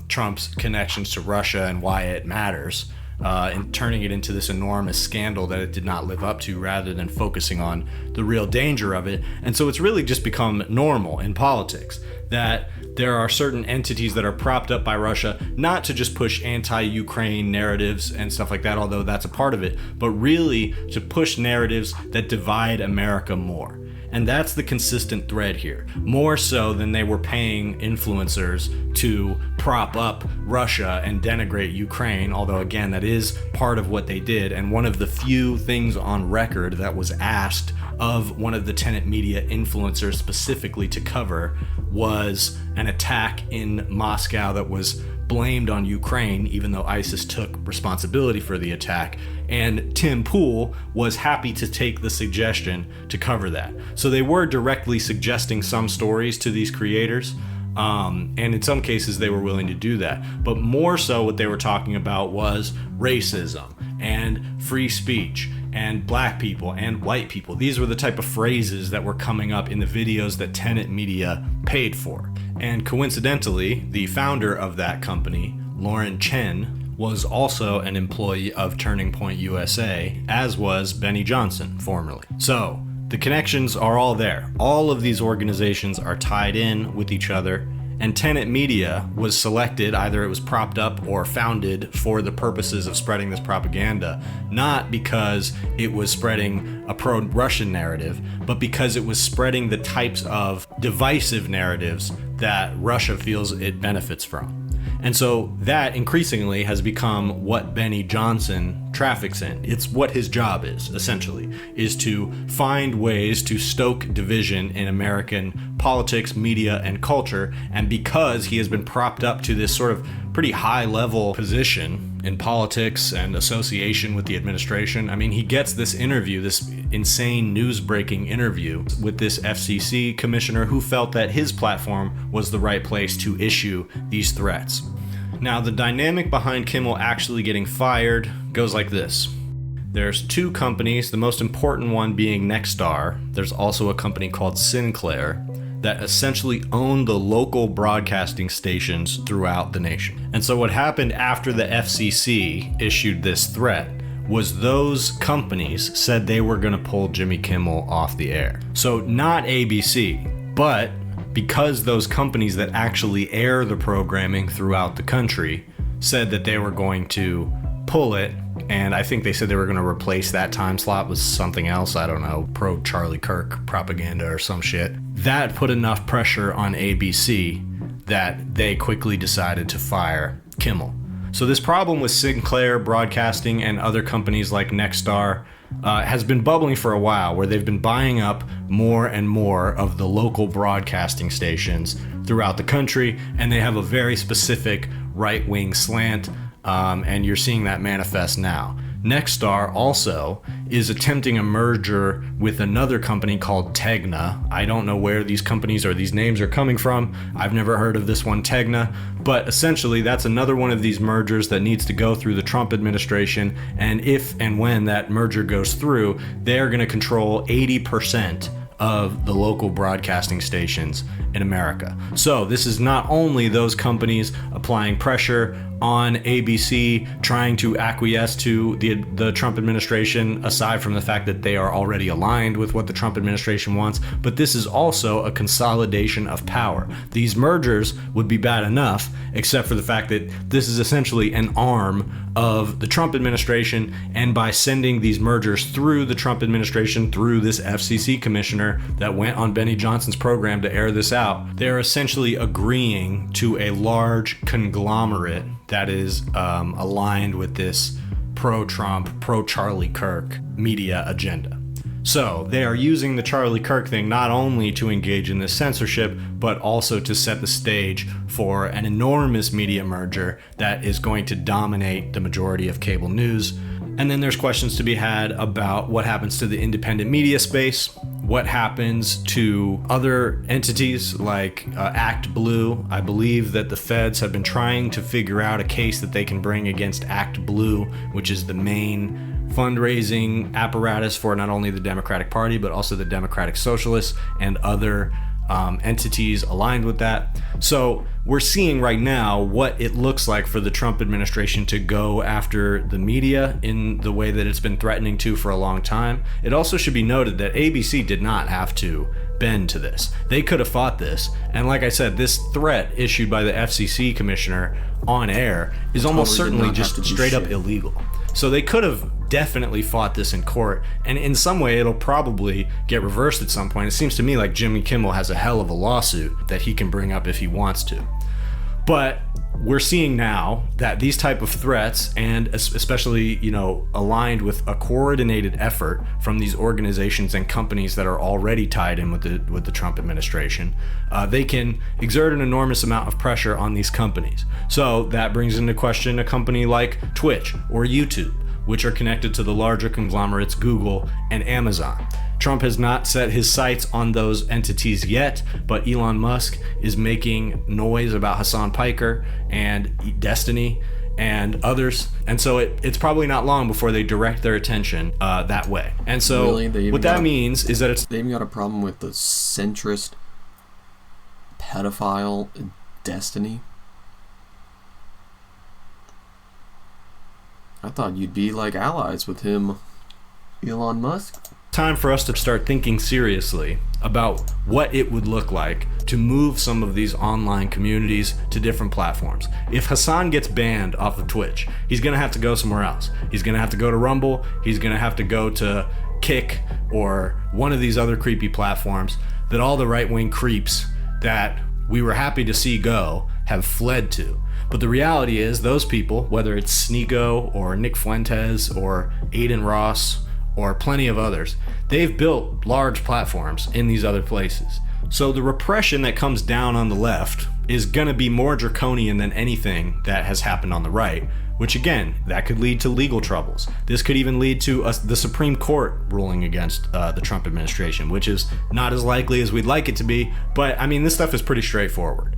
Trump's connections to Russia and why it matters. And turning it into this enormous scandal that it did not live up to, rather than focusing on the real danger of it. And so it's really just become normal in politics that there are certain entities that are propped up by Russia, not to just push anti-Ukraine narratives and stuff like that, although that's a part of it, but really to push narratives that divide America more. And that's the consistent thread here, more so than they were paying influencers to prop up Russia and denigrate Ukraine, although again, that is part of what they did. And one of the few things on record that was asked of one of the Tenet Media influencers specifically to cover was an attack in Moscow that was blamed on Ukraine, even though ISIS took responsibility for the attack. And Tim Pool was happy to take the suggestion to cover that. So they were directly suggesting some stories to these creators. And in some cases they were willing to do that. But more so what they were talking about was racism and free speech and black people and white people. These were the type of phrases that were coming up in the videos that Tenet Media paid for. And coincidentally, the founder of that company, Lauren Chen, was also an employee of Turning Point USA, as was Benny Johnson formerly. So the connections are all there. All of these organizations are tied in with each other, and Tenet Media was selected, either it was propped up or founded for the purposes of spreading this propaganda, not because it was spreading a pro-Russian narrative, but because it was spreading the types of divisive narratives that Russia feels it benefits from. And so that increasingly has become what Benny Johnson traffics in. It's what his job is, essentially, is to find ways to stoke division in American politics, media, and culture. And because he has been propped up to this sort of pretty high-level position in politics and association with the administration, I mean, he gets this interview, this insane news-breaking interview with this FCC commissioner who felt that his platform was the right place to issue these threats. Now, the dynamic behind Kimmel actually getting fired goes like this. There's two companies, the most important one being Nexstar. There's also a company called Sinclair that essentially own the local broadcasting stations throughout the nation. And so what happened after the FCC issued this threat was those companies said they were going to pull Jimmy Kimmel off the air. So not ABC, but because those companies that actually air the programming throughout the country said that they were going to pull it, and I think they said they were going to replace that time slot with something else, I don't know, pro Charlie Kirk propaganda or some shit. That put enough pressure on ABC that they quickly decided to fire Kimmel. So this problem with Sinclair Broadcasting and other companies like Nexstar has been bubbling for a while, where they've been buying up more and more of the local broadcasting stations throughout the country, and they have a very specific right-wing slant, and you're seeing that manifest now. Nexstar also is attempting a merger with another company called Tegna. I don't know where these companies or these names are coming from. I've never heard of this one, Tegna, but essentially that's another one of these mergers that needs to go through the Trump administration, and if and when that merger goes through, they're going to control 80% of the local broadcasting stations in America. So this is not only those companies applying pressure on ABC, trying to acquiesce to the Trump administration, aside from the fact that they are already aligned with what the Trump administration wants, but this is also a consolidation of power. These mergers would be bad enough, except for the fact that this is essentially an arm of the Trump administration, and by sending these mergers through the Trump administration, through this FCC commissioner that went on Benny Johnson's program to air this out, they're essentially agreeing to a large conglomerate that is aligned with this pro-Trump, pro-Charlie Kirk media agenda. So they are using the Charlie Kirk thing not only to engage in this censorship, but also to set the stage for an enormous media merger that is going to dominate the majority of cable news. And then there's questions to be had about what happens to the independent media space, what happens to other entities like Act Blue. I believe that the feds have been trying to figure out a case that they can bring against Act Blue, which is the main fundraising apparatus for not only the Democratic Party, but also the Democratic Socialists and other entities aligned with that. So we're seeing right now what it looks like for the Trump administration to go after the media in the way that it's been threatening to for a long time. It also should be noted that ABC did not have to bend to this. They could have fought this. And like I said, this threat issued by the FCC commissioner on air is almost certainly just straight up illegal. So they could have definitely fought this in court, and in some way it'll probably get reversed at some point. It seems to me like Jimmy Kimmel has a hell of a lawsuit that he can bring up if he wants to. But we're seeing now that these type of threats, and especially, aligned with a coordinated effort from these organizations and companies that are already tied in with the Trump administration, they can exert an enormous amount of pressure on these companies. So that brings into question a company like Twitch or YouTube, which are connected to the larger conglomerates Google and Amazon. Trump has not set his sights on those entities yet, but Elon Musk is making noise about Hassan Piker and Destiny and others, and so it's probably not long before they direct their attention that way. And so what that means is that they even got a problem with the centrist pedophile Destiny. I thought you'd be like allies with him, Elon Musk. Time for us to start thinking seriously about what it would look like to move some of these online communities to different platforms. If Hassan gets banned off of Twitch, he's going to have to go somewhere else. He's going to have to go to Rumble. He's going to have to go to Kick or one of these other creepy platforms that all the right-wing creeps that we were happy to see go have fled to. But the reality is those people, whether it's Sneeko or Nick Fuentes or Aiden Ross or plenty of others, they've built large platforms in these other places. So the repression that comes down on the left is going to be more draconian than anything that has happened on the right, which again, that could lead to legal troubles. This could even lead to the Supreme Court ruling against the Trump administration, which is not as likely as we'd like it to be. But I mean, this stuff is pretty straightforward.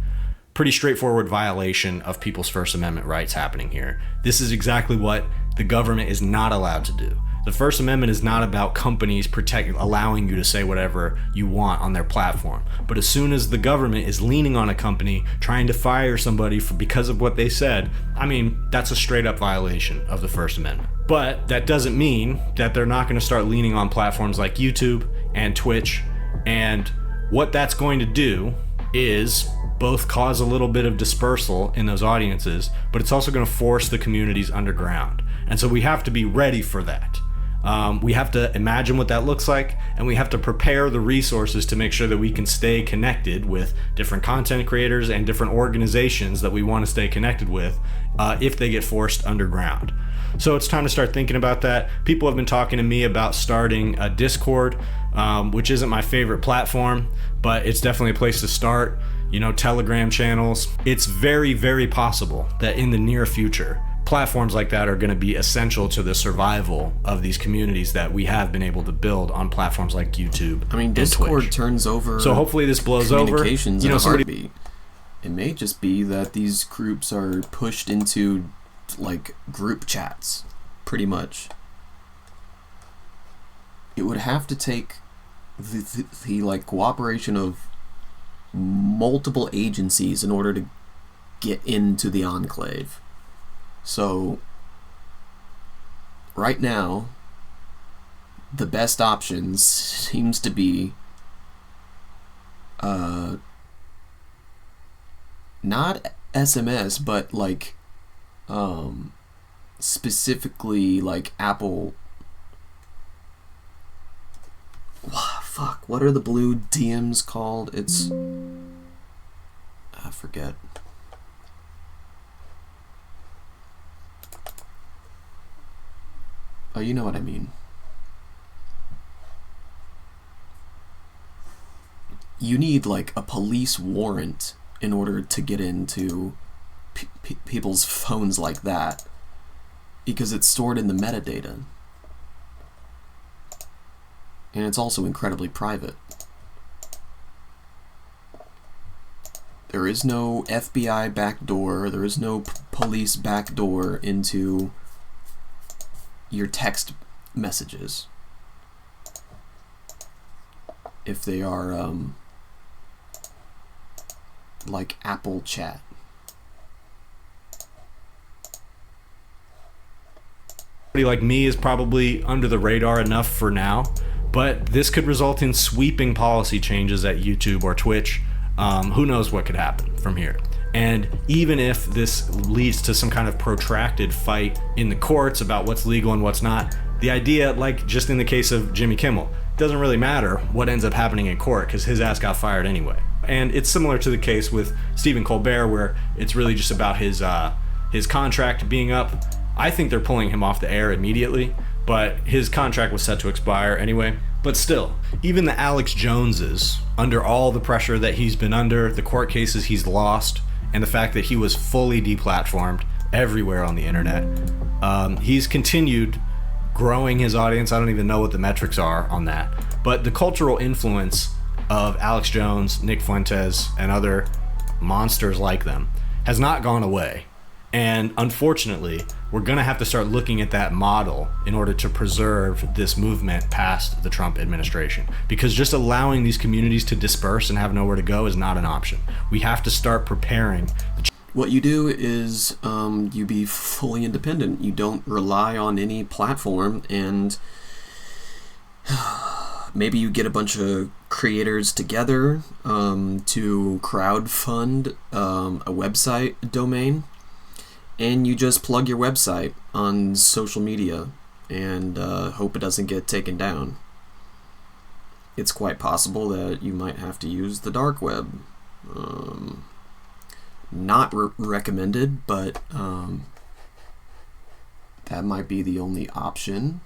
Pretty straightforward violation of people's First Amendment rights happening here. This is exactly what the government is not allowed to do. The First Amendment is not about companies allowing you to say whatever you want on their platform. But as soon as the government is leaning on a company, trying to fire somebody because of what they said, I mean, that's a straight up violation of the First Amendment. But that doesn't mean that they're not going to start leaning on platforms like YouTube and Twitch. And what that's going to do is both cause a little bit of dispersal in those audiences, but it's also going to force the communities underground. And so we have to be ready for that. We have to imagine what that looks like, and we have to prepare the resources to make sure that we can stay connected with different content creators and different organizations that we want to stay connected with if they get forced underground. So it's time to start thinking about that. People have been talking to me about starting a Discord, which isn't my favorite platform, but it's definitely a place to start. Telegram channels. It's very, very possible that in the near future, platforms like that are going to be essential to the survival of these communities that we have been able to build on platforms like YouTube. I mean, Discord turns over. So hopefully this blows over. Communications in a heartbeat. It may just be that these groups are pushed into like group chats, pretty much. It would have to take the like cooperation of multiple agencies in order to get into the enclave. So right now the best options seems to be not SMS, but like specifically like Apple. Fuck, what are the blue DMs called? It's I forget. Oh, you know what I mean. you need like a police warrant in order to get into people's phones like that, because it's stored in the metadata. And it's also incredibly private. There is no FBI backdoor, there is no police backdoor into your text messages. If they are like Apple Chat. Somebody like me is probably under the radar enough for now, but this could result in sweeping policy changes at YouTube or Twitch. Who knows what could happen from here. And even if this leads to some kind of protracted fight in the courts about what's legal and what's not, the idea, like just in the case of Jimmy Kimmel, doesn't really matter what ends up happening in court because his ass got fired anyway. And it's similar to the case with Stephen Colbert, where it's really just about his contract being up. I think they're pulling him off the air immediately, but his contract was set to expire anyway. But still, even the Alex Joneses, under all the pressure that he's been under, the court cases he's lost, and the fact that he was fully deplatformed everywhere on the internet, he's continued growing his audience. I don't even know what the metrics are on that. But the cultural influence of Alex Jones, Nick Fuentes, and other monsters like them has not gone away. And unfortunately, we're going to have to start looking at that model in order to preserve this movement past the Trump administration. Because just allowing these communities to disperse and have nowhere to go is not an option. We have to start preparing. What you do is you be fully independent. You don't rely on any platform, and maybe you get a bunch of creators together to crowdfund a website domain, and you just plug your website on social media and hope it doesn't get taken down. It's quite possible that you might have to use the dark web. Not recommended, but that might be the only option.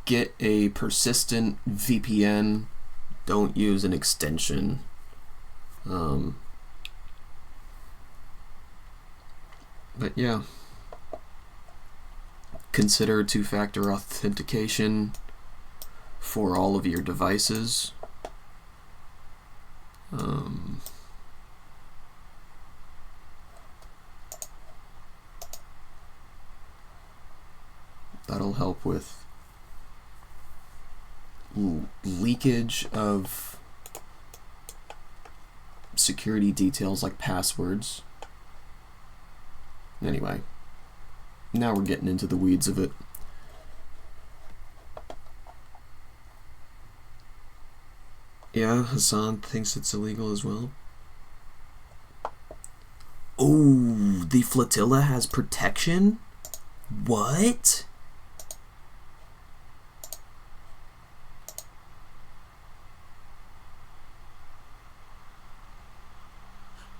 Get a persistent VPN. Don't use an extension. But yeah, consider two-factor authentication for all of your devices. That'll help with leakage of security details like passwords. Anyway, now we're getting into the weeds of it. Yeah, Hassan thinks it's illegal as well. Oh, the flotilla has protection? What?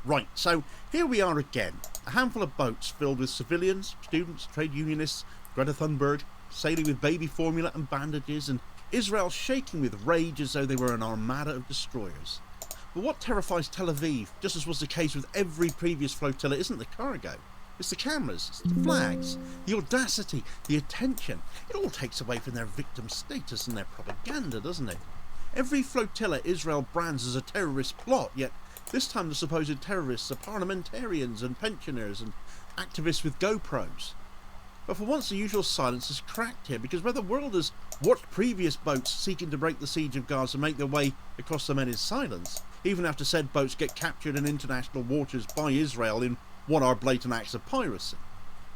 Right, so here we are again. A handful of boats filled with civilians, students, trade unionists, Greta Thunberg, sailing with baby formula and bandages, and Israel shaking with rage as though they were an armada of destroyers. But what terrifies Tel Aviv, just as was the case with every previous flotilla, isn't the cargo. It's the cameras, it's the flags, the audacity, the attention. It all takes away from their victim status and their propaganda, doesn't it? Every flotilla Israel brands as a terrorist plot, yet this time the supposed terrorists are parliamentarians and pensioners and activists with GoPros. But for once the usual silence is cracked here, because where the world has watched previous boats seeking to break the siege of Gaza make their way across the Mediterranean silence, even after said boats get captured in international waters by Israel in what are blatant acts of piracy.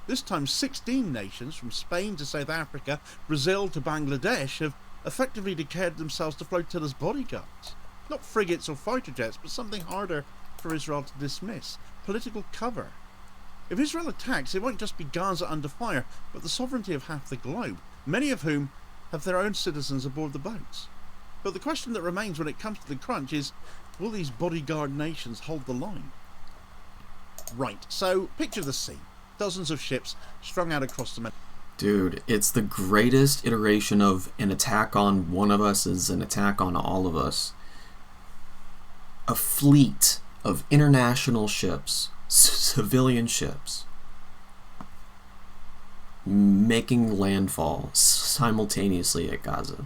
This time 16 nations, from Spain to South Africa, Brazil to Bangladesh, have effectively declared themselves the flotilla's bodyguards. Not frigates or fighter jets, but something harder for Israel to dismiss. Political cover. If Israel attacks, it won't just be Gaza under fire, but the sovereignty of half the globe, many of whom have their own citizens aboard the boats. But the question that remains when it comes to the crunch is, will these bodyguard nations hold the line? Right, so picture the scene. Dozens of ships strung out across the Mediterranean. Dude, it's the greatest iteration of an attack on one of us is an attack on all of us. a fleet of international ships, civilian ships, making landfall simultaneously at Gaza.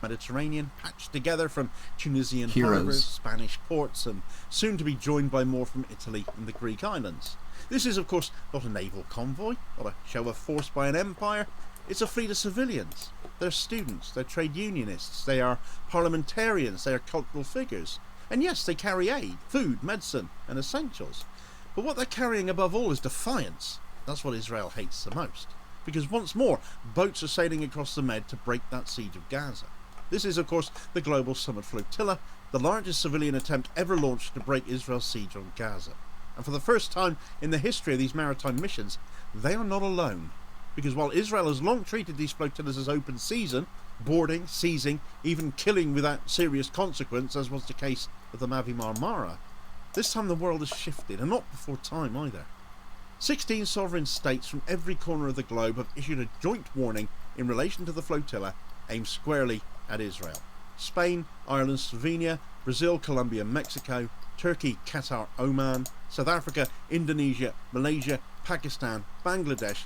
Mediterranean, patched together from Tunisian Heroes. harbours, Spanish ports, and soon to be joined by more from Italy and the Greek islands. This is, of course, not a naval convoy, not a show of force by an empire. It's a fleet of civilians. They're students, they're trade unionists, they are parliamentarians, they are cultural figures. And yes, they carry aid, food, medicine, and essentials. But what they're carrying above all is defiance. That's what Israel hates the most. Because once more, boats are sailing across the Med to break that siege of Gaza. This is, of course, the Global Summit Flotilla, the largest civilian attempt ever launched to break Israel's siege on Gaza. And for the first time in the history of these maritime missions, they are not alone. Because while Israel has long treated these flotillas as open season, boarding, seizing, even killing without serious consequence, as was the case with the Mavi Marmara, this time the world has shifted, and not before time either. 16 sovereign states from every corner of the globe have issued a joint warning in relation to the flotilla aimed squarely at Israel. Spain, Ireland, Slovenia, Brazil, Colombia, Mexico, Turkey, Qatar, Oman, South Africa, Indonesia, Malaysia, Pakistan, Bangladesh,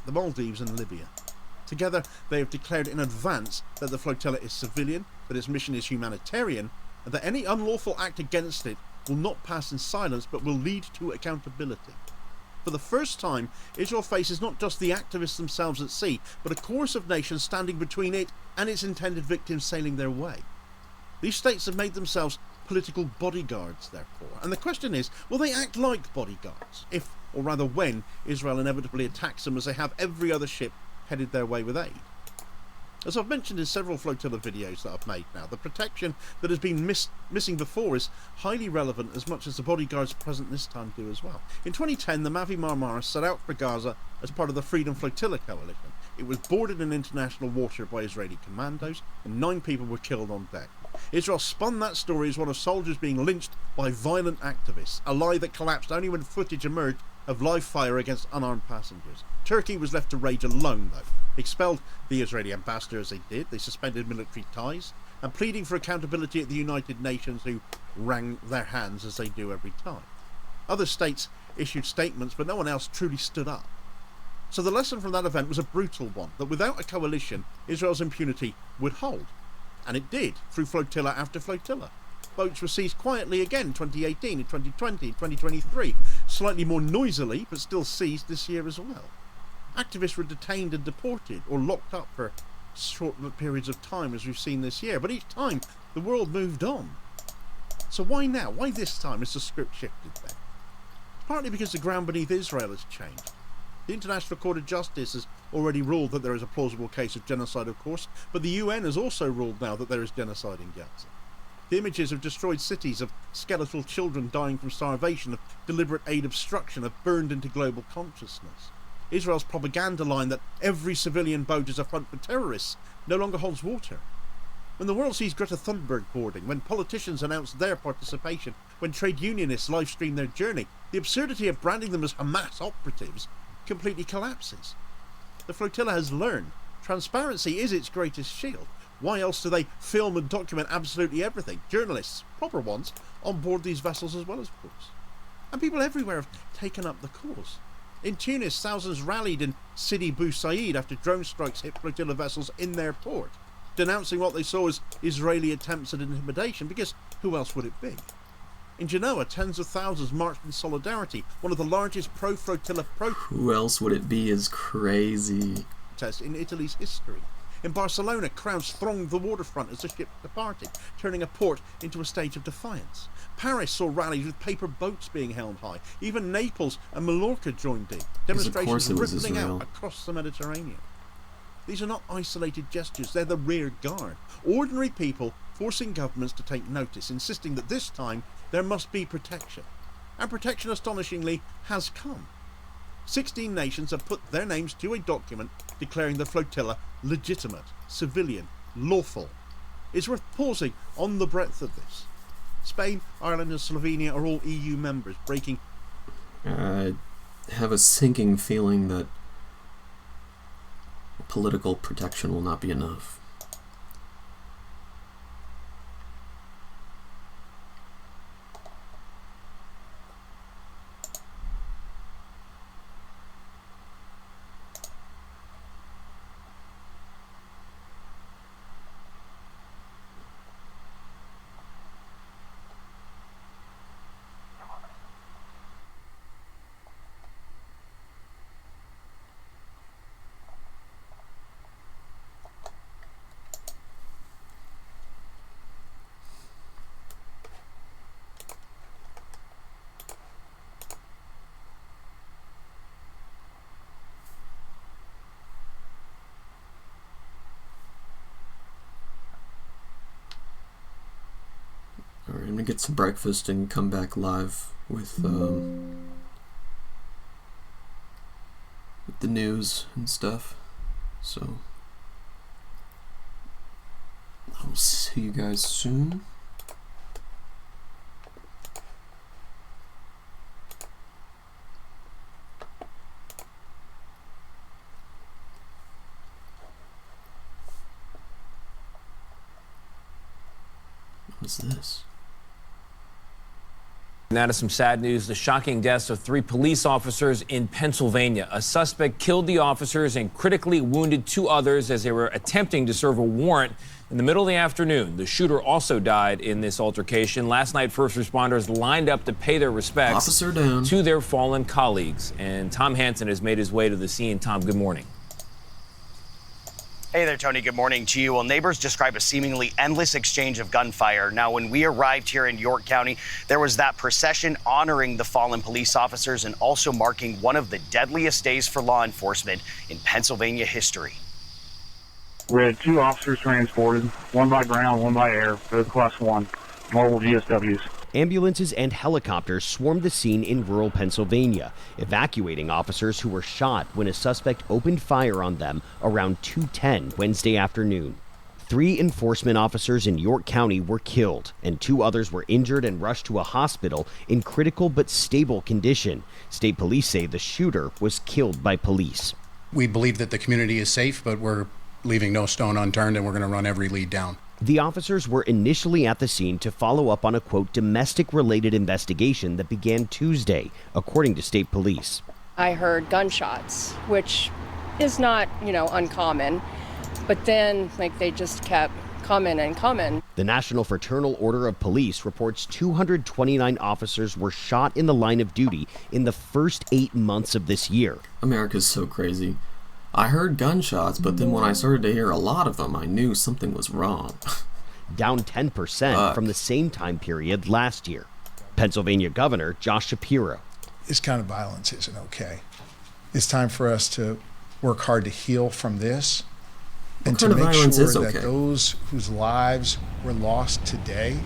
the Maldives and Libya. Together they have declared in advance that the flotilla is civilian, that its mission is humanitarian, and that any unlawful act against it will not pass in silence but will lead to accountability. For the first time, Israel faces not just the activists themselves at sea, but a chorus of nations standing between it and its intended victims sailing their way. These states have made themselves political bodyguards, therefore, and the question is, will they act like bodyguards if, or rather when, Israel inevitably attacks them as they have every other ship headed their way with aid? As I've mentioned in several flotilla videos that I've made now, the protection that has been missing before is highly relevant as much as the bodyguards present this time do as well. In 2010, the Mavi Marmara set out for Gaza as part of the Freedom Flotilla Coalition. It was boarded in international water by Israeli commandos, and 9 people were killed on deck. Israel spun that story as one of soldiers being lynched by violent activists, a lie that collapsed only when footage emerged of live fire against unarmed passengers. Turkey was left to rage alone, though. They expelled the Israeli ambassador as they did, they suspended military ties, and pleading for accountability at the United Nations, who wrung their hands as they do every time. Other states issued statements, but no one else truly stood up. So the lesson from that event was a brutal one, that without a coalition, Israel's impunity would hold. And it did, through flotilla after flotilla. Boats were seized quietly again in 2018, in 2020, in 2023, slightly more noisily, but still seized this year as well. Activists were detained and deported, or locked up for short periods of time, as we've seen this year, but each time the world moved on. So why now? Why this time has the script shifted then? Partly because the ground beneath Israel has changed. The International Court of Justice has already ruled that there is a plausible case of genocide, of course, but the UN has also ruled now that there is genocide in Gaza. The images of destroyed cities, of skeletal children dying from starvation, of deliberate aid obstruction have burned into global consciousness. Israel's propaganda line that every civilian boat is a front for terrorists no longer holds water. When the world sees Greta Thunberg boarding, when politicians announce their participation, when trade unionists live stream their journey, the absurdity of branding them as Hamas operatives completely collapses. The flotilla has learned transparency is its greatest shield. Why else do they film and document absolutely everything? Journalists, proper ones, on board these vessels as well, of course. And people everywhere have taken up the cause. In Tunis, thousands rallied in Sidi Bou Said after drone strikes hit flotilla vessels in their port, denouncing what they saw as Israeli attempts at intimidation, because who else would it be? In Genoa, tens of thousands marched in solidarity, one of the largest pro-flotilla Who else would it be is crazy. Protest in Italy's history. In Barcelona, crowds thronged the waterfront as the ship departed, turning a port into a stage of defiance. Paris saw rallies with paper boats being held high. Even Naples and Mallorca joined in, demonstrations rippling out across the Mediterranean. These are not isolated gestures, they're the rear guard. Ordinary people forcing governments to take notice, insisting that this time there must be protection. And protection, astonishingly, has come. 16 nations have put their names to a document declaring the flotilla legitimate, civilian, lawful. It's worth pausing on the breadth of this. Spain, Ireland and Slovenia are all EU members, breaking... I have a sinking feeling that political protection will not be enough. Alright, I'm gonna get some breakfast and come back live with the news and stuff. So I'll see you guys soon. What's this? Now to some sad news, the shocking deaths of 3 police officers in Pennsylvania. A suspect killed the officers and critically wounded 2 others as they were attempting to serve a warrant in the middle of the afternoon. The shooter also died in this altercation. Last night, first responders lined up to pay their respects to their fallen colleagues. And Tom Hansen has made his way to the scene. Tom, good morning. Hey there, Tony. Good morning to you. Well, neighbors describe a seemingly endless exchange of gunfire. Now, when we arrived here in York County, there was that procession honoring the fallen police officers and also marking one of the deadliest days for law enforcement in Pennsylvania history. We had 2 officers transported, one by ground, one by air, both Class 1, mobile GSWs. Ambulances and helicopters swarmed the scene in rural Pennsylvania, evacuating officers who were shot when a suspect opened fire on them around 2:10 Wednesday afternoon. 3 enforcement officers in York County were killed, and 2 others were injured and rushed to a hospital in critical but stable condition. State police say the shooter was killed by police. We believe that the community is safe, but we're leaving no stone unturned, and we're going to run every lead down. The officers were initially at the scene to follow up on a, quote, domestic-related investigation that began Tuesday, according to state police. I heard gunshots, which is not, uncommon. But then, they just kept coming and coming. The National Fraternal Order of Police reports 229 officers were shot in the line of duty in the first 8 months of this year. America's so crazy. I heard gunshots, but then when I started to hear a lot of them, I knew something was wrong. Down 10% from the same time period last year. Pennsylvania Governor Josh Shapiro. This kind of violence isn't okay. It's time for us to work hard to heal from this and to make sure that those whose lives were lost today,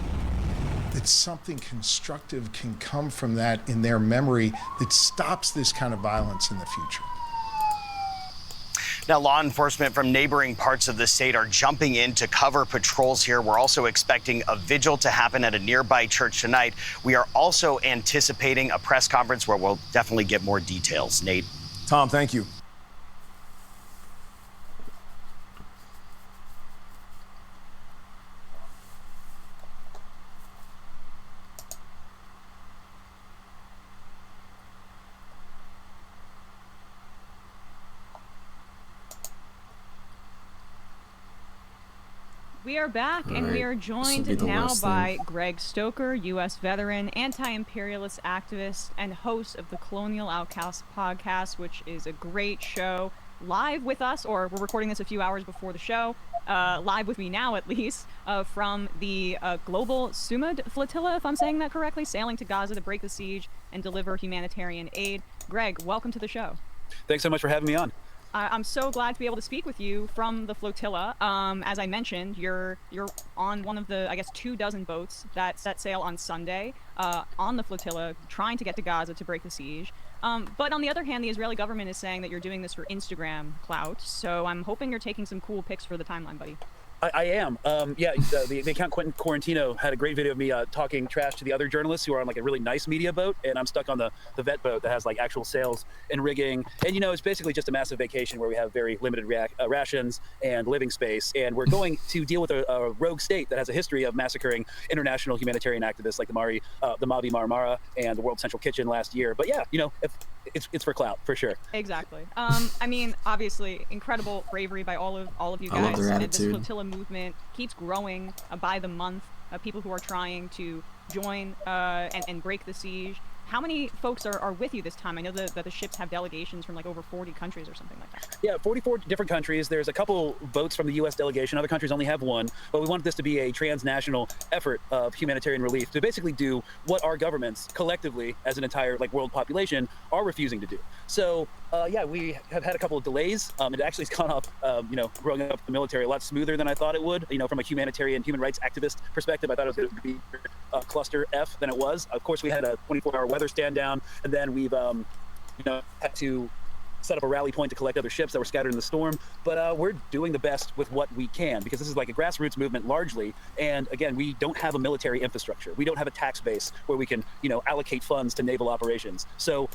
that something constructive can come from that in their memory that stops this kind of violence in the future. Now, law enforcement from neighboring parts of the state are jumping in to cover patrols here. We're also expecting a vigil to happen at a nearby church tonight. We are also anticipating a press conference where we'll definitely get more details. Nate. Tom, thank you. We are back, and we are joined now by Greg Stoker, U.S. veteran, anti-imperialist activist, and host of the Colonial Outcast podcast, which is a great show. Live with us, or we're recording this a few hours before the show, live with me now at least, from the Global Sumud Flotilla, if I'm saying that correctly, sailing to Gaza to break the siege and deliver humanitarian aid. Greg, welcome to the show. Thanks so much for having me on. I'm so glad to be able to speak with you from the flotilla. As I mentioned, you're on one of the, 24 boats that set sail on Sunday on the flotilla, trying to get to Gaza to break the siege. But on the other hand, the Israeli government is saying that you're doing this for Instagram clout. So I'm hoping you're taking some cool pics for the timeline, buddy. I am. The account Quentin Quarantino had a great video of me talking trash to the other journalists who are on a really nice media boat, and I'm stuck on the vet boat that has actual sails and rigging. And it's basically just a massive vacation where we have very limited rations and living space, and we're going to deal with a rogue state that has a history of massacring international humanitarian activists like the Mavi Marmara and the World Central Kitchen last year. But if it's for clout for sure. Exactly. Obviously, incredible bravery by all of you guys. I love their attitude. This flotilla movement keeps growing by the month. People who are trying to join and break the siege. How many folks are with you this time? I know that the ships have delegations from over 40 countries or something like that. Yeah, 44 different countries. There's a couple boats from the U.S. delegation. Other countries only have one. But we wanted this to be a transnational effort of humanitarian relief to basically do what our governments collectively, as an entire world population, are refusing to do. So Yeah, we have had a couple of delays. It actually has gone up, growing up in the military a lot smoother than I thought it would. From a humanitarian, human rights activist perspective, I thought it was going to be cluster F than it was. Of course, we had a 24-hour weather stand down, and then we've, had to set up a rally point to collect other ships that were scattered in the storm. But we're doing the best with what we can, because this is like a grassroots movement largely. And again, we don't have a military infrastructure. We don't have a tax base where we can, allocate funds to naval operations. So,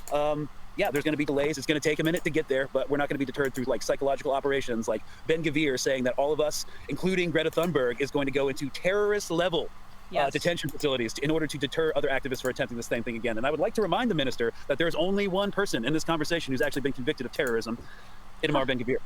yeah, there's going to be delays. It's going to take a minute to get there, but we're not going to be deterred through like psychological operations, like Ben-Gvir saying that all of us, including Greta Thunberg, is going to go into terrorist level detention facilities in order to deter other activists for attempting the same thing again. And I would like to remind the minister that there's only one person in this conversation who's actually been convicted of terrorism, Itamar Ben-Gvir.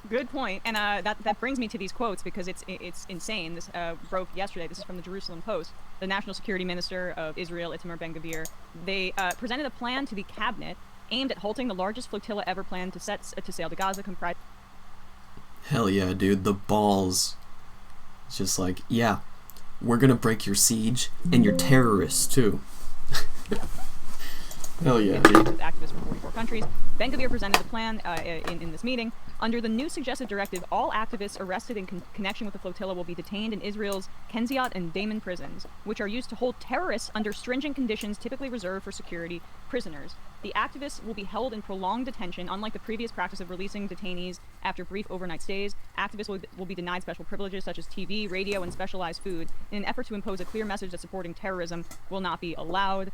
Good point. And that brings me to these quotes, because it's insane. This broke yesterday. This is from the Jerusalem Post. The National Security Minister of Israel, Itamar Ben-Gvir, they presented a plan to the cabinet aimed at halting the largest flotilla ever planned to sail to Gaza, comprised. Hell yeah, dude, the balls. It's just like, yeah, we're gonna break your siege and your terrorists too. Hell yeah, dude. Activists from 44 countries. Ben-Gvir presented the plan in this meeting. Under the new suggested directive, all activists arrested in connection with the flotilla will be detained in Israel's Kenziot and Damon prisons, which are used to hold terrorists under stringent conditions typically reserved for security prisoners. The activists will be held in prolonged detention, unlike the previous practice of releasing detainees after brief overnight stays. Activists will be denied special privileges such as TV, radio, and specialized food in an effort to impose a clear message that supporting terrorism will not be allowed.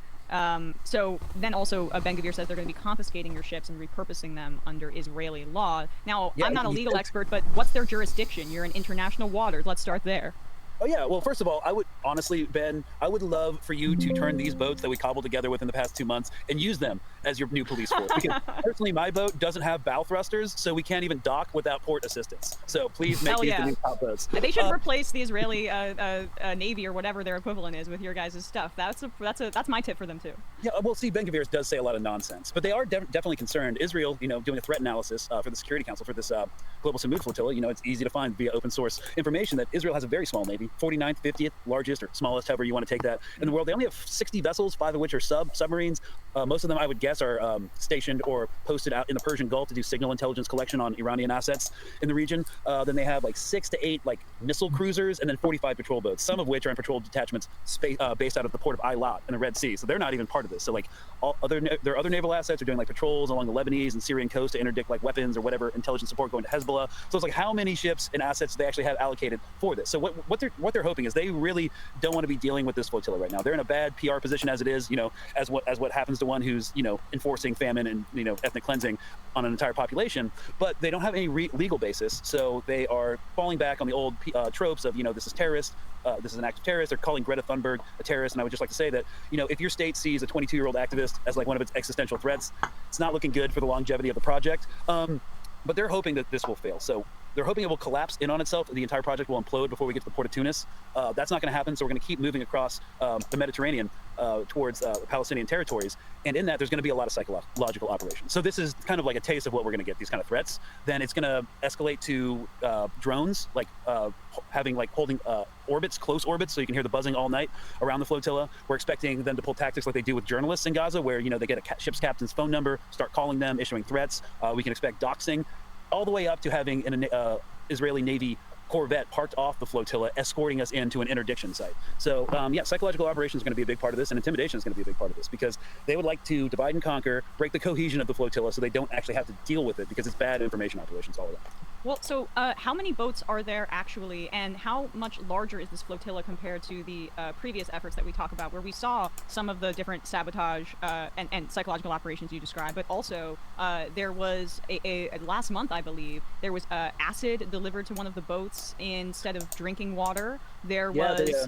So then also Ben-Gvir says they're going to be confiscating your ships and repurposing them under Israeli law. Now, I'm not a legal expert, but what's their jurisdiction? You're in international waters. Let's start there. Oh, yeah. Well, first of all, I would honestly, Ben, I would love for you to turn these boats that we cobbled together within the past 2 months and use them as your new police force. Because personally, my boat doesn't have bow thrusters, so we can't even dock without port assistance. So please make these the new top boats. They should replace the Israeli Navy or whatever their equivalent is with your guys' stuff. That's my tip for them too. Yeah, well, see, Ben-Gvir does say a lot of nonsense, but they are definitely concerned. Israel, doing a threat analysis for the Security Council for this Global Samud flotilla. It's easy to find via open source information that Israel has a very small navy, 49th, 50th largest or smallest, however you want to take that, in the world. They only have 60 vessels, 5 of which are submarines. Most of them, I would guess, are stationed or posted out in the Persian Gulf to do signal intelligence collection on Iranian assets in the region. Then they have like 6 to 8 like missile cruisers, and then 45 patrol boats, some of which are in patrol detachments based out of the port of Eilat in the Red Sea. So they're not even part of this. So like their other naval assets are doing like patrols along the Lebanese and Syrian coast to interdict like weapons or whatever intelligence support going to Hezbollah. So it's like, how many ships and assets do they actually have allocated for this? So what they're hoping is they really don't want to be dealing with this flotilla right now. They're in a bad PR position as it is, as what happens to one who's, enforcing famine and, ethnic cleansing on an entire population, but they don't have any legal basis. So they are falling back on the old tropes of, this is terrorist. This is an act of terrorist. They're calling Greta Thunberg a terrorist. And I would just like to say that, if your state sees a 22-year-old activist as like one of its existential threats, it's not looking good for the longevity of the project. But they're hoping that this will fail. So they're hoping it will collapse in on itself. The entire project will implode before we get to the port of Tunis. That's not going to happen. So we're going to keep moving across the Mediterranean towards Palestinian territories. And in that, there's going to be a lot of psychological operations. So this is kind of like a taste of what we're going to get, these kind of threats. Then it's going to escalate to drones, like holding orbits, close orbits, so you can hear the buzzing all night around the flotilla. We're expecting them to pull tactics like they do with journalists in Gaza, where, they get a ship's captain's phone number, start calling them, issuing threats. We can expect doxing, all the way up to having an Israeli Navy Corvette parked off the flotilla, escorting us into an interdiction site. So, psychological operations is going to be a big part of this, and intimidation is going to be a big part of this, because they would like to divide and conquer, break the cohesion of the flotilla so they don't actually have to deal with it, because it's bad information operations all around. Well, so how many boats are there actually, and how much larger is this flotilla compared to the previous efforts that we talk about, where we saw some of the different sabotage and psychological operations you described, but also there was a last month, I believe, there was acid delivered to one of the boats instead of drinking water. There was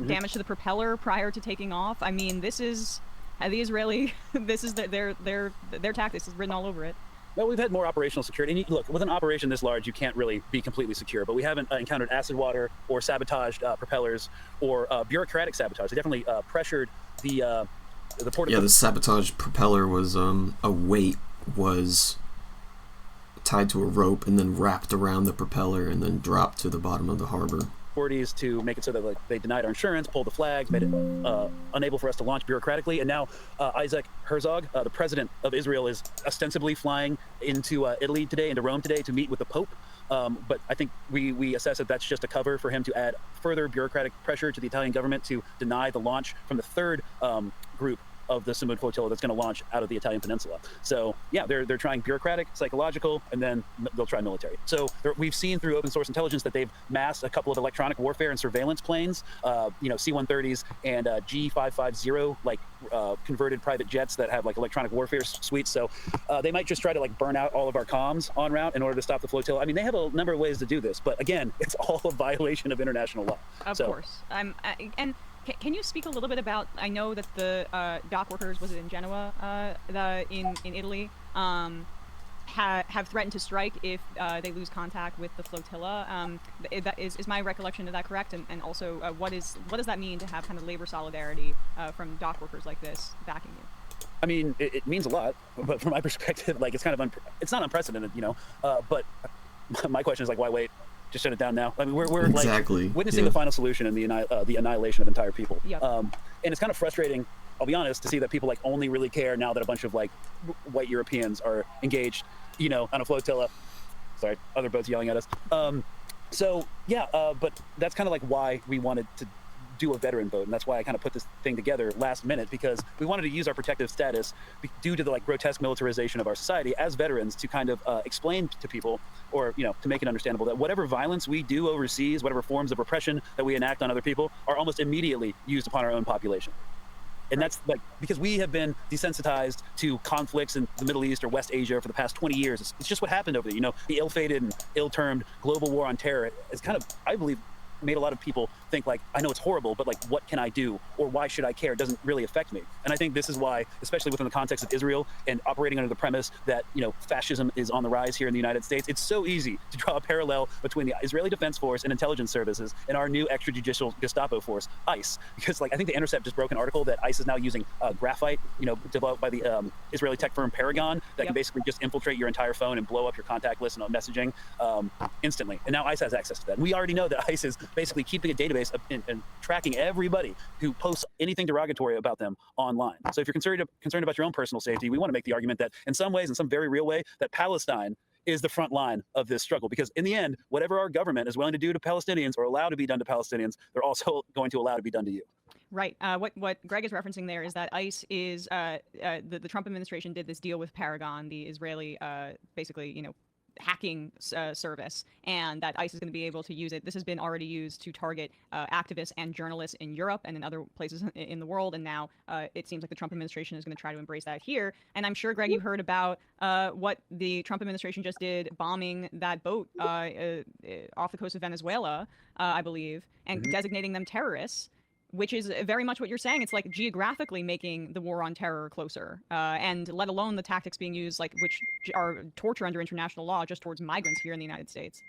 damage to the propeller prior to taking off. I mean, this is the Israeli, this is their tactics is written all over it. Well, we've had more operational security. And look, with an operation this large, you can't really be completely secure. But we haven't encountered acid water or sabotaged propellers or bureaucratic sabotage. They definitely pressured the port. Yeah, the sabotage propeller was a weight was tied to a rope and then wrapped around the propeller and then dropped to the bottom of the harbor. authorities to make it so that like they denied our insurance, pulled the flag, made it unable for us to launch bureaucratically. And now Isaac Herzog, the president of Israel, is ostensibly flying into Italy today, into Rome today, to meet with the Pope. But I think we assess that that's just a cover for him to add further bureaucratic pressure to the Italian government to deny the launch from the third group of the Samud flotilla that's going to launch out of the Italian peninsula. So yeah, they're trying bureaucratic, psychological, and then they'll try military. So we've seen through open source intelligence that they've massed a couple of electronic warfare and surveillance planes, C-130s and G550, like converted private jets that have like electronic warfare suites. So they might just try to like burn out all of our comms en route in order to stop the flotilla. I mean, they have a number of ways to do this, but again, it's all a violation of international law. Of course. And can you speak a little bit about, I know that the dock workers, was it in Genoa, in Italy, have threatened to strike if they lose contact with the flotilla. Is my recollection of that correct? And also, what does that mean to have kind of labor solidarity from dock workers like this backing you? I mean, it means a lot, but from my perspective, like it's kind of it's not unprecedented, but my question is like, why wait? Just shut it down now. I mean, we're exactly. like witnessing the final solution in the annihilation of entire people. Yep. And it's kind of frustrating, I'll be honest, to see that people like only really care now that a bunch of like white Europeans are engaged, on a flotilla. Sorry, other boats yelling at us. So yeah, but that's kind of like why we wanted to do a veteran vote, and that's why I kind of put this thing together last minute, because we wanted to use our protective status due to the like grotesque militarization of our society as veterans to kind of explain to people, or to make it understandable, that whatever violence we do overseas, whatever forms of repression that we enact on other people, are almost immediately used upon our own population. And that's like because we have been desensitized to conflicts in the Middle East or West Asia for the past 20 years. It's just what happened over there. The ill-fated and ill-termed global war on terror is kind of, I believe, made a lot of people think like, I know it's horrible, but like, what can I do? Or why should I care? It doesn't really affect me. And I think this is why, especially within the context of Israel and operating under the premise that, fascism is on the rise here in the United States, it's so easy to draw a parallel between the Israeli Defense Force and intelligence services and our new extrajudicial Gestapo force, ICE. Because like, I think The Intercept just broke an article that ICE is now using graphite, developed by the Israeli tech firm Paragon, that can basically just infiltrate your entire phone and blow up your contact list and messaging instantly. And now ICE has access to that. And we already know that ICE is basically keeping a database and tracking everybody who posts anything derogatory about them online. So if you're concerned about your own personal safety, we want to make the argument that in some ways, in some very real way, that Palestine is the front line of this struggle. Because in the end, whatever our government is willing to do to Palestinians or allow to be done to Palestinians, they're also going to allow to be done to you. Right. What Greg is referencing there is that ICE is the Trump administration did this deal with Paragon, the Israeli basically hacking service, and that ICE is going to be able to use it. This has been already used to target activists and journalists in Europe and in other places in the world, and now it seems like the Trump administration is going to try to embrace that here. And I'm sure, Greg, you heard about what the Trump administration just did, bombing that boat off the coast of Venezuela, I believe, and designating them terrorists, which is very much what you're saying. It's like geographically making the war on terror closer, and let alone the tactics being used, like which are torture under international law, just towards migrants here in the United States.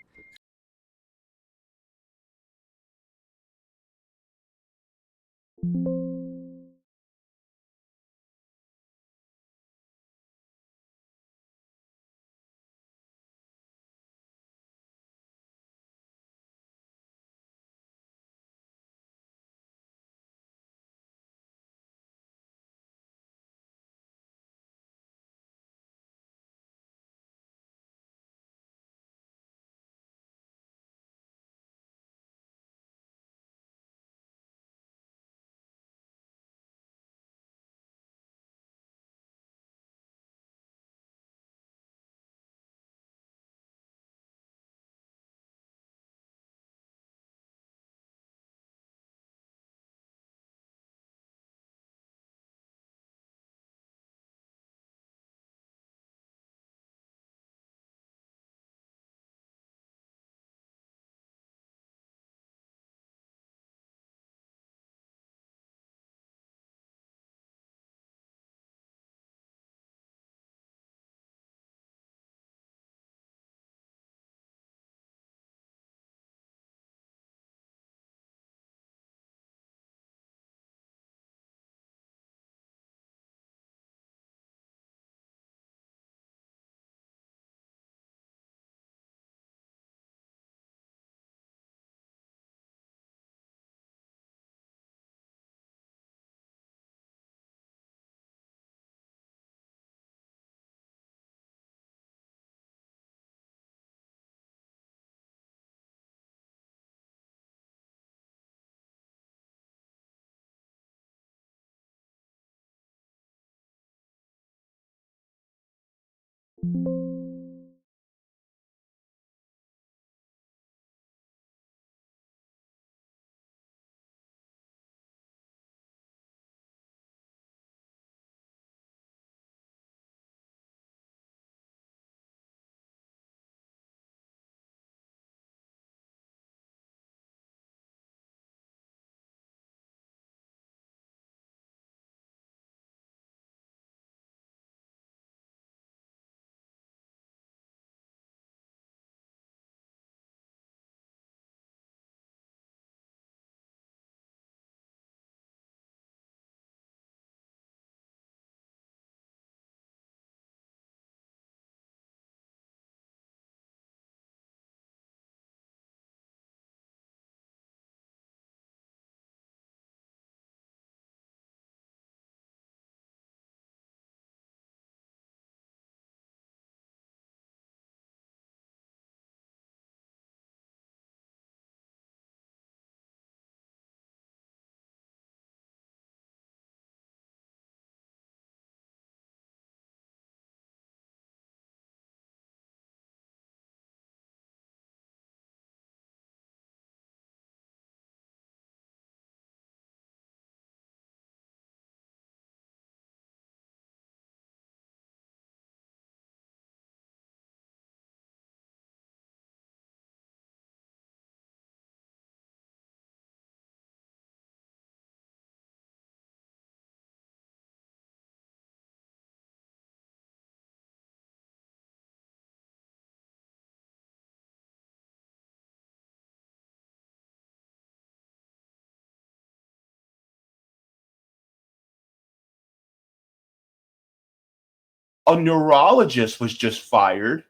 A neurologist was just fired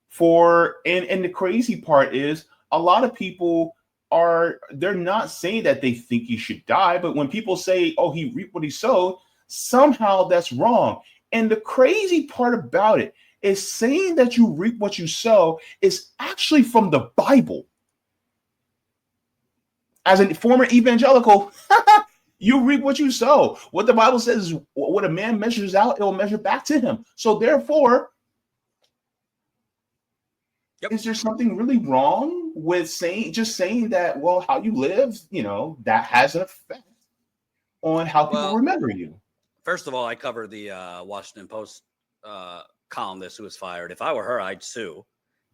for, and the crazy part is a lot of people they're not saying that they think he should die, but when people say, oh, he reaped what he sowed, somehow that's wrong. And the crazy part about it is saying that you reap what you sow is actually from the Bible. As a former evangelical, you reap what you sow. What the Bible says is what a man measures out, it will measure back to him. So therefore, is there something really wrong with saying that, well, how you live, that has an effect on how people remember you? First of all, I cover the Washington Post columnist who was fired. If I were her, I'd sue.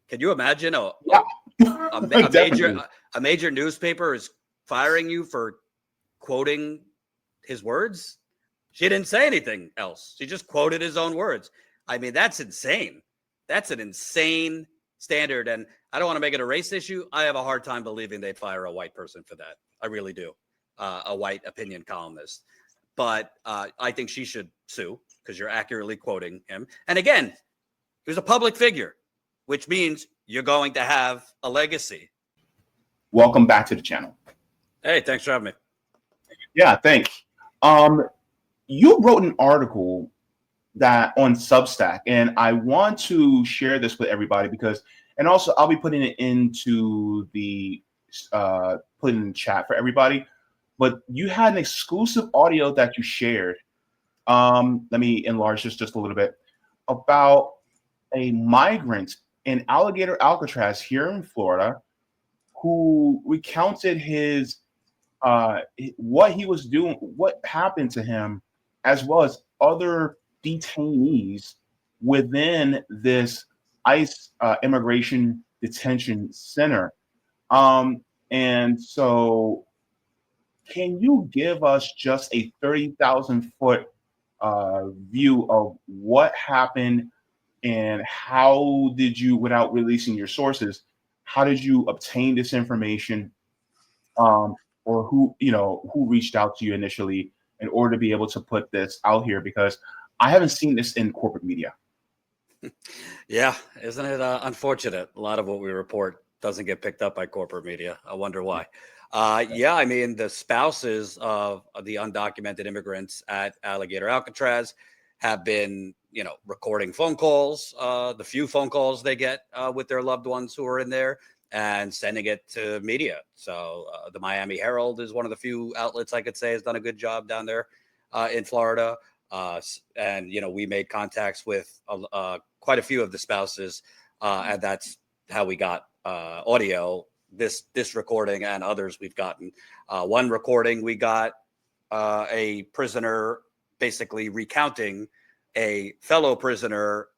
Can you imagine a major newspaper is firing you for quoting his words? She didn't say anything else. She just quoted his own words. I mean, that's insane. That's an insane standard. And I don't want to make it a race issue. I have a hard time believing they'd fire a white person for that. I really do. A white opinion columnist. But I think she should sue because you're accurately quoting him. And again, he was a public figure, which means you're going to have a legacy. Welcome back to the channel. Hey, thanks for having me. Yeah, thanks. You wrote an article that on Substack, and I want to share this with everybody and also I'll be putting it into the putting in the chat for everybody. But you had an exclusive audio that you shared. Let me enlarge this just a little bit about a migrant in Alligator Alcatraz here in Florida who recounted his what he was doing, what happened to him, as well as other detainees within this ICE immigration detention center. And so can you give us just a 30,000-foot view of what happened and how did you, without releasing your sources, how did you obtain this information, or who reached out to you initially in order to be able to put this out here? Because I haven't seen this in corporate media. Yeah, isn't it unfortunate? A lot of what we report doesn't get picked up by corporate media. I wonder why. Yeah, I mean, the spouses of the undocumented immigrants at Alligator Alcatraz have been, recording phone calls, the few phone calls they get with their loved ones who are in there, and sending it to media. So the Miami Herald is one of the few outlets I could say has done a good job down there in Florida. And we made contacts with quite a few of the spouses, and that's how we got audio. This recording and others we've gotten. One recording we got a prisoner basically recounting a fellow prisoner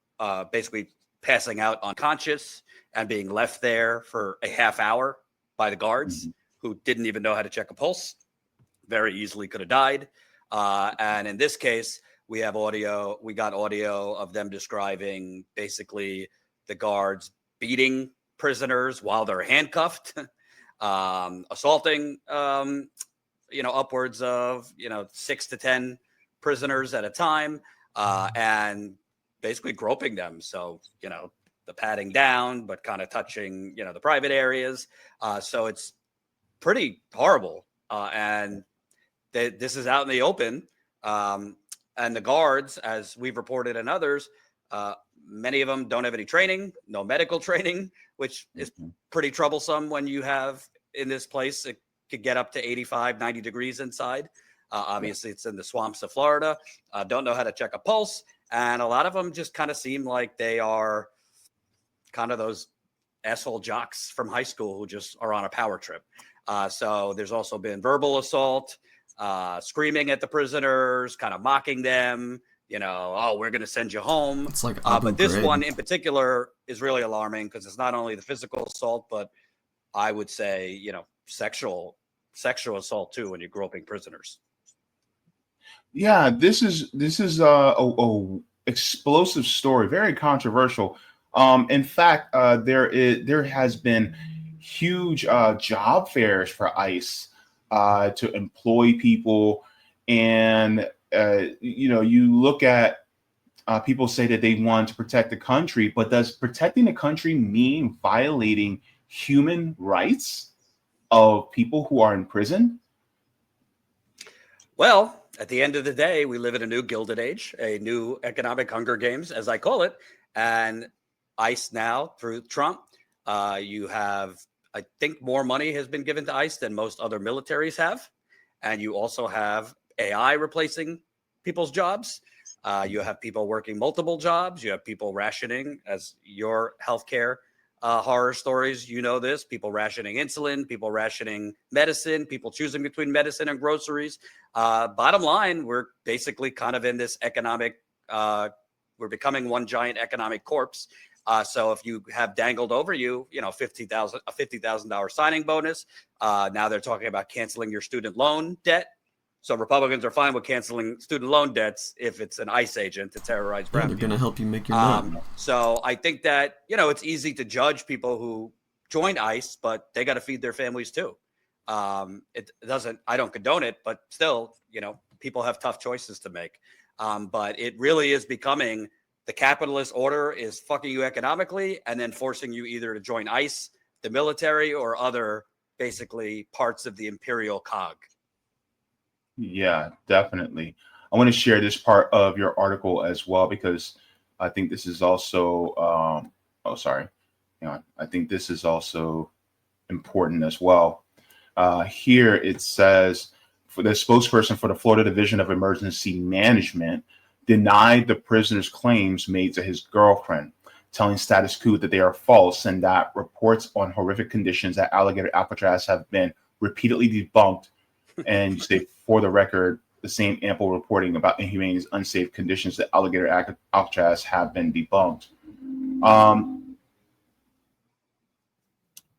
basically passing out unconscious and being left there for a half hour by the guards who didn't even know how to check a pulse. Very easily could have died. And in this case, we got audio of them describing basically the guards beating prisoners while they're handcuffed, assaulting, upwards of, 6 to 10 prisoners at a time, and basically groping them. So, the patting down, but kind of touching, the private areas. So it's pretty horrible. And this is out in the open. And the guards, as we've reported and others, many of them don't have any training, no medical training, which is pretty troublesome when you have in this place, it could get up to 85, 90 degrees inside. Obviously, it's in the swamps of Florida. Don't know how to check a pulse. And a lot of them just kind of seem like they are kind of those asshole jocks from high school who just are on a power trip. So there's also been verbal assault, screaming at the prisoners, kind of mocking them, oh, we're going to send you home. It's like but this one in particular is really alarming because it's not only the physical assault, but I would say, sexual assault too when you're groping prisoners. Yeah, this is a explosive story, very controversial. In fact, there has been huge job fairs for ICE to employ people, and you look at people say that they want to protect the country, but does protecting the country mean violating human rights of people who are in prison? Well, at the end of the day, we live in a new Gilded Age, a new economic Hunger Games, as I call it. And ICE now, through Trump, you have, I think, more money has been given to ICE than most other militaries have. And you also have AI replacing people's jobs. You have people working multiple jobs. You have people rationing, as your healthcare horror stories, this, people rationing insulin, people rationing medicine, people choosing between medicine and groceries. Bottom line, we're basically kind of in this economic, we're becoming one giant economic corpse. So if you have dangled over you, a $50,000 signing bonus, now they're talking about canceling your student loan debt. So Republicans are fine with canceling student loan debts if it's an ICE agent to terrorize brown they're people. going to help you make your money. So I think that, it's easy to judge people who join ICE, but they got to feed their families too. I don't condone it, but still, people have tough choices to make. But it really is becoming the capitalist order is fucking you economically and then forcing you either to join ICE, the military, or other basically parts of the imperial cog. Yeah, definitely. I want to share this part of your article as well because I think this is also I think this is also important as well. Here it says, for the spokesperson for the Florida Division of Emergency Management denied the prisoner's claims made to his girlfriend, telling Status Quo that they are false and that reports on horrific conditions at Alligator Alcatraz have been repeatedly debunked. And you say, for the record, the same ample reporting about inhumane and unsafe conditions at Alligator Alcatraz have been debunked.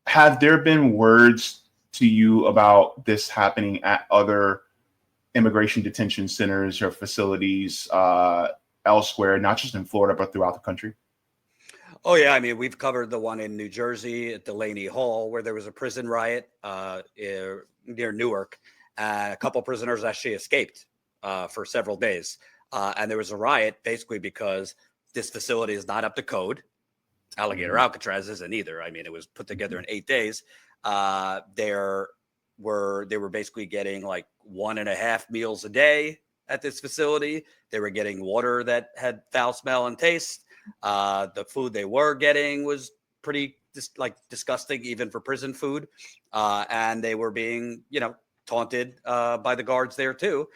Have there been words to you about this happening at other immigration detention centers or facilities elsewhere, not just in Florida, but throughout the country? Oh, yeah. I mean, we've covered the one in New Jersey at Delaney Hall, where there was a prison riot near Newark. A couple prisoners actually escaped for several days. And there was a riot basically because this facility is not up to code. Alligator Alcatraz isn't either. I mean, it was put together in 8 days. They were basically getting like 1.5 meals a day at this facility. They were getting water that had foul smell and taste. The food they were getting was pretty disgusting, even for prison food. And they were being, taunted by the guards there too,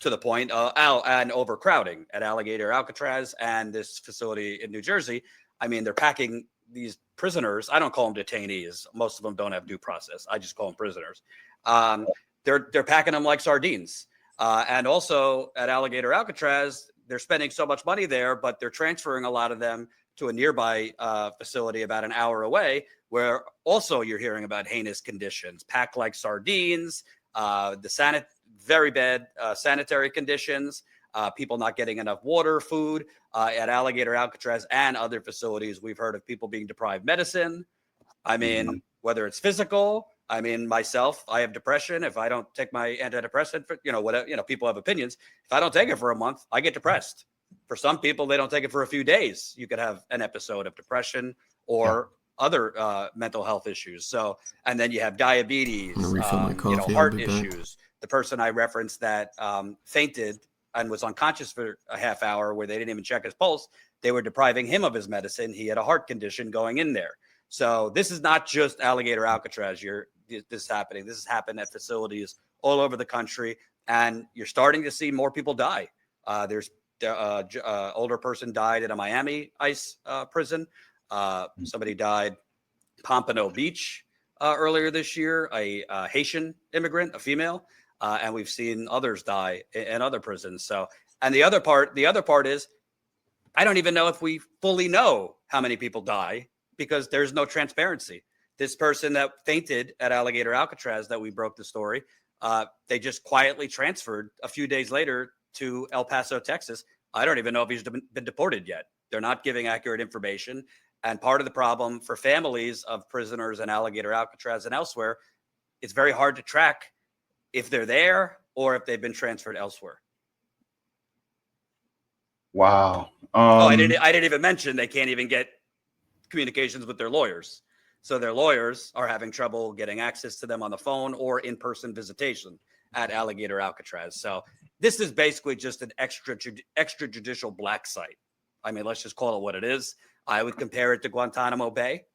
to the point and overcrowding at Alligator Alcatraz and this facility in New Jersey. I mean, they're packing these prisoners. I don't call them detainees. Most of them don't have due process. I just call them prisoners. They're packing them like sardines. And also at Alligator Alcatraz, they're spending so much money there, but they're transferring a lot of them to a nearby facility about an hour away, where also you're hearing about heinous conditions, packed like sardines, very bad sanitary conditions, people not getting enough water, food at Alligator Alcatraz and other facilities. We've heard of people being deprived medicine. I mean, whether it's physical, I mean, myself, I have depression. If I don't take my antidepressant, people have opinions. If I don't take it for a month, I get depressed. For some people, they don't take it for a few days. You could have an episode of depression or other mental health issues. So, and then you have diabetes, heart issues. The person I referenced that fainted and was unconscious for a half hour, where they didn't even check his pulse, they were depriving him of his medicine. He had a heart condition going in there. So this is not just Alligator Alcatraz. This is happening. This has happened at facilities all over the country, and you're starting to see more people die. There's older person died at a Miami ICE prison. Somebody died Pompano Beach earlier this year, a Haitian immigrant, a female, and we've seen others die in other prisons. So, and the other part is, I don't even know if we fully know how many people die because there's no transparency. This person that fainted at Alligator Alcatraz that we broke the story, they just quietly transferred a few days later to El Paso, Texas. I don't even know if he's been deported yet. They're not giving accurate information. And part of the problem for families of prisoners in Alligator Alcatraz and elsewhere, it's very hard to track if they're there or if they've been transferred elsewhere. Wow. I didn't even mention they can't even get communications with their lawyers. So their lawyers are having trouble getting access to them on the phone or in-person visitation at Alligator Alcatraz. So this is basically just an extrajudicial black site. I mean, let's just call it what it is. I would compare it to Guantanamo Bay.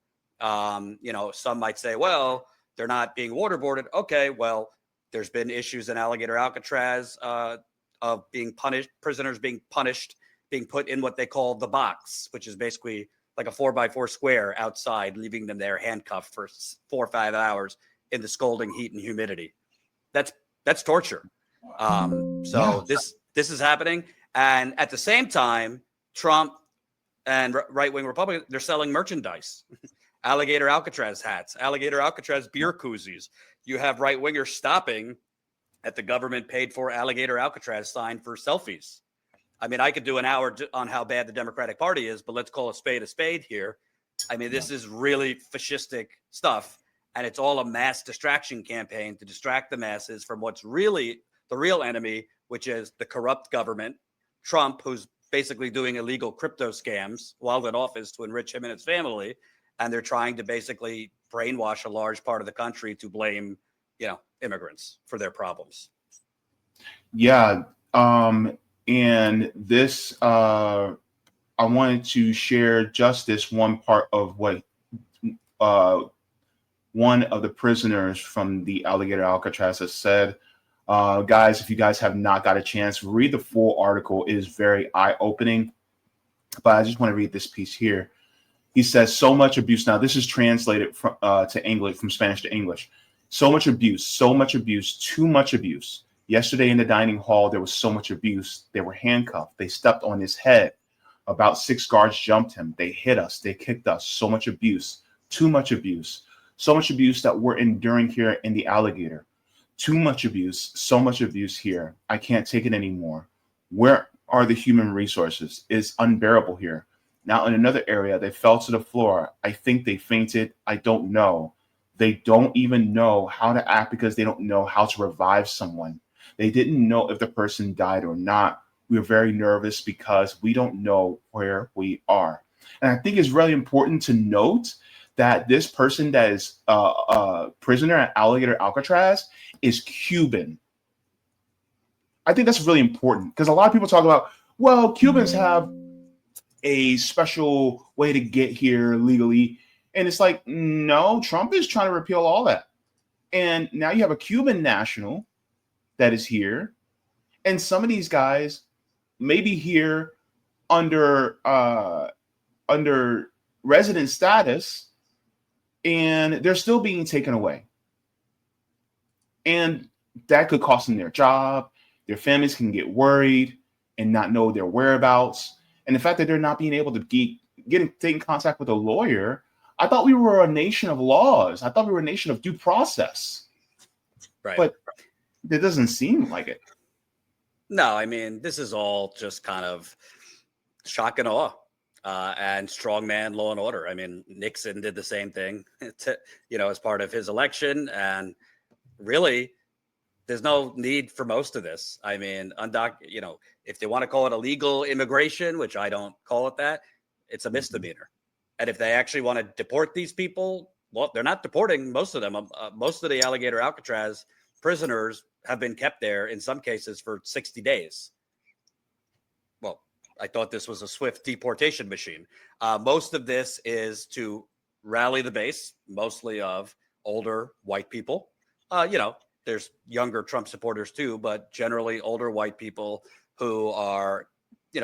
Some might say, well, they're not being waterboarded. Okay, well, there's been issues in Alligator Alcatraz of being punished, prisoners being punished, being put in what they call the box, which is basically like a 4x4 square outside, leaving them there handcuffed for 4 or 5 hours in the scalding heat and humidity. That's torture. This is happening. And at the same time, Trump and right-wing Republicans, they're selling merchandise. Alligator Alcatraz hats, Alligator Alcatraz beer koozies. You have right-wingers stopping at the government-paid-for Alligator Alcatraz sign for selfies. I mean, I could do an hour on how bad the Democratic Party is, but let's call a spade here. I mean, this is really fascistic stuff, and it's all a mass distraction campaign to distract the masses from what's really the real enemy, which is the corrupt government, Trump, who's basically doing illegal crypto scams while in office to enrich him and his family. And they're trying to basically brainwash a large part of the country to blame, immigrants for their problems. Yeah. And this, I wanted to share just this one part of what one of the prisoners from the Alligator Alcatraz has said. Guys, if you guys have not got a chance, read the full article. It is very eye-opening. But I just want to read this piece here. He says, so much abuse. Now, this is translated from to English, from Spanish to English. So much abuse, too much abuse. Yesterday in the dining hall, there was so much abuse. They were handcuffed. They stepped on his head. About 6 guards jumped him. They hit us. They kicked us. So much abuse, too much abuse. So much abuse that we're enduring here in the Alligator. Too much abuse, so much abuse here. I can't take it anymore. Where are the human resources? It's unbearable here. Now, in another area, they fell to the floor. I think they fainted. I don't know. They don't even know how to act because they don't know how to revive someone. They didn't know if the person died or not. We were very nervous because we don't know where we are. And I think it's really important to note that this person that is a prisoner at Alligator Alcatraz is Cuban. I think that's really important because a lot of people talk about, well, Cubans have a special way to get here legally. And it's like, no, Trump is trying to repeal all that. And now you have a Cuban national that is here. And some of these guys may be here under resident status, and they're still being taken away. And that could cost them their job. Their families can get worried and not know their whereabouts. And the fact that they're not being able to take in contact with a lawyer, I thought we were a nation of laws. I thought we were a nation of due process. Right. But it doesn't seem like it. No, I mean, this is all just kind of shock and awe and strongman law and order. I mean, Nixon did the same thing, as part of his election. And really, there's no need for most of this. I mean, if they want to call it illegal immigration, which I don't call it that, it's a misdemeanor. And if they actually want to deport these people, well, they're not deporting most of them. Most of the Alligator Alcatraz prisoners have been kept there in some cases for 60 days. Well, I thought this was a swift deportation machine. Most of this is to rally the base, mostly of older white people. There's younger Trump supporters too, but generally older white people who are,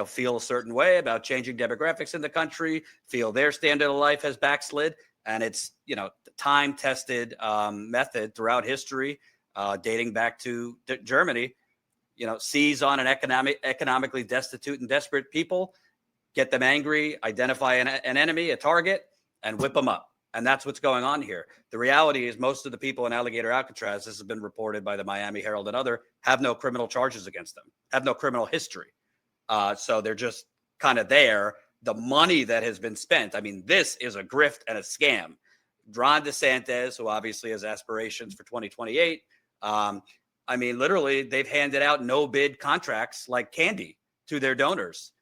feel a certain way about changing demographics in the country, feel their standard of life has backslid. And it's, time-tested method throughout history, dating back to Germany, seize on an economically destitute and desperate people, get them angry, identify an enemy, a target, and whip them up. And that's what's going on here. The reality is most of the people in Alligator Alcatraz, this has been reported by the Miami Herald and other, have no criminal charges against them, have no criminal history. So they're just kind of there. The money that has been spent, I mean, this is a grift and a scam. Ron DeSantis, who obviously has aspirations for 2028, literally, they've handed out no-bid contracts like candy to their donors.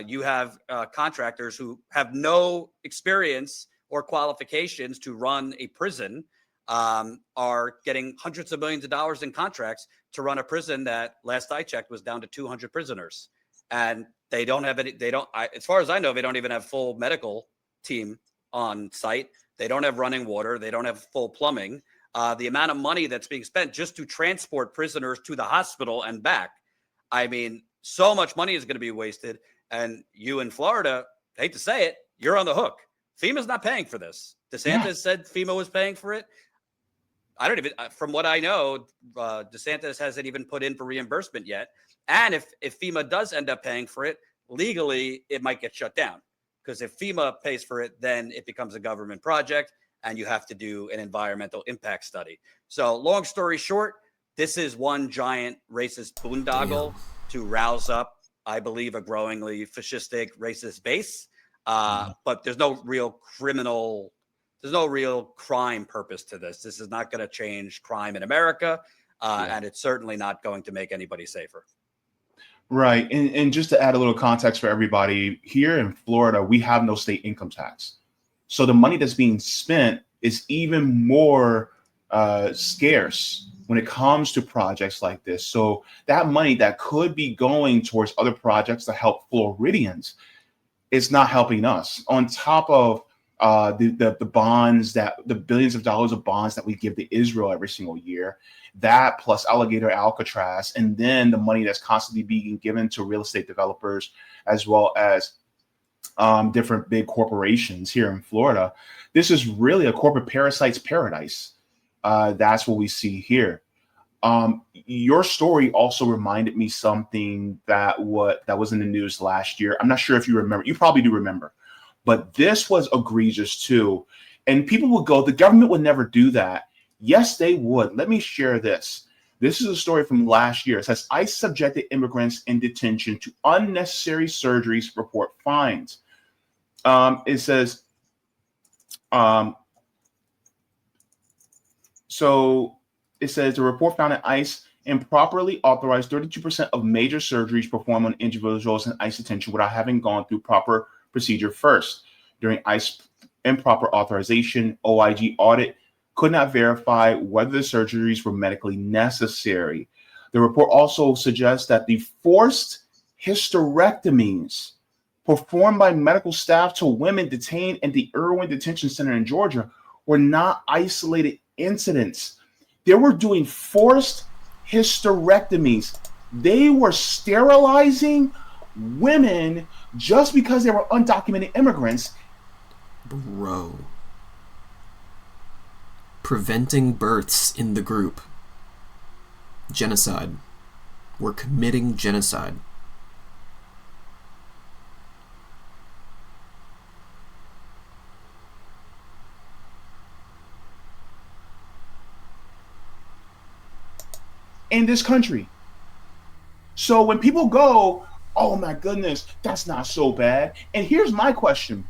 You have contractors who have no experience or qualifications to run a prison, are getting hundreds of millions of dollars in contracts to run a prison that, last I checked, was down to 200 prisoners. And they don't have any, as far as I know, they don't even have full medical team on site. They don't have running water. They don't have full plumbing. The amount of money that's being spent just to transport prisoners to the hospital and back. I mean, so much money is going to be wasted. And you in Florida, hate to say it, you're on the hook. FEMA's not paying for this. DeSantis said FEMA was paying for it. I don't even, from what I know, DeSantis hasn't even put in for reimbursement yet. And if FEMA does end up paying for it, legally, it might get shut down. Because if FEMA pays for it, then it becomes a government project and you have to do an environmental impact study. So long story short, this is one giant racist boondoggle to rouse up, I believe, a growingly fascistic racist base. But there's no real crime purpose to this. This is not going to change crime in America. And it's certainly not going to make anybody safer. Right. And just to add a little context for everybody, here in Florida, we have no state income tax. So the money that's being spent is even more scarce when it comes to projects like this. So that money that could be going towards other projects to help Floridians is not helping us. On top of the bonds, the billions of dollars of bonds that we give to Israel every single year, that plus Alligator Alcatraz, and then the money that's constantly being given to real estate developers as well as different big corporations here in Florida. This is really a corporate parasite's paradise. That's what we see here. Your story also reminded me something that was in the news last year. I'm not sure if you remember. You probably do remember. But this was egregious too. And people would go, the government would never do that. Yes, they would. Let me share this. This is a story from last year. It says, ICE subjected immigrants in detention to unnecessary surgeries, report finds. It says, so it says the report found that ICE improperly authorized 32% of major surgeries performed on individuals in ICE detention without having gone through proper procedure first. During ICE improper authorization, OIG audit could not verify whether the surgeries were medically necessary. The report also suggests that the forced hysterectomies performed by medical staff to women detained at the Irwin Detention Center in Georgia were not isolated incidents. They were doing forced hysterectomies. They were sterilizing women just because they were undocumented immigrants. Bro. Preventing births in the group. Genocide. We're committing genocide. In this country. So when people go, oh my goodness, that's not so bad. And here's my question.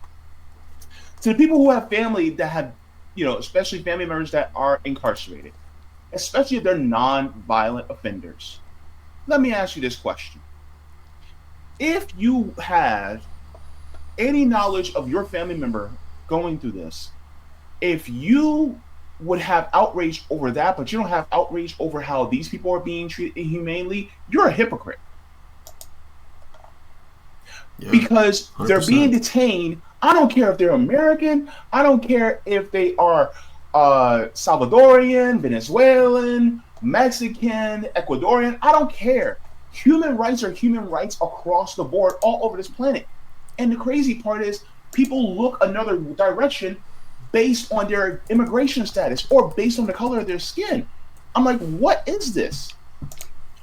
To the people who have family that have, especially family members that are incarcerated, especially if they're non-violent offenders, let me ask you this question. If you have any knowledge of your family member going through this, if you would have outrage over that, but you don't have outrage over how these people are being treated inhumanely, you're a hypocrite. Yeah, because 100%. They're being detained. I don't care if they're American. I don't care if they are Salvadorian, Venezuelan, Mexican, Ecuadorian. I don't care. Human rights are human rights across the board all over this planet. And the crazy part is people look another direction based on their immigration status or based on the color of their skin. I'm like, what is this?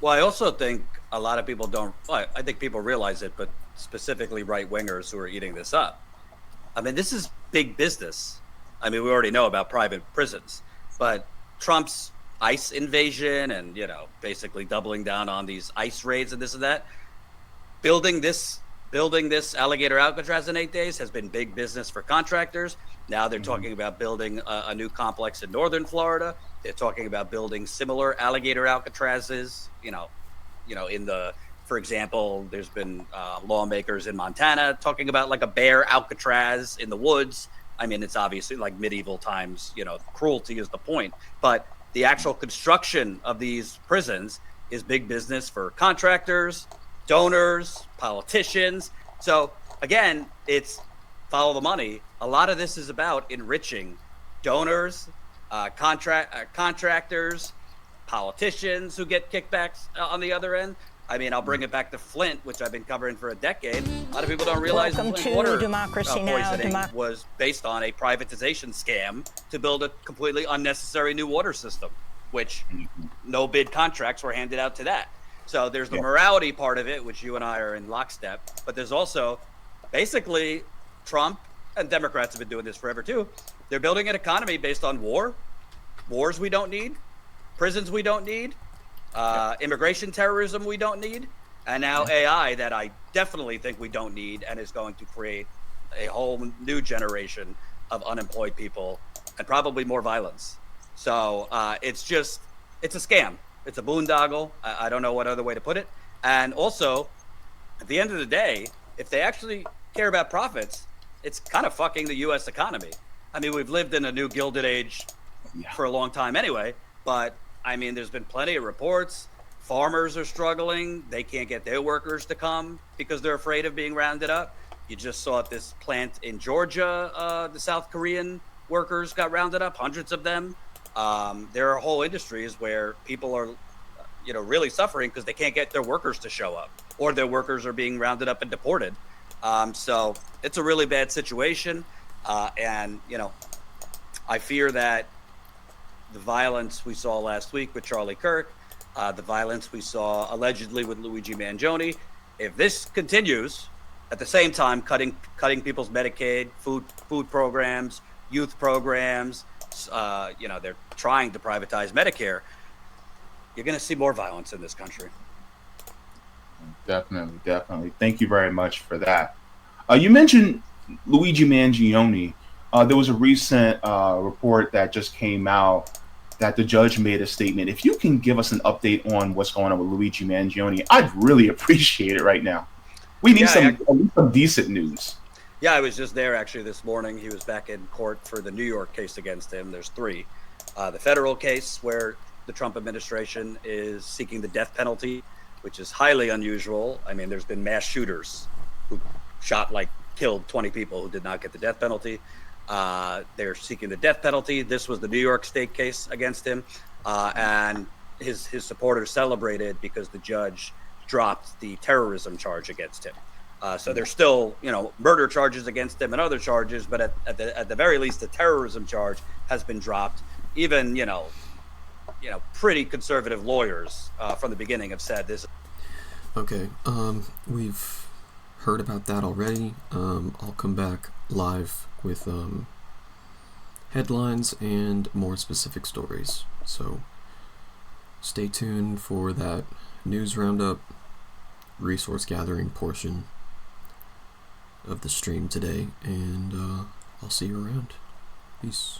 Well, I also think a lot of people don't, well, I think people realize it, but specifically right-wingers who are eating this up. I mean, this is big business. I mean, we already know about private prisons, but Trump's ICE invasion and, basically doubling down on these ICE raids and this and that, building this alligator Alcatraz in 8 days has been big business for contractors. Now they're talking about building a new complex in northern Florida. They're talking about building similar alligator Alcatrazes, for example, there's been lawmakers in Montana talking about like a bear Alcatraz in the woods. I mean, it's obviously like medieval times, cruelty is the point. But the actual construction of these prisons is big business for contractors, donors, politicians. So again, it's follow the money. A lot of this is about enriching donors, contractors, politicians who get kickbacks on the other end. I mean, I'll bring it back to Flint, which I've been covering for a decade. A lot of people don't realize Welcome Flint to water Democracy Now! Poisoning was based on a privatization scam to build a completely unnecessary new water system, which no bid contracts were handed out to that. So there's the morality part of it, which you and I are in lockstep. But there's also basically Trump and Democrats have been doing this forever too. They're building an economy based on wars we don't need, prisons we don't need, immigration terrorism we don't need, and now AI that I definitely think we don't need and is going to create a whole new generation of unemployed people and probably more violence. So it's a scam. It's a boondoggle. I don't know what other way to put it. And also, at the end of the day, if they actually care about profits, it's kind of fucking the U.S. economy. I mean, we've lived in a new Gilded Age for a long time anyway, but I mean, there's been plenty of reports. Farmers are struggling. They can't get their workers to come because they're afraid of being rounded up. You just saw at this plant in Georgia, the South Korean workers got rounded up, hundreds of them. There are whole industries where people are, really suffering because they can't get their workers to show up, or their workers are being rounded up and deported. So it's a really bad situation. And I fear that the violence we saw last week with Charlie Kirk, the violence we saw allegedly with Luigi Mangione, if this continues, at the same time cutting people's Medicaid, food programs, youth programs, they're trying to privatize Medicare, you're going to see more violence in this country. Definitely. Thank you very much for that. You mentioned Luigi Mangione. There was a recent report that just came out that the judge made a statement. If you can give us an update on what's going on with Luigi Mangione, I'd really appreciate it right now. We need some decent news. Yeah, I was just there actually this morning. He was back in court for the New York case against him. There's 3. The federal case where the Trump administration is seeking the death penalty, which is highly unusual. I mean, there's been mass shooters who killed 20 people who did not get the death penalty. They're seeking the death penalty. This was the New York State case against him. And his supporters celebrated because the judge dropped the terrorism charge against him. So there's still, murder charges against him and other charges, but at the very least, the terrorism charge has been dropped. Even, pretty conservative lawyers from the beginning have said this. Okay, we've heard about that already. I'll come back live with headlines and more specific stories. So stay tuned for that news roundup, resource gathering portion of the stream today, and I'll see you around. Peace.